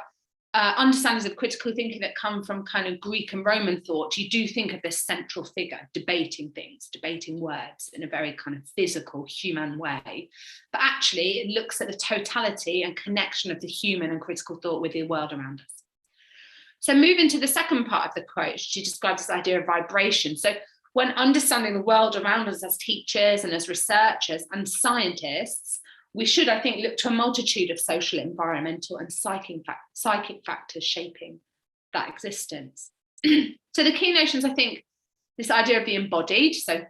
understandings of critical thinking that come from kind of Greek and Roman thought, you do think of this central figure debating things, debating words in a very kind of physical, human way. But actually, it looks at the totality and connection of the human and critical thought with the world around us. So moving to the second part of the quote, she describes this idea of vibration. So when understanding the world around us as teachers and as researchers and scientists, we should, I think, look to a multitude of social, environmental and psychic factors shaping that existence. So the key notions, I think, this idea of the embodied, so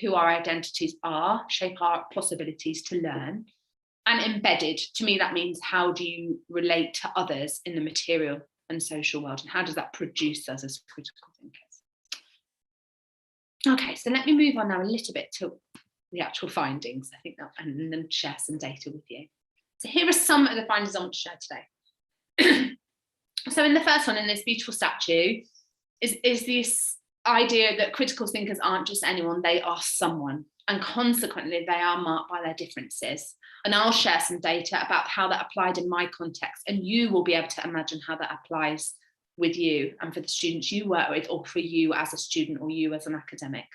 who our identities are, shape our possibilities to learn, and embedded, to me that means how do you relate to others in the material and social world, and how does that produce us as critical thinkers? Okay, so let me move on now a little bit to the actual findings, I think, and then share some data with you. So here are some of the findings I want to share today. So in the first one, in this beautiful statue, is this idea that critical thinkers aren't just anyone, they are someone, and consequently they are marked by their differences. And I'll share some data about how that applied in my context, and you will be able to imagine how that applies with you and for the students you work with, or for you as a student or you as an academic.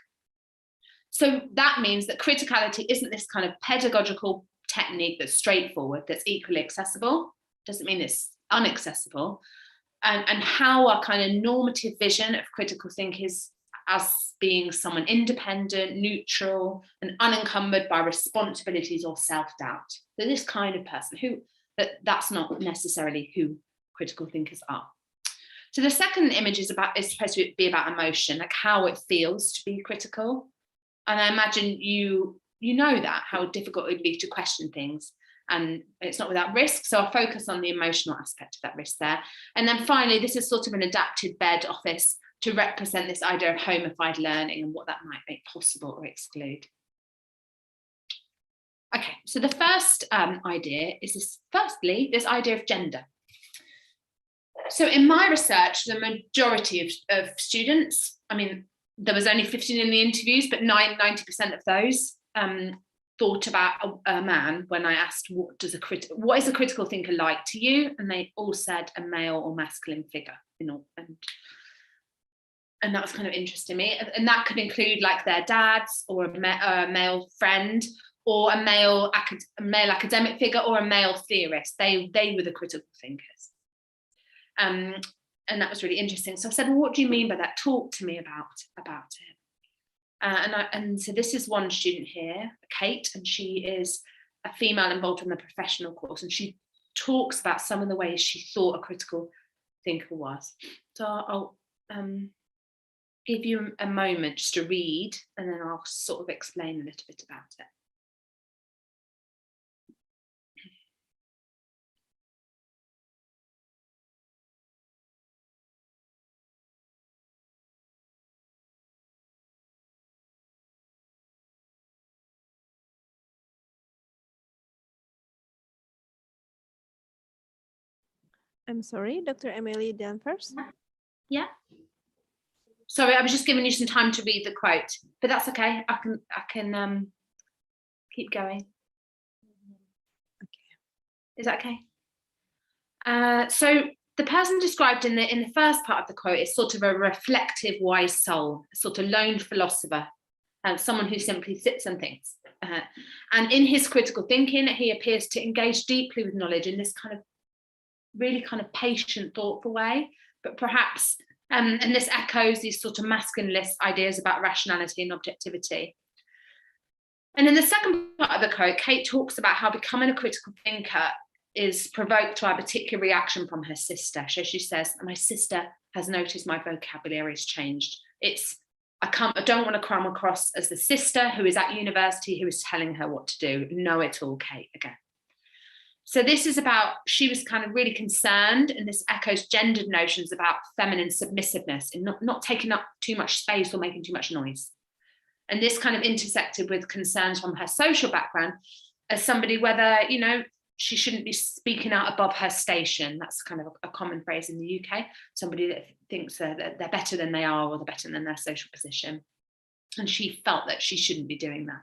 So that means that criticality isn't this kind of pedagogical technique that's straightforward, that's equally accessible. Doesn't mean it's inaccessible. And how our kind of normative vision of critical thinking is as being someone independent, neutral, and unencumbered by responsibilities or self-doubt. So this kind of person, that's not necessarily who critical thinkers are. So the second image is supposed to be about emotion, like how it feels to be critical. And I imagine you know that, how difficult it would be to question things, and it's not without risk. So I'll focus on the emotional aspect of that risk there. And then finally, this is sort of an adapted bed office to represent this idea of homified learning and what that might make possible or exclude. Okay, so the first idea is this idea of gender. So in my research, the majority of students, I mean, there was only 15 in the interviews, but 90% of those thought about a man when I asked, what is a critical thinker like to you? And they all said a male or masculine figure. And that was kind of interesting to me. And that could include like their dads, or a male friend, or a male academic figure, or a male theorist. They were the critical thinkers. And that was really interesting. So I said, well, what do you mean by that? Talk to me about it. And so this is one student here, Kate, and she is a female involved in the professional course, and she talks about some of the ways she thought a critical thinker was. So I'll give you a moment just to read, and then I'll sort of explain a little bit about it. I'm sorry, Dr. Emily Danvers. Yeah. Sorry, I was just giving you some time to read the quote, but that's okay. I can keep going. Okay. Is that okay? So the person described in the first part of the quote is sort of a reflective, wise soul, a sort of lone philosopher, and someone who simply sits and thinks. And in his critical thinking, he appears to engage deeply with knowledge in this kind of really kind of patient, thoughtful way, but perhaps, and this echoes these sort of masculinist ideas about rationality and objectivity. And in the second part of the quote, Kate talks about how becoming a critical thinker is provoked by a particular reaction from her sister. So she says, my sister has noticed my vocabulary has changed. It's I don't want to come across as the sister who is at university who is telling her what to do. Know it all, Kate, again. So this is about, she was kind of really concerned, and this echoes gendered notions about feminine submissiveness and not taking up too much space or making too much noise. And this kind of intersected with concerns from her social background as somebody, whether, you know, she shouldn't be speaking out above her station. That's kind of a common phrase in the UK. Somebody that thinks that they're better than they are, or they're better than their social position. And she felt that she shouldn't be doing that.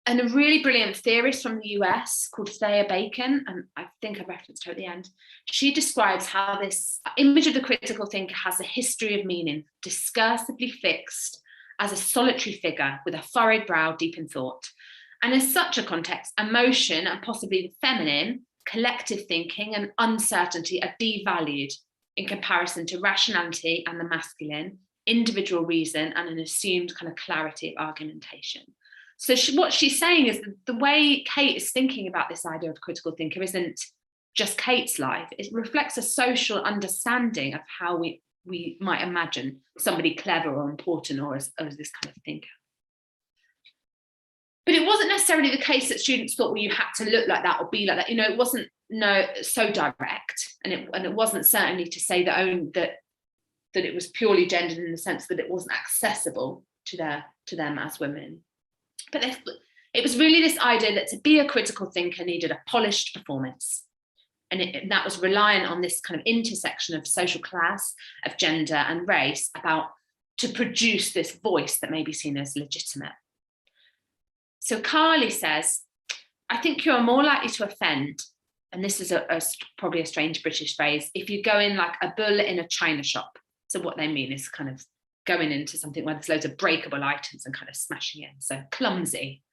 And a really brilliant theorist from the US called Thea Bacon, and I think I referenced her at the end, she describes how this image of the critical thinker has a history of meaning, discursively fixed as a solitary figure with a furrowed brow deep in thought. And in such a context, emotion and possibly the feminine, collective thinking and uncertainty are devalued in comparison to rationality and the masculine, individual reason and an assumed kind of clarity of argumentation. So what she's saying is that the way Kate is thinking about this idea of critical thinker isn't just Kate's life. It reflects a social understanding of how we might imagine somebody clever or important or as this kind of thinker. But it wasn't necessarily the case that students thought, well, you had to look like that or be like that. You know, it wasn't so direct, and it wasn't certainly to say that it was purely gendered in the sense that it wasn't accessible to them as women. But it was really this idea that to be a critical thinker needed a polished performance. And that was reliant on this kind of intersection of social class, of gender and race to produce this voice that may be seen as legitimate. So Carly says, I think you're more likely to offend, and this is probably a strange British phrase, if you go in like a bull in a china shop. So what they mean is kind of going into something where there's loads of breakable items and kind of smashing in, so clumsy,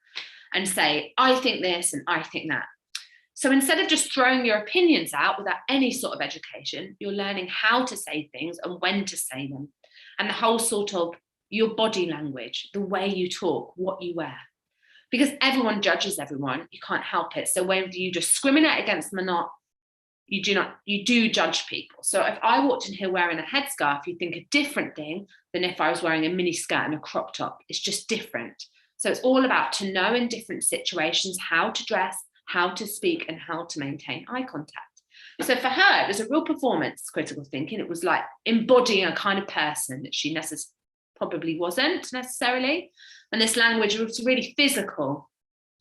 and say, I think this and I think that. So instead of just throwing your opinions out without any sort of education, you're learning how to say things and when to say them, and the whole sort of your body language, the way you talk, what you wear. Because everyone judges everyone, you can't help it. So whether you discriminate against them or not, you do judge people. So if I walked in here wearing a headscarf, you'd think a different thing than if I was wearing a mini skirt and a crop top. It's just different. So it's all about to know in different situations how to dress, how to speak, and how to maintain eye contact. So for her, it was a real performance, critical thinking. It was like embodying a kind of person that she probably wasn't necessarily. And this language was really physical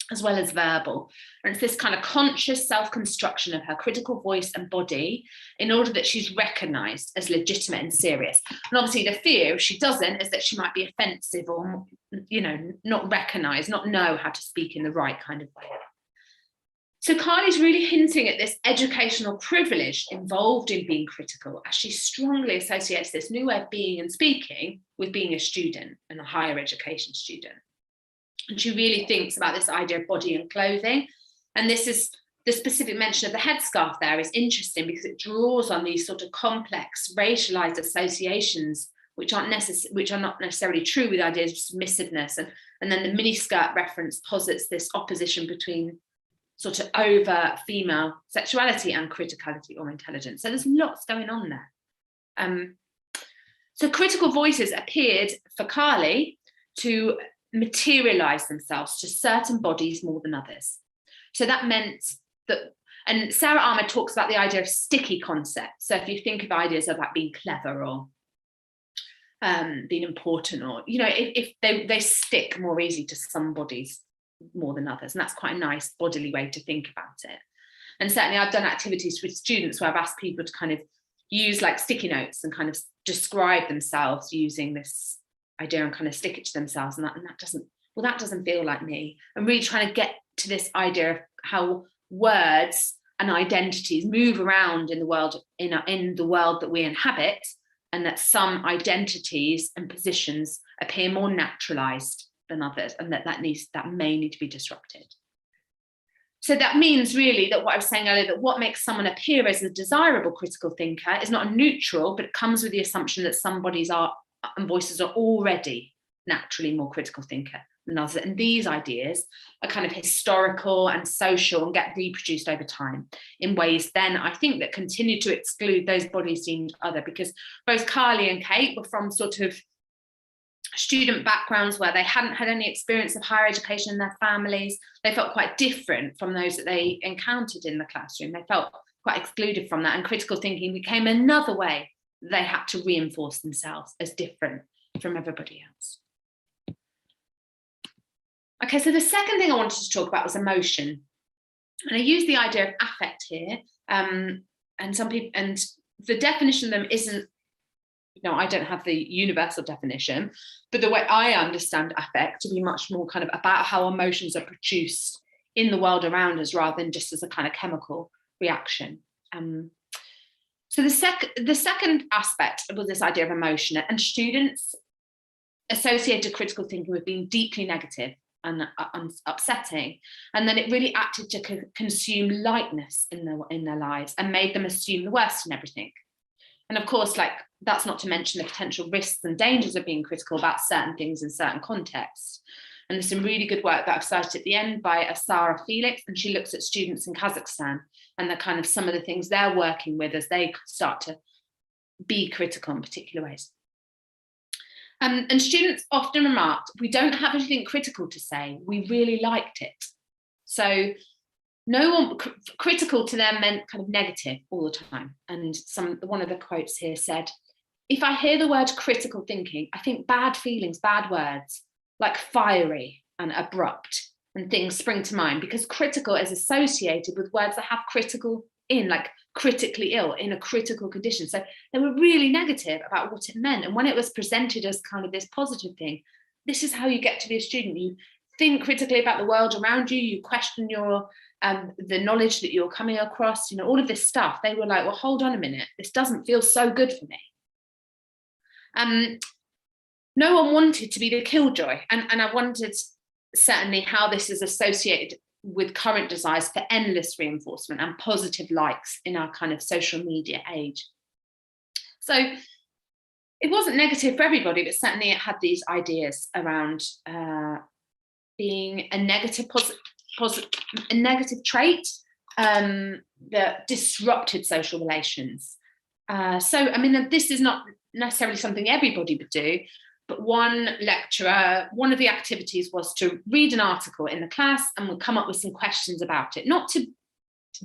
as well as verbal. And it's this kind of conscious self-construction of her critical voice and body in order that she's recognized as legitimate and serious. And obviously the fear, if she doesn't, is that she might be offensive or, you know, not recognized, not know how to speak in the right kind of way. So Carly's really hinting at this educational privilege involved in being critical, as she strongly associates this new way of being and speaking with being a student and a higher education student. And she really thinks about this idea of body and clothing. And this is the specific mention of the headscarf there is interesting because it draws on these sort of complex racialized associations which are not necessarily true with ideas of submissiveness. And then the miniskirt reference posits this opposition between sort of overt female sexuality and criticality or intelligence. So there's lots going on there. So critical voices appeared for Carly to materialize themselves to certain bodies more than others. So that meant that, and Sarah Ahmed talks about the idea of sticky concepts. So if you think of ideas of like being clever or being important, or, you know, if they stick more easy to some bodies more than others. And that's quite a nice bodily way to think about it. And certainly I've done activities with students where I've asked people to kind of use like sticky notes and kind of describe themselves using this idea and kind of stick it to themselves. And that doesn't feel like me. I'm really trying to get to this idea of how words and identities move around in the world, in the world that we inhabit, and that some identities and positions appear more naturalized than others, and that may need to be disrupted. So that means really that what I was saying earlier, that what makes someone appear as a desirable critical thinker is not neutral, but it comes with the assumption that some bodies and voices are already naturally more critical thinker than others. And these ideas are kind of historical and social and get reproduced over time in ways then I think that continue to exclude those bodies deemed other, because both Carly and Kate were from sort of student backgrounds where they hadn't had any experience of higher education in their families. They felt quite different from those that they encountered in the classroom. They felt quite excluded from that, and critical thinking became another way they had to reinforce themselves as different from everybody else. Okay, so the second thing I wanted to talk about was emotion. And I use the idea of affect here, and some people, and the definition of them isn't, I don't have the universal definition, but the way I understand affect to be much more kind of about how emotions are produced in the world around us rather than just as a kind of chemical reaction. So the second aspect was this idea of emotion, and students associated critical thinking with being deeply negative and upsetting, and then it really acted to consume lightness in their lives and made them assume the worst in everything. And of course, like, that's not to mention the potential risks and dangers of being critical about certain things in certain contexts. And there's some really good work that I've cited at the end by Asara Felix, and she looks at students in Kazakhstan and the kind of some of the things they're working with as they start to be critical in particular ways. And students often remarked, we don't have anything critical to say, we really liked it. So no one, critical to them meant kind of negative all the time. And one of the quotes here said, if I hear the word critical thinking, I think bad feelings, bad words, like fiery and abrupt, and things spring to mind, because critical is associated with words that have critical in, like critically ill, in a critical condition. So they were really negative about what it meant. And when it was presented as kind of this positive thing, this is how you get to be a student. You think critically about the world around you, you question your the knowledge that you're coming across, all of this stuff. They were like, well, hold on a minute, this doesn't feel so good for me. No one wanted to be the killjoy, and I wondered certainly how this is associated with current desires for endless reinforcement and positive likes in our kind of social media age. So it wasn't negative for everybody, but certainly it had these ideas around being a negative trait that disrupted social relations. So, I mean, this is not necessarily something everybody would do, but one lecturer, one of the activities was to read an article in the class and would come up with some questions about it, not to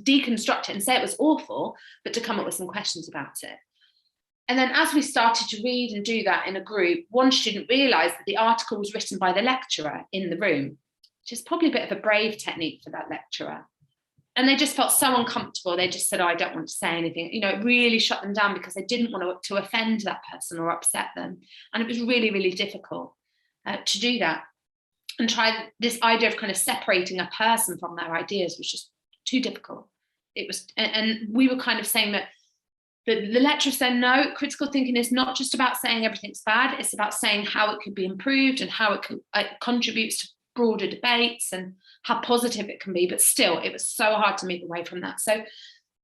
deconstruct it and say it was awful, but to come up with some questions about it. And then as we started to read and do that in a group, one student realised that the article was written by the lecturer in the room, which is probably a bit of a brave technique for that lecturer. And they just felt so uncomfortable. They just said, oh, I don't want to say anything. It really shut them down because they didn't want to offend that person or upset them. And it was really, really difficult to do that. And try this idea of kind of separating a person from their ideas was just too difficult. It was, and we were kind of saying that the lecturer said, no, critical thinking is not just about saying everything's bad. It's about saying how it could be improved and how it contributes to broader debates and how positive it can be, but still it was so hard to move away from that. So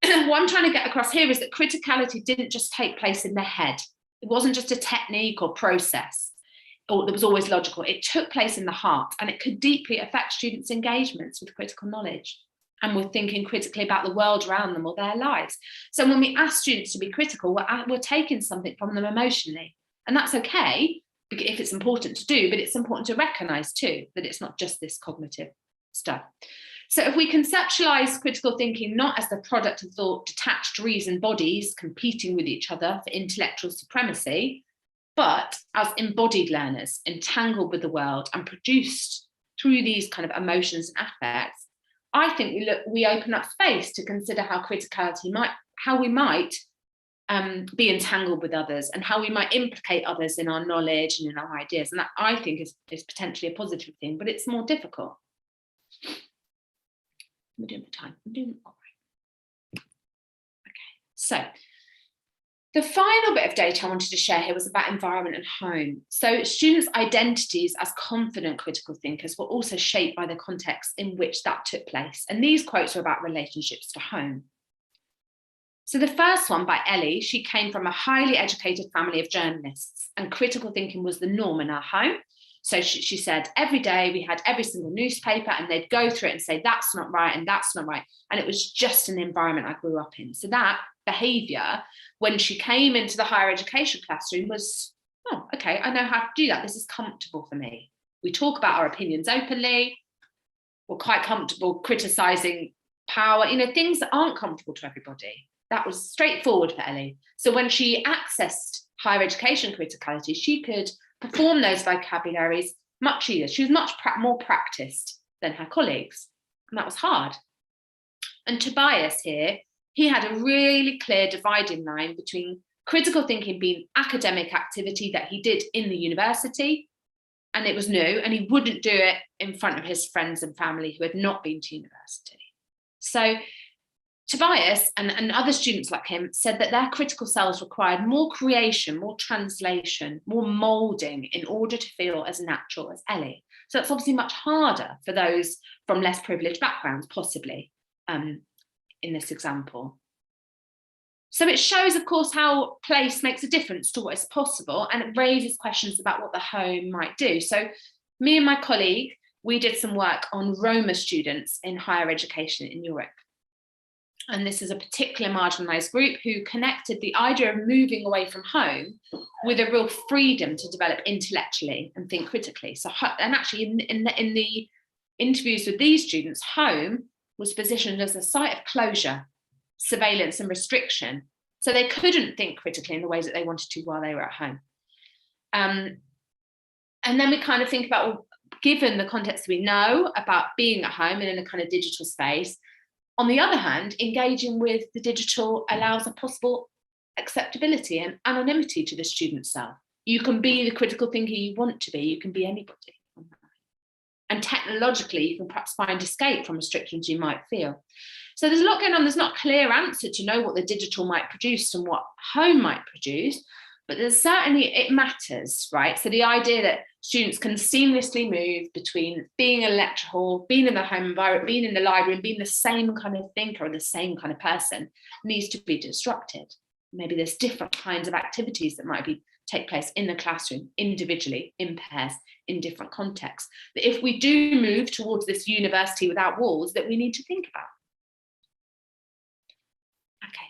what I'm trying to get across here is that criticality didn't just take place in the head. It wasn't just a technique or process, or that was always logical. It took place in the heart, and it could deeply affect students' engagements with critical knowledge and with thinking critically about the world around them or their lives. So when we ask students to be critical, we're taking something from them emotionally, and that's okay if it's important to do, but it's important to recognize too that it's not just this cognitive stuff. So if we conceptualize critical thinking not as the product of thought, detached reason bodies competing with each other for intellectual supremacy, but as embodied learners entangled with the world and produced through these kind of emotions and affects, I think we open up space to consider how criticality how we might be entangled with others and how we might implicate others in our knowledge and in our ideas. And that, I think, is potentially a positive thing, but it's more difficult. We're doing the time. I'm doing all right. Okay, so the final bit of data I wanted to share here was about environment and home. So students' identities as confident critical thinkers were also shaped by the context in which that took place. And these quotes are about relationships to home. So the first one by Ellie, she came from a highly educated family of journalists, and critical thinking was the norm in her home. So she said every day we had every single newspaper and they'd go through it and say, that's not right and that's not right. And it was just an environment I grew up in. So that behavior, when she came into the higher education classroom, was, oh, okay, I know how to do that. This is comfortable for me. We talk about our opinions openly. We're quite comfortable criticizing power, things that aren't comfortable to everybody. That was straightforward for Ellie. So when she accessed higher education criticality, she could perform those vocabularies much easier. She was much more practiced than her colleagues, and that was hard. And Tobias here, he had a really clear dividing line between critical thinking being academic activity that he did in the university, and it was new, and he wouldn't do it in front of his friends and family who had not been to university. So Tobias and other students like him said that their critical selves required more creation, more translation, more moulding in order to feel as natural as Ellie. So that's obviously much harder for those from less privileged backgrounds, possibly, in this example. So it shows, of course, how place makes a difference to what is possible, and it raises questions about what the home might do. So me and my colleague, we did some work on Roma students in higher education in Europe. And this is a particular marginalised group who connected the idea of moving away from home with a real freedom to develop intellectually and think critically. So, and actually in the interviews with these students, home was positioned as a site of closure, surveillance and restriction. So they couldn't think critically in the ways that they wanted to while they were at home. And then we kind of think about, well, given the context we know about being at home and in a kind of digital space, on the other hand, engaging with the digital allows a possible acceptability and anonymity to the student self. You can be the critical thinker you want to be, you can be anybody. And technologically, you can perhaps find escape from restrictions you might feel. So there's a lot going on. There's not a clear answer to know what the digital might produce and what home might produce, but there's certainly, it matters, right? So the idea that students can seamlessly move between being in a lecture hall, being in the home environment, being in the library, and being the same kind of thinker or the same kind of person needs to be disrupted. Maybe there's different kinds of activities that might take place in the classroom, individually, in pairs, in different contexts. That if we do move towards this university without walls, that we need to think about. Okay.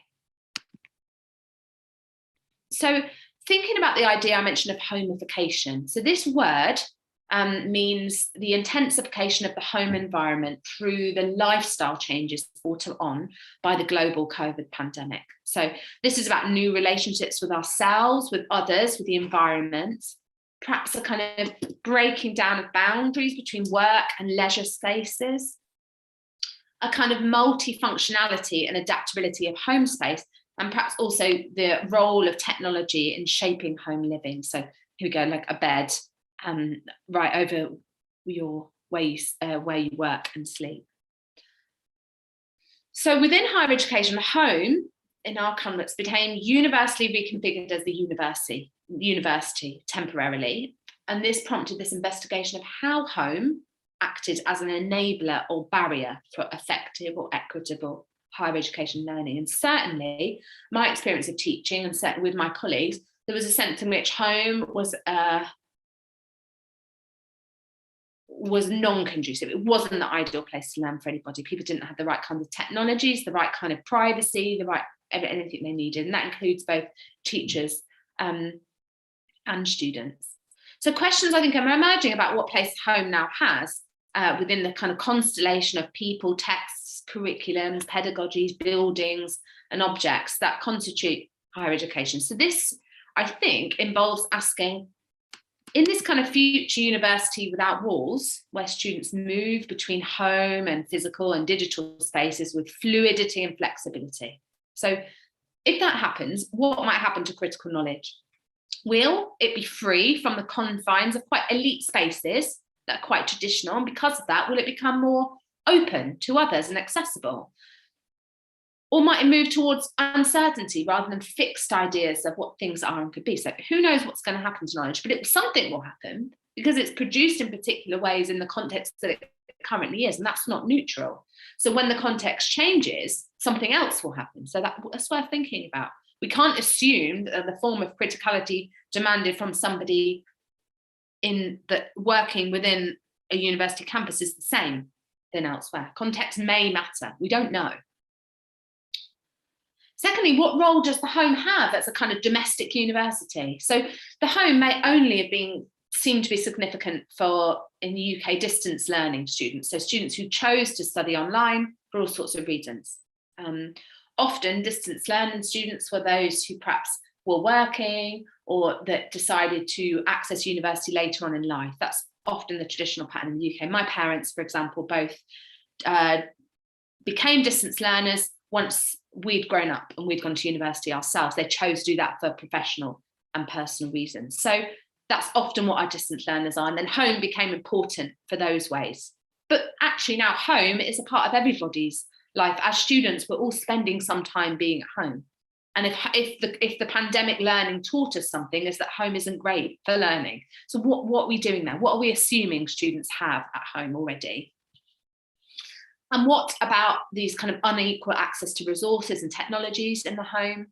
So thinking about the idea I mentioned of homification. So this word means the intensification of the home environment through the lifestyle changes brought on by the global COVID pandemic. So this is about new relationships with ourselves, with others, with the environment, perhaps a kind of breaking down of boundaries between work and leisure spaces, a kind of multifunctionality and adaptability of home space, and perhaps also the role of technology in shaping home living. So here we go, like a bed right over where you work and sleep. So within higher education, the home in our context became universally reconfigured as the university temporarily. And this prompted this investigation of how home acted as an enabler or barrier for effective or equitable higher education learning. And certainly my experience of teaching, and certainly with my colleagues, there was a sense in which home was non-conducive. It wasn't the ideal place to learn for anybody. People didn't have the right kind of technologies, the right kind of privacy, the right anything they needed, and that includes both teachers and students. So questions I think are emerging about what place home now has within the kind of constellation of people, texts, curriculums, pedagogies, buildings, and objects that constitute higher education. So this, I think, involves asking, in this kind of future university without walls, where students move between home and physical and digital spaces with fluidity and flexibility. So if that happens, what might happen to critical knowledge? Will it be free from the confines of quite elite spaces that are quite traditional? And because of that, will it become more open to others and accessible? Or might it move towards uncertainty rather than fixed ideas of what things are and could be? So who knows what's going to happen to knowledge, but something will happen because it's produced in particular ways in the context that it currently is, and that's not neutral. So when the context changes, something else will happen. So that's worth thinking about. We can't assume that the form of criticality demanded from somebody in that working within a university campus is the same than elsewhere. Context may matter, we don't know. Secondly, what role does the home have as a kind of domestic university? So the home may only have been seen to be significant for, in the UK, distance learning students. So students who chose to study online for all sorts of reasons. Often distance learning students were those who perhaps were working or that decided to access university later on in life. That's often the traditional pattern in the UK. My parents, for example, both became distance learners once we'd grown up and we'd gone to university ourselves. They chose to do that for professional and personal reasons. So that's often what our distance learners are. And then home became important for those ways. But actually now home is a part of everybody's life. As students, we're all spending some time being at home. And if the pandemic learning taught us something, is that home isn't great for learning. So what are we doing now? What are we assuming students have at home already? And what about these kind of unequal access to resources and technologies in the home?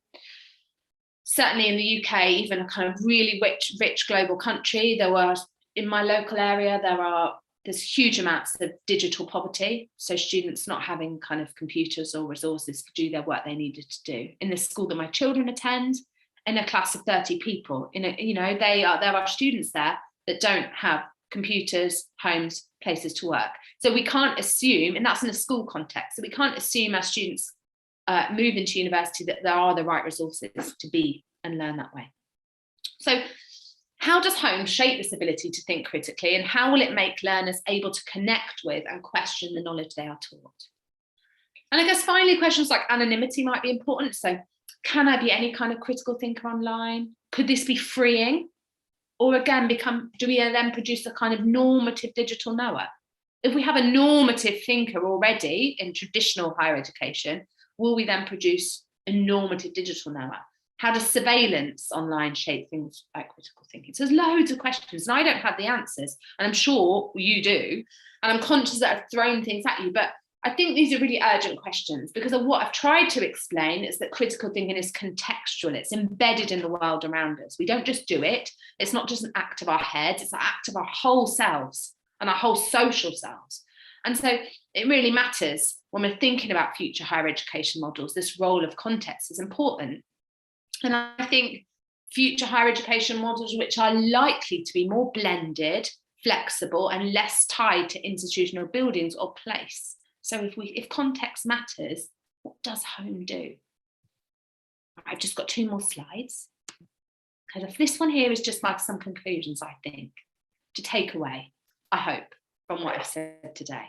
Certainly in the UK, even a kind of really rich global country, there were, in my local area, there's huge amounts of digital poverty. So students not having kind of computers or resources to do their work they needed to do. In the school that my children attend, in a class of 30 people, there are students there that don't have computers, homes, places to work. So we can't assume, and that's in a school context, so we can't assume as students move into university that there are the right resources to be and learn that way. So how does home shape this ability to think critically, and how will it make learners able to connect with and question the knowledge they are taught? And I guess finally, questions like anonymity might be important. So can I be any kind of critical thinker online? Could this be freeing? Or again, do we then produce a kind of normative digital knower? If we have a normative thinker already in traditional higher education, will we then produce a normative digital knower? How does surveillance online shape things like critical thinking? So there's loads of questions, and I don't have the answers, and I'm sure you do. And I'm conscious that I've thrown things at you, but I think these are really urgent questions, because of what I've tried to explain is that critical thinking is contextual. It's embedded in the world around us. We don't just do it. It's not just an act of our heads, it's an act of our whole selves and our whole social selves. And so it really matters when we're thinking about future higher education models. This role of context is important. And I think future higher education models, which are likely to be more blended, flexible, and less tied to institutional buildings or place. So if context matters, what does home do? I've just got 2 more slides. Because this one here is just like some conclusions, I think, to take away, I hope, from what I've said today.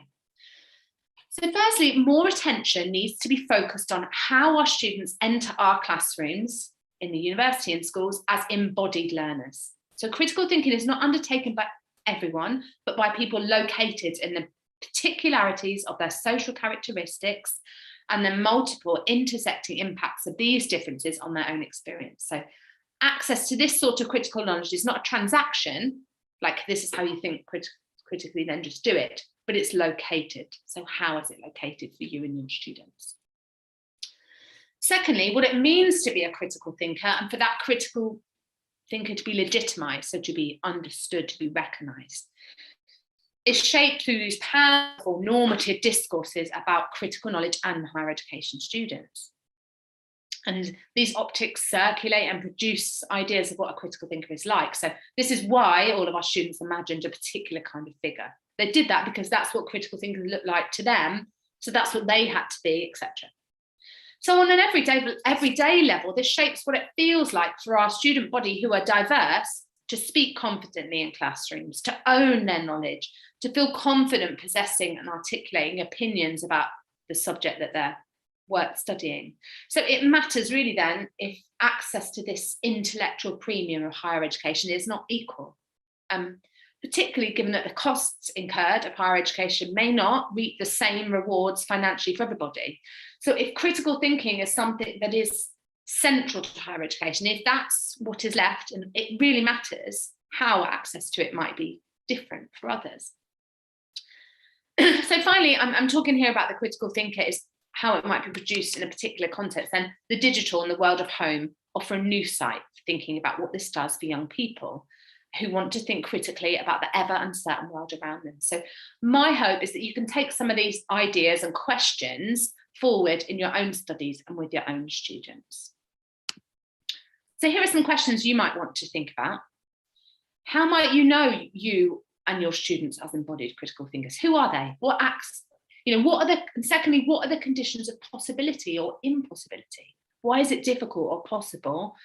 So firstly, more attention needs to be focused on how our students enter our classrooms in the university and schools as embodied learners. So critical thinking is not undertaken by everyone, but by people located in the particularities of their social characteristics and the multiple intersecting impacts of these differences on their own experience. So access to this sort of critical knowledge is not a transaction, like this is how you think critically, then just do it, but it's located. So how is it located for you and your students? Secondly, what it means to be a critical thinker, and for that critical thinker to be legitimized, so to be understood, to be recognized, is shaped through these powerful normative discourses about critical knowledge and higher education students. And these optics circulate and produce ideas of what a critical thinker is like. So this is why all of our students imagined a particular kind of figure. They did that because that's what critical thinkers look like to them. So that's what they had to be, etc. So on an everyday level, this shapes what it feels like for our student body who are diverse to speak confidently in classrooms, to own their knowledge, to feel confident possessing and articulating opinions about the subject that they're studying. So it matters really then if access to this intellectual premium of higher education is not equal, particularly given that the costs incurred of higher education may not reap the same rewards financially for everybody. So if critical thinking is something that is central to higher education, if that's what is left, and it really matters how access to it might be different for others. So finally, I'm talking here about the critical thinker is how it might be produced in a particular context. Then the digital and the world of home offer a new site for thinking about what this does for young people. who want to think critically about the ever uncertain world around them. So my hope is that you can take some of these ideas and questions forward in your own studies and with your own students. So here are some questions you might want to think about. How might you know you and your students as embodied critical thinkers? Who are they? What acts, what are the, and secondly, what are the conditions of possibility or impossibility? Why is it difficult or possible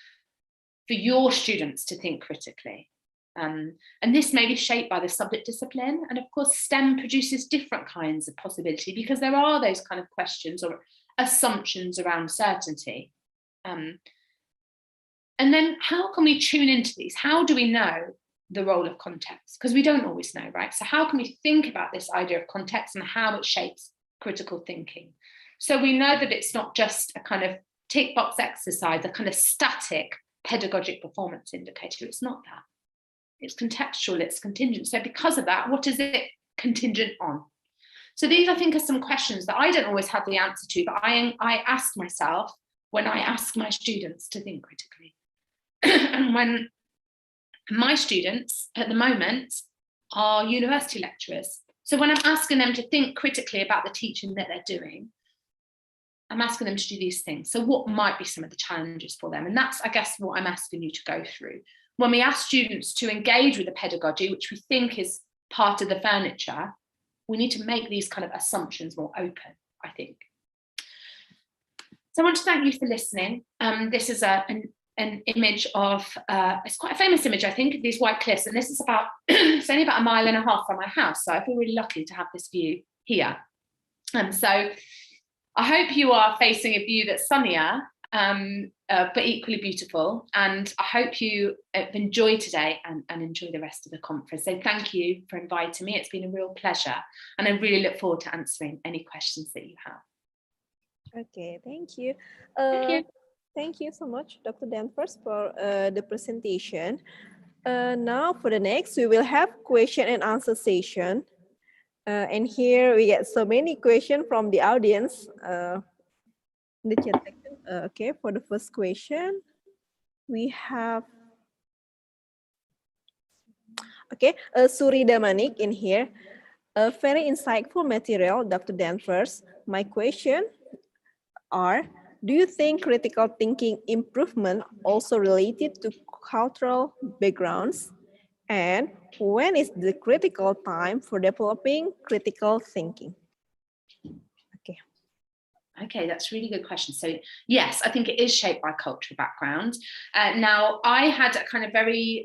for your students to think critically? And this may be shaped by the subject discipline. And of course, STEM produces different kinds of possibility because there are those kind of questions or assumptions around certainty. And then how can we tune into these? How do we know the role of context? Because we don't always know, right? So how can we think about this idea of context and how it shapes critical thinking? So we know that it's not just a kind of tick box exercise, a kind of static pedagogic performance indicator. It's not that. It's contextual, it's contingent. So because of that, what is it contingent on? So these, I think, are some questions that I don't always have the answer to, but I ask myself when I ask my students to think critically. And when my students at the moment are university lecturers. So when I'm asking them to think critically about the teaching that they're doing, I'm asking them to do these things. So what might be some of the challenges for them? And that's, I guess, what I'm asking you to go through. When we ask students to engage with the pedagogy, which we think is part of the furniture, we need to make these kind of assumptions more open, I think. So I want to thank you for listening. This is an image of, it's quite a famous image, I think, of these White Cliffs. And this is about, it's only about 1.5 miles from my house. So I feel really lucky to have this view here. So I hope you are facing a view that's sunnier, but equally beautiful. And I hope you enjoy today and enjoy the rest of the conference. So thank you for inviting me. It's been a real pleasure. And I really look forward to answering any questions that you have. Okay, thank you. Thank you. Thank you so much, Dr. Danvers, for the presentation. Now for the next, we will have question and answer session. And here we get so many questions from the audience. In the chat section. Okay, for the first question, we have, okay, Suri Damanik in here. A very insightful material, Dr. Danvers. My question are, do you think critical thinking improvement also related to cultural backgrounds? And when is the critical time for developing critical thinking? Okay, that's a really good question. So yes, I think it is shaped by cultural background. Now, I had a kind of very,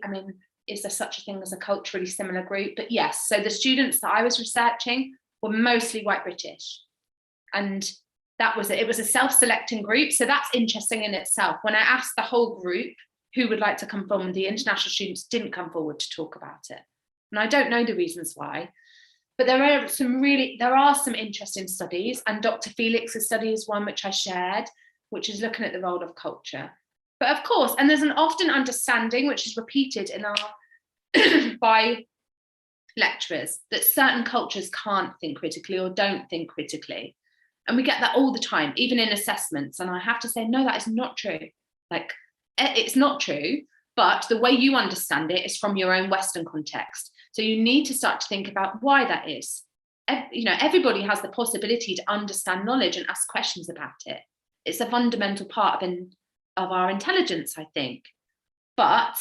is there such a thing as a culturally similar group? But yes, so the students that I was researching were mostly white British. And that was it. It was a self-selecting group. So that's interesting in itself. When I asked the whole group who would like to come forward, the international students didn't come forward to talk about it. And I don't know the reasons why. But there are some interesting studies, and Dr. Felix's study is one which I shared, which is looking at the role of culture. But of course, and there's an often understanding which is repeated in our by lecturers that certain cultures can't think critically or don't think critically. And we get that all the time, even in assessments. And I have to say, no, that is not true. Like, it's not true, but the way you understand it is from your own Western context. So you need to start to think about why that is. Everybody has the possibility to understand knowledge and ask questions about it. It's a fundamental part of our intelligence, I think. But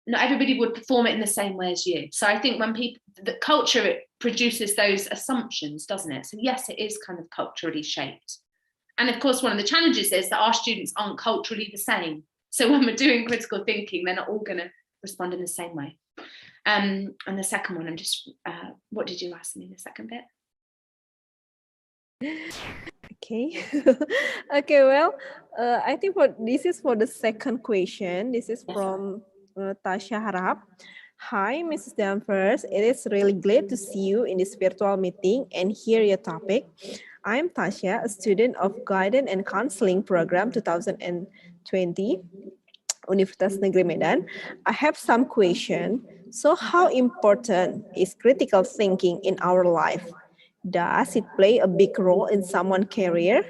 not everybody would perform it in the same way as you. So I think when the culture, it produces those assumptions, doesn't it? So yes, it is kind of culturally shaped. And of course, one of the challenges is that our students aren't culturally the same. So when we're doing critical thinking, they're not all going to respond in the same way. And the second one, what did you ask me in the second bit? Okay. Okay, well, I think this is for the second question. This is from Tasha Harap. Hi, Mrs. Danvers. It is really great to see you in this virtual meeting and hear your topic. I'm Tasha, a student of Guidance and Counseling Program 2020, Universitas Negeri Medan. I have some question. So how important is critical thinking in our life? Does it play a big role in someone's career?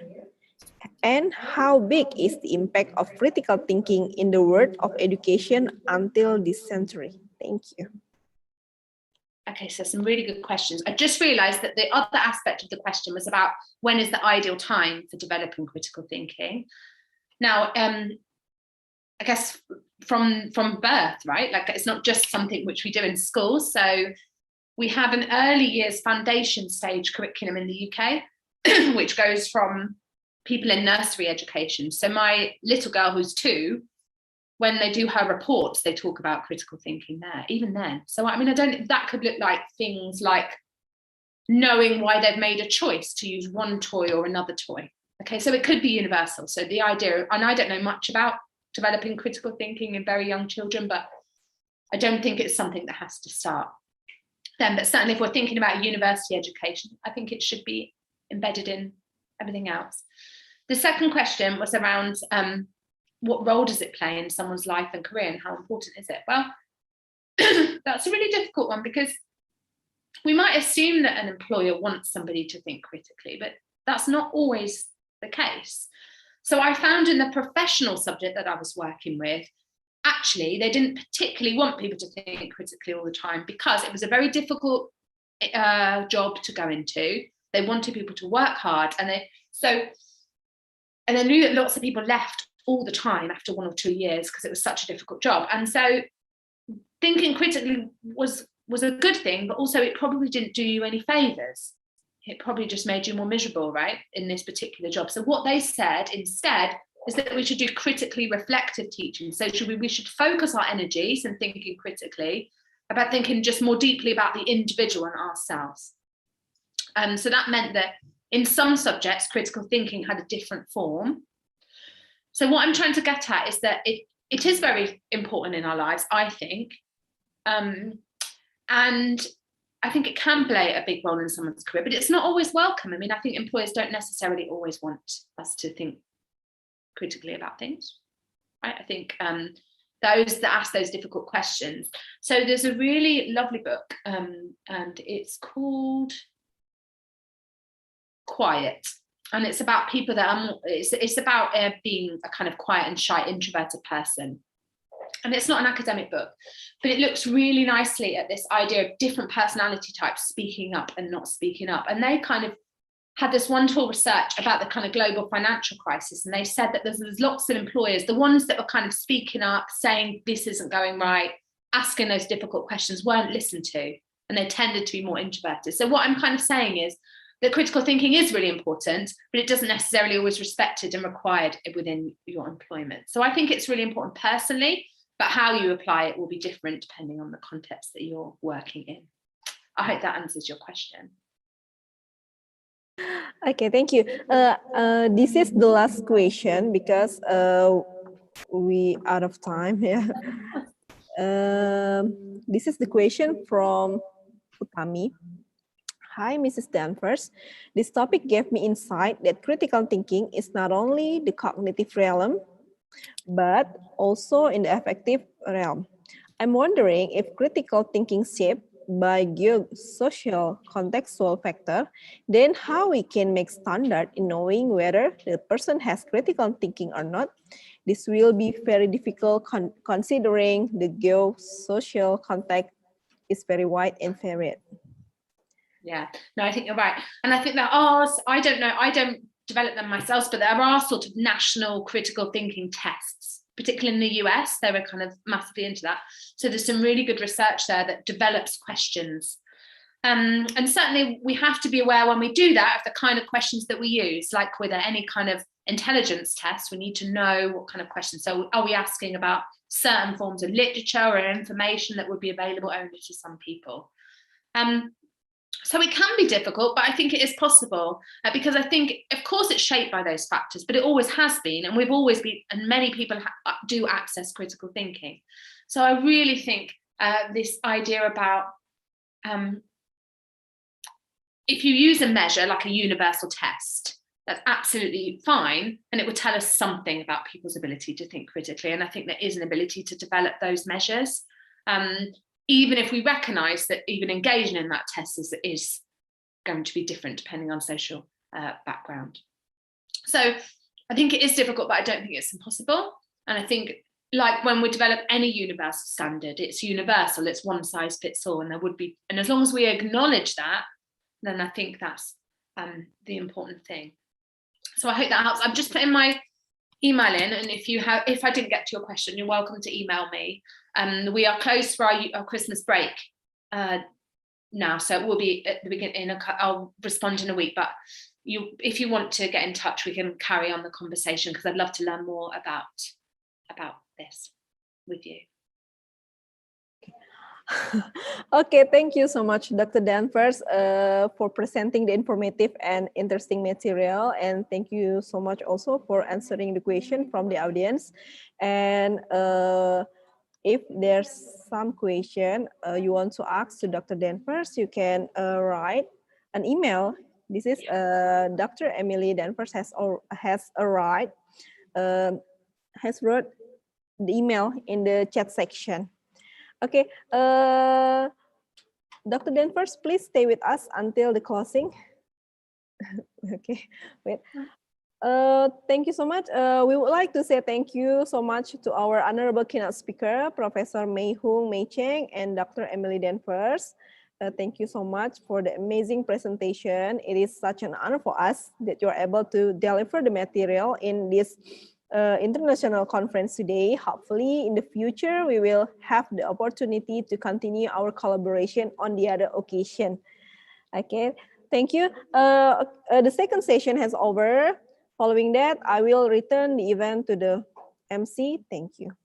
And how big is the impact of critical thinking in the world of education until this century? Thank you. Okay, so some really good questions. I just realized that the other aspect of the question was about when is the ideal time for developing critical thinking. Now, I guess from birth, right? Like it's not just something which we do in school. So we have an early years foundation stage curriculum in the UK, which goes from people in nursery education. So my little girl who's 2, when they do her reports, they talk about critical thinking there, even then. So I mean, that could look like things like knowing why they've made a choice to use one toy or another toy. Okay, so it could be universal. So the idea, and I don't know much about developing critical thinking in very young children, but I don't think it's something that has to start then. But certainly if we're thinking about university education, I think it should be embedded in everything else. The second question was around what role does it play in someone's life and career, and how important is it? Well, that's a really difficult one, because we might assume that an employer wants somebody to think critically, but that's not always the case. So I found in the professional subject that I was working with, actually, they didn't particularly want people to think critically all the time, because it was a very difficult job to go into. They wanted people to work hard, and they knew that lots of people left all the time after 1 or 2 years because it was such a difficult job. And so thinking critically was a good thing, but also it probably didn't do you any favors. It probably just made you more miserable, right, in this particular job. So what they said instead is that we should do critically reflective teaching. So we should focus our energies and thinking critically about thinking just more deeply about the individual and ourselves. So that meant that in some subjects, critical thinking had a different form. So what I'm trying to get at is that it is very important in our lives, I think. And I think it can play a big role in someone's career, but it's not always welcome. I mean, I think employers don't necessarily always want us to think critically about things, right? I think those that ask those difficult questions. So there's a really lovely book, and it's called Quiet. And it's about people that are, it's about being a kind of quiet and shy introverted person. And it's not an academic book, but it looks really nicely at this idea of different personality types speaking up and not speaking up. And they kind of had this wonderful research about the kind of global financial crisis. And they said that there's lots of employers, the ones that were kind of speaking up, saying this isn't going right, asking those difficult questions, weren't listened to. And they tended to be more introverted. So what I'm kind of saying is that critical thinking is really important, but it doesn't necessarily always respected and required within your employment. So I think it's really important personally, but how you apply it will be different depending on the context that you're working in. I hope that answers your question. Okay, thank you. This is the last question because we out of time. Yeah. This is the question from Utami. Hi, Mrs. Danvers. This topic gave me insight that critical thinking is not only the cognitive realm, but also in the affective realm. I'm wondering if critical thinking shaped by social contextual factor, then how we can make standard in knowing whether the person has critical thinking or not. This will be very difficult considering the social context is very wide and varied. Yeah, no, I think you're right. And I think there are, I don't know, I don't develop them myself, but there are sort of national critical thinking tests, particularly in the US, they were kind of massively into that. So there's some really good research there that develops questions. And certainly we have to be aware when we do that of the kind of questions that we use, like with any kind of intelligence test, we need to know what kind of questions. So are we asking about certain forms of literature or information that would be available only to some people? So it can be difficult, but I think it is possible because I think, of course, it's shaped by those factors, but it always has been, and we've always been, and many people do access critical thinking. So I really think this idea about if you use a measure like a universal test, that's absolutely fine, and it would tell us something about people's ability to think critically. And I think there is an ability to develop those measures. Even if we recognise that even engaging in that test is going to be different depending on social background. So I think it is difficult, but I don't think it's impossible. And I think, like when we develop any universal standard, it's universal, it's one size fits all, and there would be, and as long as we acknowledge that, then I think that's the important thing. So I hope that helps. I'm just putting my email in, and if I didn't get to your question, you're welcome to email me. We are closed for our Christmas break now, so it will be at the beginning. I'll respond in a week, but if you want to get in touch, we can carry on the conversation, because I'd love to learn more about this with you. Okay, thank you so much, Dr. Danvers, for presenting the informative and interesting material. And thank you so much also for answering the question from the audience. And if there's some question you want to ask to Dr. Danvers, you can write an email. This is Dr. Emily Danvers has wrote the email in the chat section. Okay, Dr. Danvers, please stay with us until the closing. Okay, wait. Thank you so much. We would like to say thank you so much to our honorable keynote speaker, Professor Mei Hung Mei Cheng and Dr. Emily Danvers. Thank you so much for the amazing presentation. It is such an honor for us that you're able to deliver the material in this international conference today. Hopefully in the future, we will have the opportunity to continue our collaboration on the other occasion. Okay, thank you. The second session has over. Following that, I will return the event to the MC. Thank you.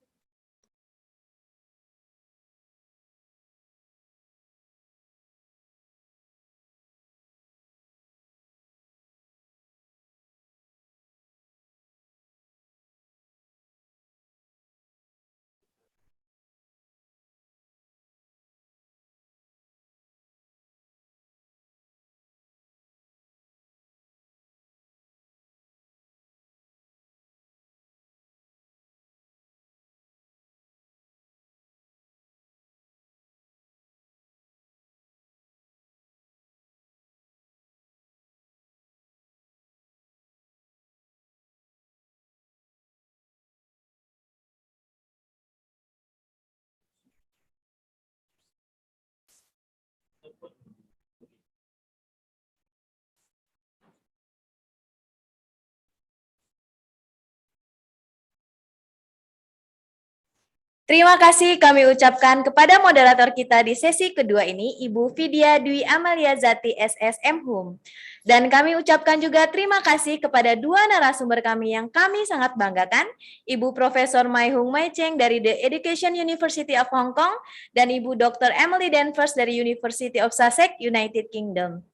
Terima kasih kami ucapkan kepada moderator kita di sesi kedua ini, Ibu Vidya Dwi Amalia Zati SSM Hum. Dan kami ucapkan juga terima kasih kepada dua narasumber kami yang kami sangat banggakan, Ibu Profesor Mei Hung Mei Cheng dari The Education University of Hong Kong dan Ibu Dr. Emily Danvers dari University of Sussex, United Kingdom.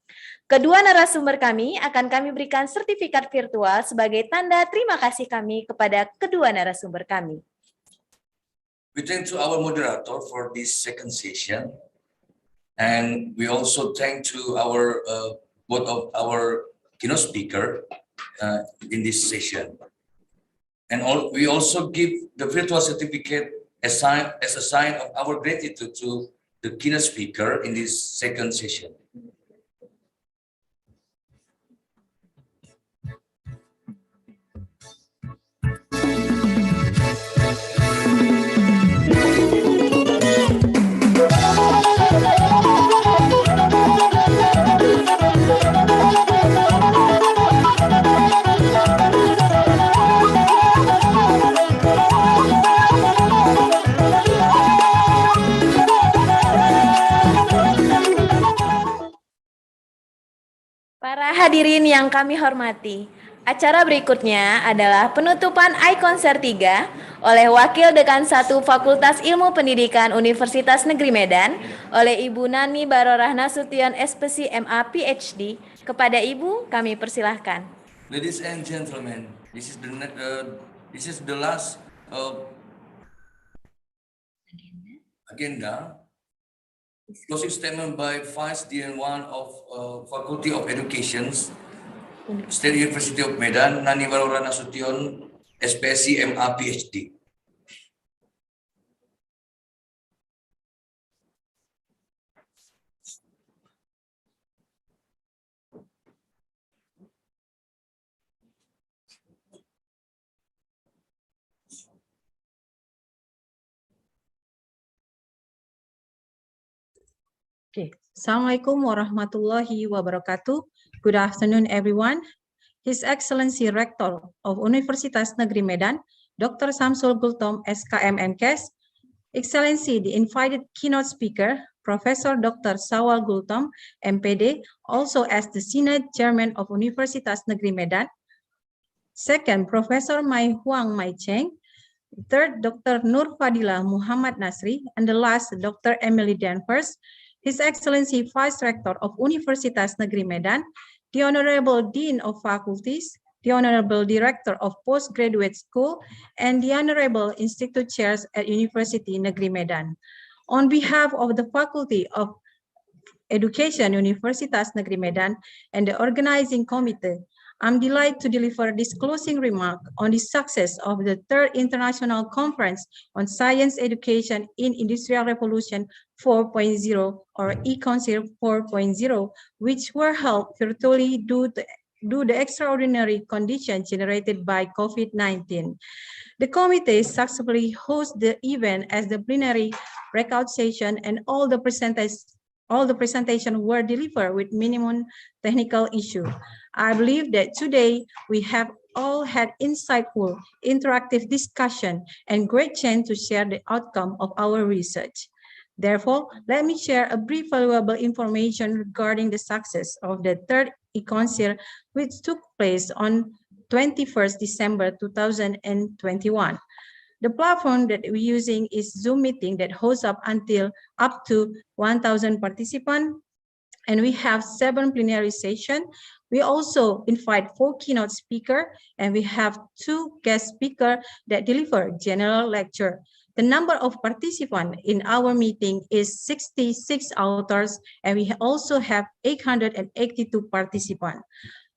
Kedua narasumber kami akan kami berikan sertifikat virtual sebagai tanda terima kasih kami kepada kedua narasumber kami. We thank to our moderator for this second session, and we also thank to our both of our keynote speaker in this session, and we also give the virtual certificate as a sign of our gratitude to the keynote speaker in this second session. Para hadirin yang kami hormati, acara berikutnya adalah penutupan iKonser 3 oleh Wakil Dekan 1 Fakultas Ilmu Pendidikan Universitas Negeri Medan oleh Ibu Nani Barorah Nasution SPC MA PhD. Kepada Ibu, kami persilahkan. Ladies and gentlemen, this is the last agenda. Closing statement by Vice Dean 1 of Faculty of Education, State University of Medan, Nani Barorah Nasution, SPSC MA PhD. Okay. Assalamualaikum warahmatullahi wabarakatuh. Good afternoon, everyone. His Excellency Rector of Universitas Negeri Medan, Dr. Samsul Gultom, SKM MKes, Excellency, the invited keynote speaker, Professor Dr. Sawal Gultom, MPD, also as the Senate Chairman of Universitas Negeri Medan. Second, Professor Mai Huang Mai Cheng. Third, Dr. Nur Fadila Muhammad Nasri. And the last, Dr. Emily Danvers, His Excellency Vice Rector of Universitas Negeri Medan, the Honorable Dean of Faculties, the Honorable Director of Postgraduate School, and the Honorable Institute Chairs at University Negeri Medan. On behalf of the Faculty of Education, Universitas Negeri Medan, and the organizing committee, I'm delighted to deliver this closing remark on the success of the Third International Conference on Science Education in Industrial Revolution 4.0 or eCouncil 4.0, which were held virtually due to the extraordinary conditions generated by COVID-19. The committee successfully hosted the event as the plenary breakout session, and all the presentations were delivered with minimum technical issue. I believe that today we have all had insightful, interactive discussion and great chance to share the outcome of our research. Therefore, let me share a brief valuable information regarding the success of the third eCouncil, which took place on 21st December 2021. The platform that we're using is Zoom meeting that hosts up to 1,000 participants, and we have 7 plenary sessions. We also invite 4 keynote speakers, and we have 2 guest speakers that deliver general lecture. The number of participants in our meeting is 66 authors, and we also have 882 participants.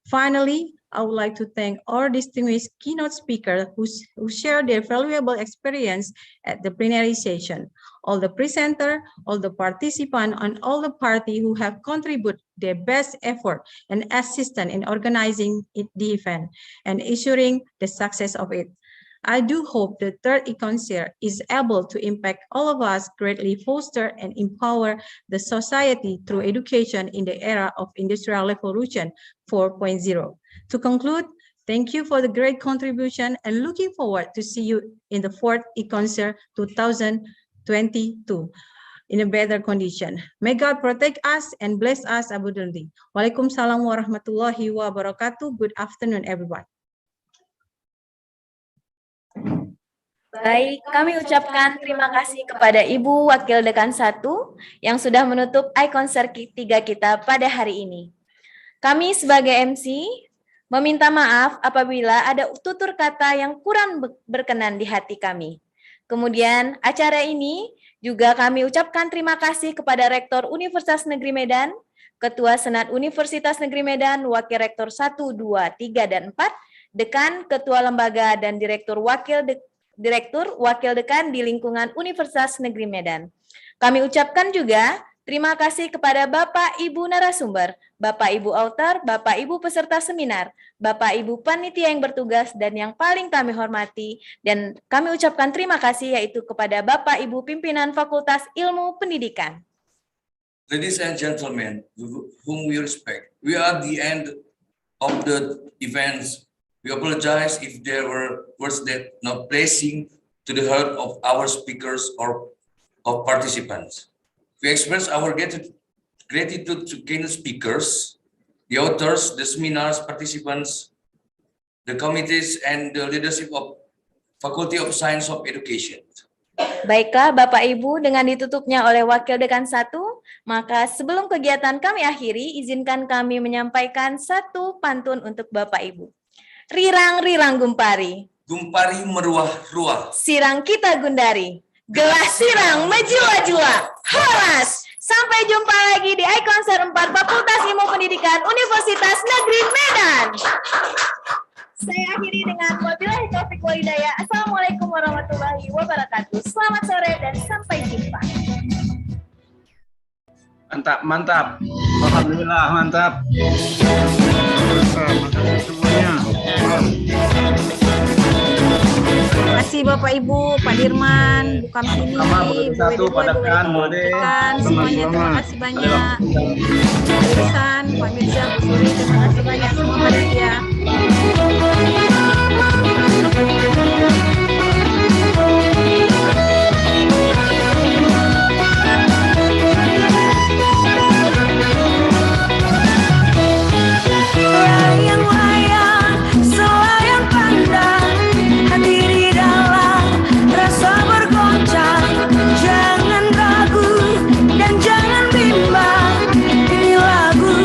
Finally, I would like to thank our distinguished keynote speakers who shared their valuable experience at the plenary session, all the presenters, all the participants, and all the parties who have contributed their best effort and assistance in organizing the event and ensuring the success of it. I do hope the third eCouncil is able to impact all of us, greatly foster and empower the society through education in the era of Industrial Revolution 4.0. To conclude, thank you for the great contribution and looking forward to see you in the fourth eCouncil 2022 in a better condition. May God protect us and bless us abundantly. Waalaikumsalam warahmatullahi wabarakatuh. Good afternoon, everyone. Baik, kami ucapkan terima kasih kepada Ibu Wakil Dekan 1 yang sudah menutup iCouncil 3 kita pada hari ini. Kami sebagai MC meminta maaf apabila ada tutur kata yang kurang berkenan di hati kami. Kemudian acara ini juga kami ucapkan terima kasih kepada Rektor Universitas Negeri Medan, Ketua Senat Universitas Negeri Medan, Wakil Rektor 1, 2, 3, dan 4, Dekan, Ketua Lembaga, dan Direktur Wakil Dekan di lingkungan Universitas Negeri Medan. Kami ucapkan juga terima kasih kepada Bapak Ibu narasumber, Bapak Ibu author, Bapak Ibu peserta seminar, Bapak Ibu panitia yang bertugas, dan yang paling kami hormati dan kami ucapkan terima kasih yaitu kepada Bapak Ibu pimpinan Fakultas Ilmu Pendidikan. Ladies and gentlemen, whom we respect, we are at the end of the events. We apologize if there were words that not pleasing to the heart of our speakers or of participants. We express our gratitude to keynote speakers, the authors, the seminars participants, the committees, and the leadership of Faculty of Science of Education. Baiklah Bapak Ibu, dengan ditutupnya oleh Wakil Dekan 1, maka sebelum kegiatan kami akhiri, izinkan kami menyampaikan satu pantun untuk Bapak Ibu. Rirang-rirang gumpari, Gumpari meruah-ruah, sirang kita gundari, gelas sirang menjua-jua, horas. Sampai jumpa lagi di iCouncil 4 Fakultas Ilmu Pendidikan Universitas Negeri Medan. Saya akhiri dengan wabillahi taufiq wal hidayah. Assalamualaikum warahmatullahi wabarakatuh. Selamat sore dan sampai jumpa. Mantap, mantap. Alhamdulillah, mantap. Terima kasih semuanya. Terima kasih Bapak. Bapak Ibu, Pak Dirman, Bu Kamsini, Bu satu padakan, boleh. semuanya terima kasih banyak. Pak Irsan, Pak Mirza, Bu Suri, terima kasih banyak semua panitia. Layang-layang, selayang pandang, hadiri dalam rasa bergoncang. Jangan ragu dan jangan bimbang, ini lagu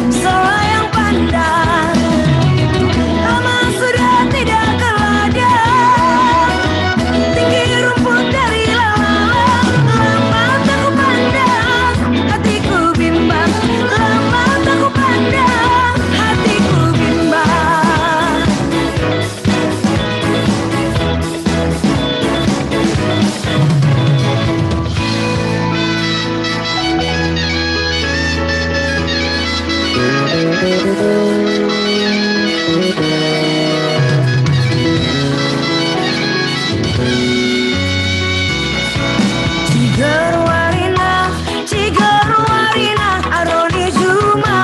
selayang pandang. Lama sudah tidak keladang, tinggi rumput dari lalang. Lama tak ku pandang, hatiku bimbang. Lama tak ku pandang, hatiku bimbang. Ciger warina, aroni juma,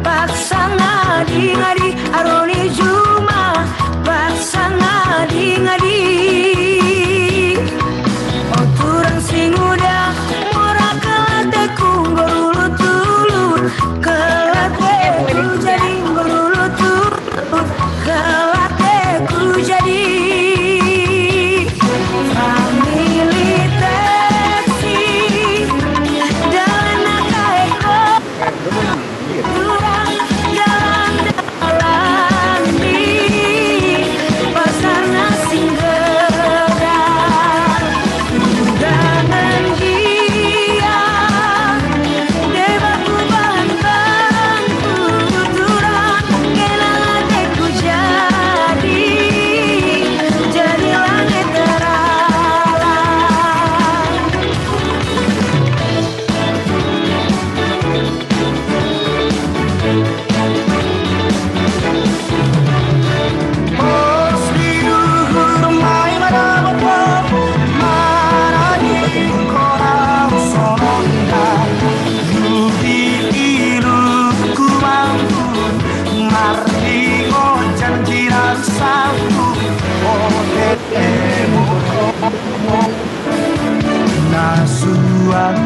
paksa ngadi-ngadi, aroni juma, paksa ngadi-ngadi. Oturang sing udah, ora kelateku berulut-ulut, kelateku jadi berulut-ulut, kelateku jadi. Family taxi, jalan kaeko, turang jalan-jalan di pasar nasi gerang. Undangan dia, debaku bantangku, turang kenangan teku jadi langit terang. Nasuang